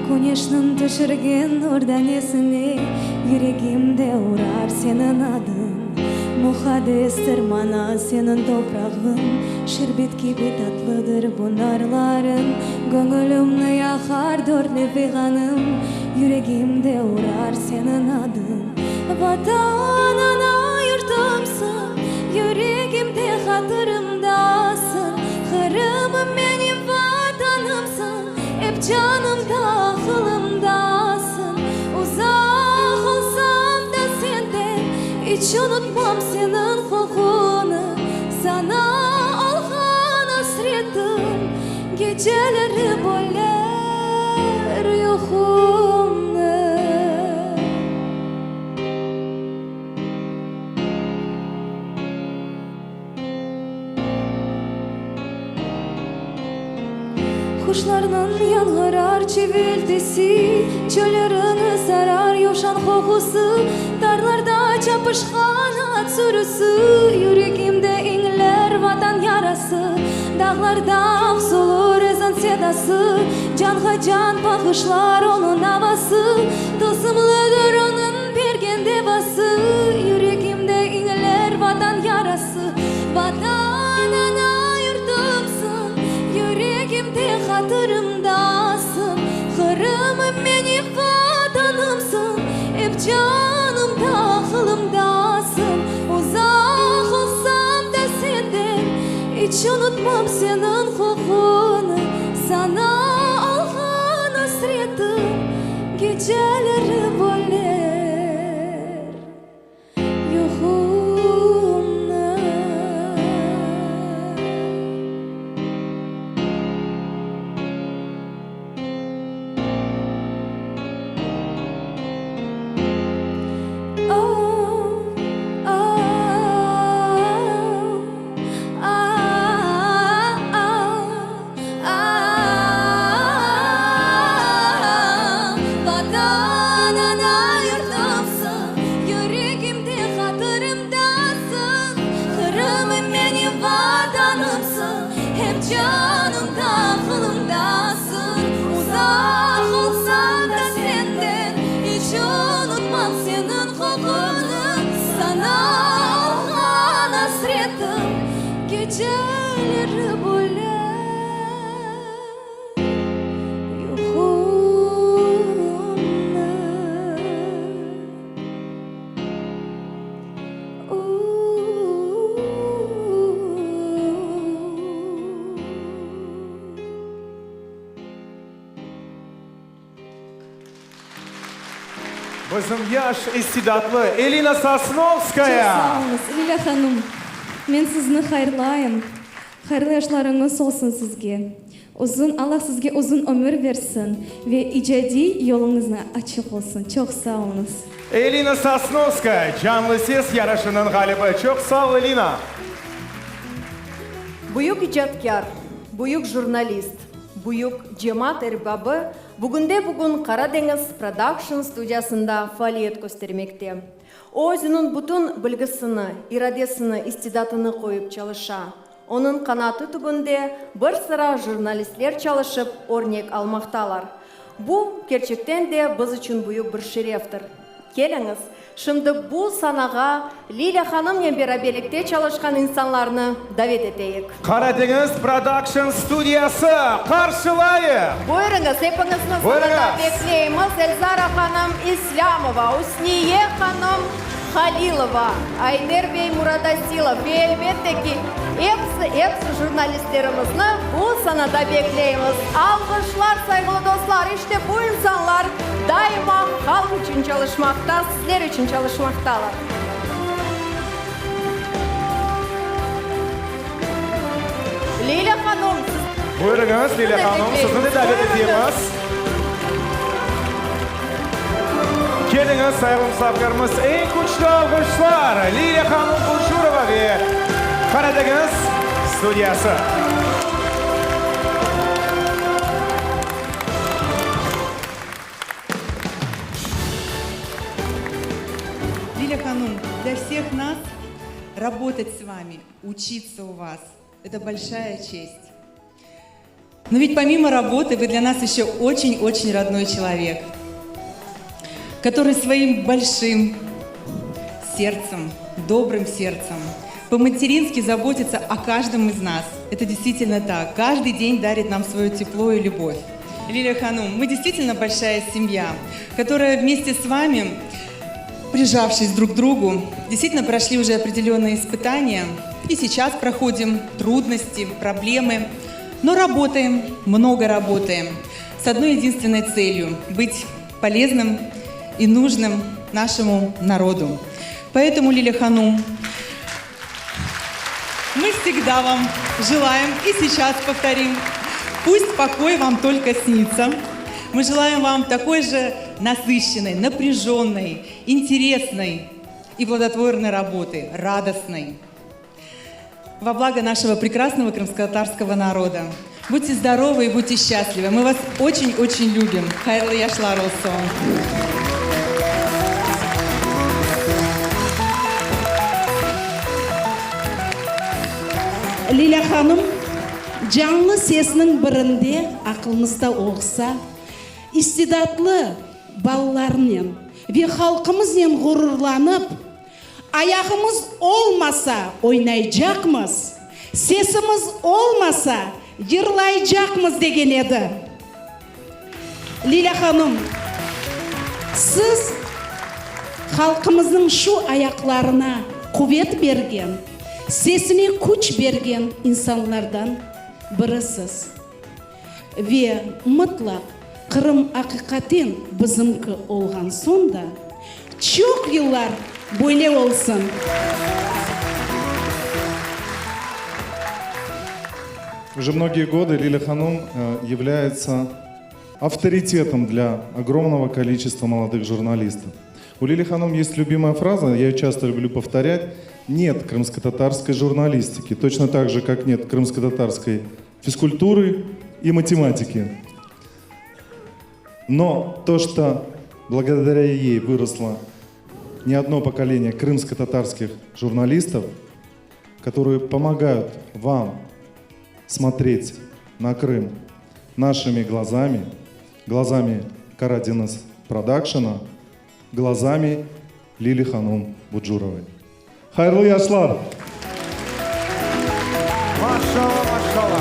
Güneşnin düşürgen nurdan esine yüreğimde uğrar senin adın Muhades tırmana senin toprağın Şerbet gibi tatlıdır bu narların Gönlümü yakar dört nefeganım Yüreğimde uğrar senin adın Vatanına yurtumsun Yüreğimde hatırımdasın Kırımım benim vatanımsın Hep canımda, aklımdasın Uzak olsam da senden Hiç unutmam senin kokunu Sana olgan hasretim Geceleri böler yuhumda Kuşlarının yankırar çiviltisi, çöllerini sarar yuşan kokusu, darlarda çapışkan at sürüsü, yüreğimde inler vatan yarası, dağlarda aksulur ezan sedası, canha can bakışlar onun havası, tılsımlıdır onun bergen devası, yüreğimde inler vatan yarası, vatan ana yurtumsun, yüreğimde hatırımdasın, hırımım benim vatanımsın, hep canımda aklımdasın, uzak olsam da senden, hiç unutmam senin kokunu, sana algan hasretim, geceleri boler yuhumda. Vatan ana yurtumsun, yüreğimde hatırımdasın, hırımım benim vatanımsın, hep canımda aklımdasın, uzak olsam da senden, hiç unutmam senin kokunu, sana algan hasretim, geceleri boler Bizim yaş istidatlı Elina Sosnovskaya. Sağolunuz, Lila Hanım. Men sizni xayrlayım. Xayrlı yaşlarınız olsun sizge. Allah sizge uzun ömür versin ve icadi yolunuzna açık olsun. Çok sağ olunuz. Elina Sosnovskaya, canlı ses yarışının galibi. Çok sağ ol Elina. Buyuk icadkar, buyuk jurnalist, buyuk cemaat erbabı бүгінде Karadeniz Production студиясында фаалиет көстермекте. O özünün bütün bilgisini, iradesini, istidatını koyup çalışa. Onun kanatı tübünde bir sıra jurnalistler çalışıp örnek almaktalar. Bu gerçekten de biz için büyük bir şereftir. Geliniz, şimdi bu sanağa Lila Hanım'la beraberlikte çalışkan insanlarını davet edeyik. Karadeniz Production Stüdyosu karşılayın. Buyurunuz, hepinizin sınırda bekleyimiz. Elzara Hanım İslamova, Usniye Hanım Halilova, Ayner Bey Muradasilov ve elbette ki hepsi jurnalistlerimizni bu sanada bekleyimiz. Alkışlar saygılı dostlar, işte bu insanlar daima halk için çalışmakta, sizler için çalışmaktalar. Leyla Hanım. Buyurunuz Leyla Hanım, sizni de davet ediyoruz. Geliniz sayın misafirimiz, en güçlü alkışlar Leyla Hanım Bunjurova ve Karadeniz Stüdyosu. Лиля Ханум, для всех нас работать с вами, учиться у вас – это большая честь. Но ведь помимо работы вы для нас еще очень-очень родной человек, который своим большим сердцем, добрым сердцем, по-матерински заботится о каждом из нас. Это действительно так. Каждый день дарит нам свое тепло и любовь. Лиля Ханум, мы действительно большая семья, которая вместе с вами, прижавшись друг к другу, действительно прошли уже определенные испытания. И сейчас проходим трудности, проблемы. Но работаем, много работаем. С одной единственной целью – быть полезным и нужным нашему народу. Поэтому, Лиля Ханум, мы всегда вам желаем, и сейчас повторим, пусть покой вам только снится. Мы желаем вам такой же насыщенной, напряженной, интересной и плодотворной работы, радостной. Во благо нашего прекрасного крымско-татарского народа. Будьте здоровы и будьте счастливы. Мы вас очень-очень любим. Хайрлы яшлар olsun. Лиля ханым, жаңлы сесінің бірінде ақылымызда оқса, истидатлы балалармен ве халқымызмен ғұрурланып, аяғымыз олмаса ойнайжақмыз, сесіміз олмаса жырлайжақмыз деген еді. Лиля ханым, сіз халқымыздың шу аяқларына құвет берген, сесіне күч берген инсанлардан бірісіз. Ве мұтлақ Қырым ақиқатен біздіңкі олған сонда, çok yıllar böyle olsun. Уже многие годы Лиля Ханум является авторитетом для огромного количества молодых журналистов. У Лили Ханум есть любимая фраза, я ее часто люблю повторять: нет крымско-татарской журналистики, точно так же, как нет крымско-татарской физкультуры и математики. Но то, что благодаря ей выросло не одно поколение крымско-татарских журналистов, которые помогают вам смотреть на Крым нашими глазами, глазами Карадинес Продакшена, глазами Лили Ханум Буджуровой. Хайрлы яшлар! Машалла.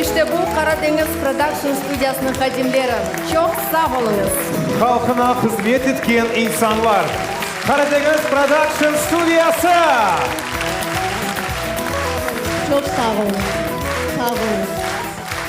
İşte bu Karadeniz Production stüdyasının hadimleri. Çok sağ olunuz. Halkına hizmet etken insanlar. Karadeniz Production stüdyası. Çok sağ olun. Sağ olun.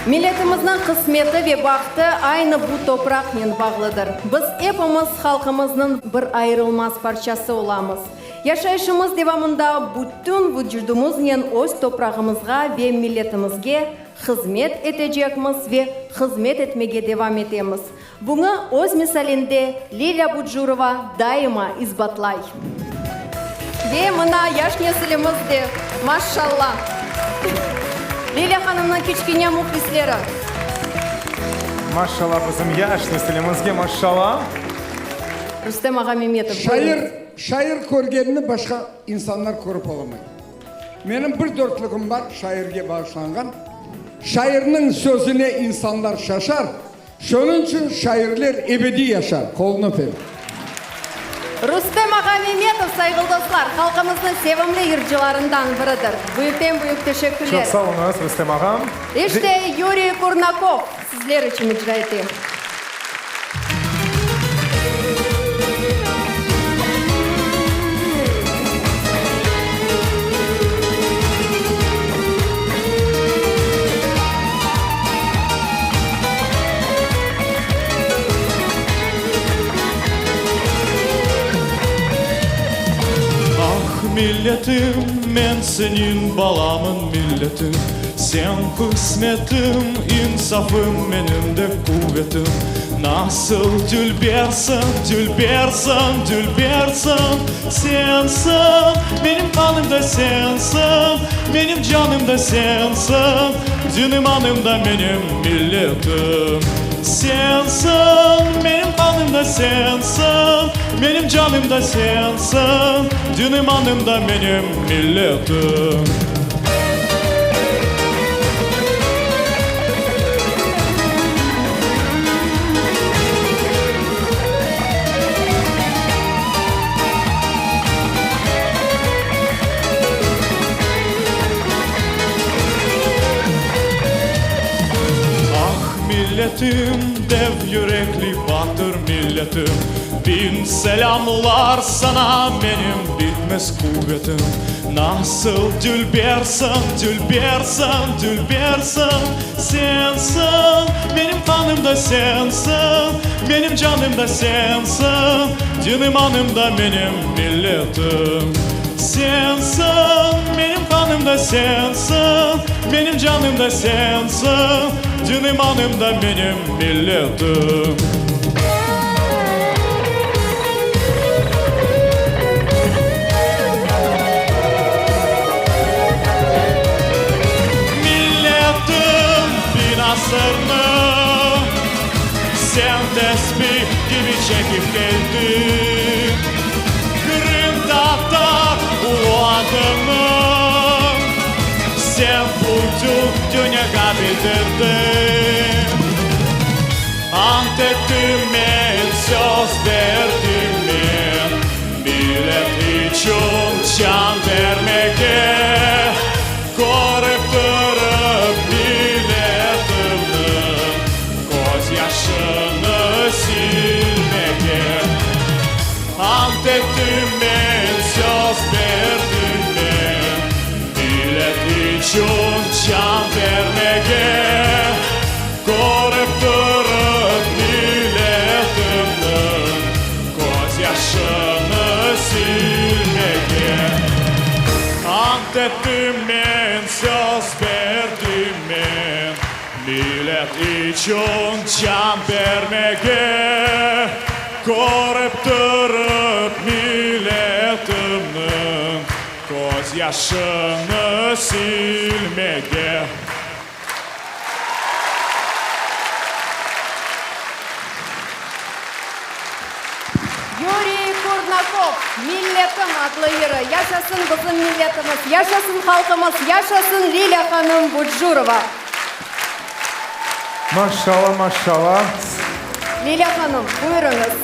Milletimizin kısmeti ve baktı aynı bu toprakla bağlıdır. Biz hepimiz halkımızın bir ayrılmaz parçası olamız. Yaşayışımız devamında bütün vücudumuzla öz toprağımızga ve milletimizge hizmet edeceğimiz ve hizmet etmeye devam edemiz. Bunu öz misalinde Lilya Buджурова daima isbatlay. Ve mına yaş nesilimizde maşallah. Lilya Hanım'ın küçüküne muhlisleri. Maşallah bizim yaş nesilimizge maşallah. Rüstem Ağa Mehmetov. Şair көргенini başka insanlar korup olamaydı. Benim bir dörtlüğüm var şairge bağışlangan. Şairinin sözüne insanlar şaşar. Şunun için şairler ebedi yaşar. Kolunu öperim. Rüstem Ağa Mehmetov, saygılı dostlar, halkımızın sevimli yırcılarından biridir. Büyükten büyük teşekkürler. Çok sağ olunuz Rüstem Ağam. İşte Yuri Kurnakov sizler için icra etti. Milletim, men senin balamın milletim. Sen kısmetim, insafım, benim de kuvvetim. Nasıl dülbersin, dülbersin, dülbersin. Sensin, benim kanımda sensin, benim canımda sensin. Canım anımda benim milletim. Sensin, benim kanımda sensin, benim canımda sensin. Canım anımda benim milletim. Milletim, dev yürekli batır milletim. Bin selamlar sana, benim bitmez kuvvetim. Nasıl dülbersin, dülbersin, dülbersin. Sensin, benim kanımda sensin, benim canımda sensin. Canım anımda benim milletim. Sensin, benim kanımda sensin, benim canımda sensin. Canım anımda benim milletim. tespih gibi çekip geldim. Kırım'da ulu adımım sen putyu dünyaya bildirdim. Ant ettim ben, söz verdim ben, millet için can vermeye. Korup durup milletimi, göz yaşını silmeye. Ant ettim ben, söz verdim ben, millet için can vermeye. Korup durup milletimi, göz yaşını silmeye. Ant ettim ben, söz verdim ben, millet için can vermeye. Korup durup milletimin göz yaşını silmeye. Юрий Курнаков, Milletim adlı yeri. Yaşasın bizim milletimiz, yaşasın halkımız, yaşasın Lilya Hanım Budjurova. Maşallah maşallah. Lilya Hanım, buyurunuz.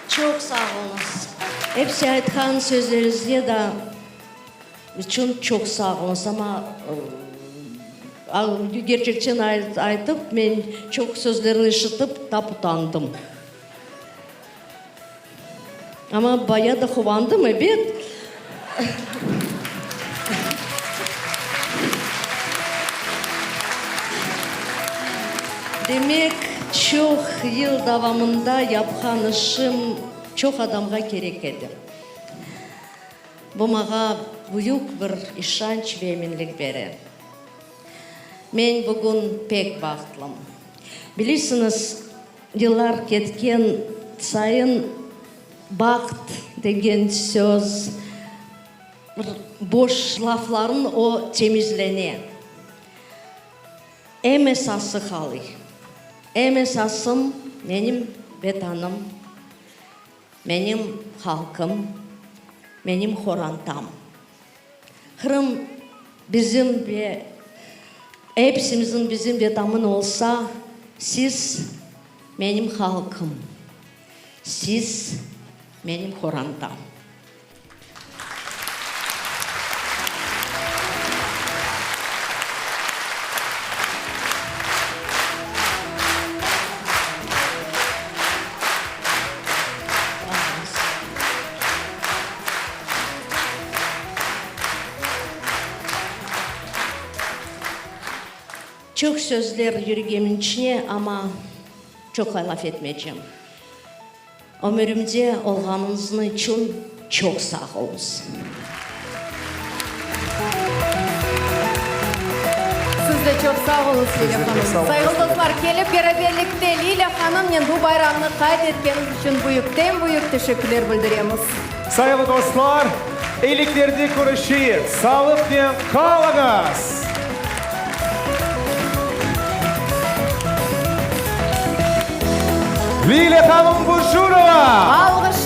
Çok sağ olunuz. Hepsi aytkan sözlerinizde de için çok sağ olunuz ama gerçekten aytıp ben çok sözlerini işitip tap utandım. Ama bayağı da kovandım evet. Demek çok yıl davamında yapkan işim çok adamga gerek edi. Bu mağa büyük bir işanç ve eminlik verir. Men bugün pek baktlım. Bilirsiniz, yıllar ketken sayın bakt degen söz boş lafların o temizlene. En esası kalı. En esasım benim vatanım, benim halkım, benim horantam. Kırım bizim ve hepsimizin bizim vatanın olsa, siz benim halkım, siz benim horantam. Çok sözler yüreğimin içine ama çok laf etmeyeceğim. Ömrümde olganınız için çok sağ olunuz. Siz de çok sağ olun Lilya Hanım. Saygılı dostlar, kelip beraberlikte Lilya Hanım'ın bu bayramını kaydettiğiniz için büyük teşekkürler bildiremiz. Saygılı dostlar, iyiliklerdi görüşeyik. Sağlıkla kalınız. Lilya Hanım Budjurova. Alkış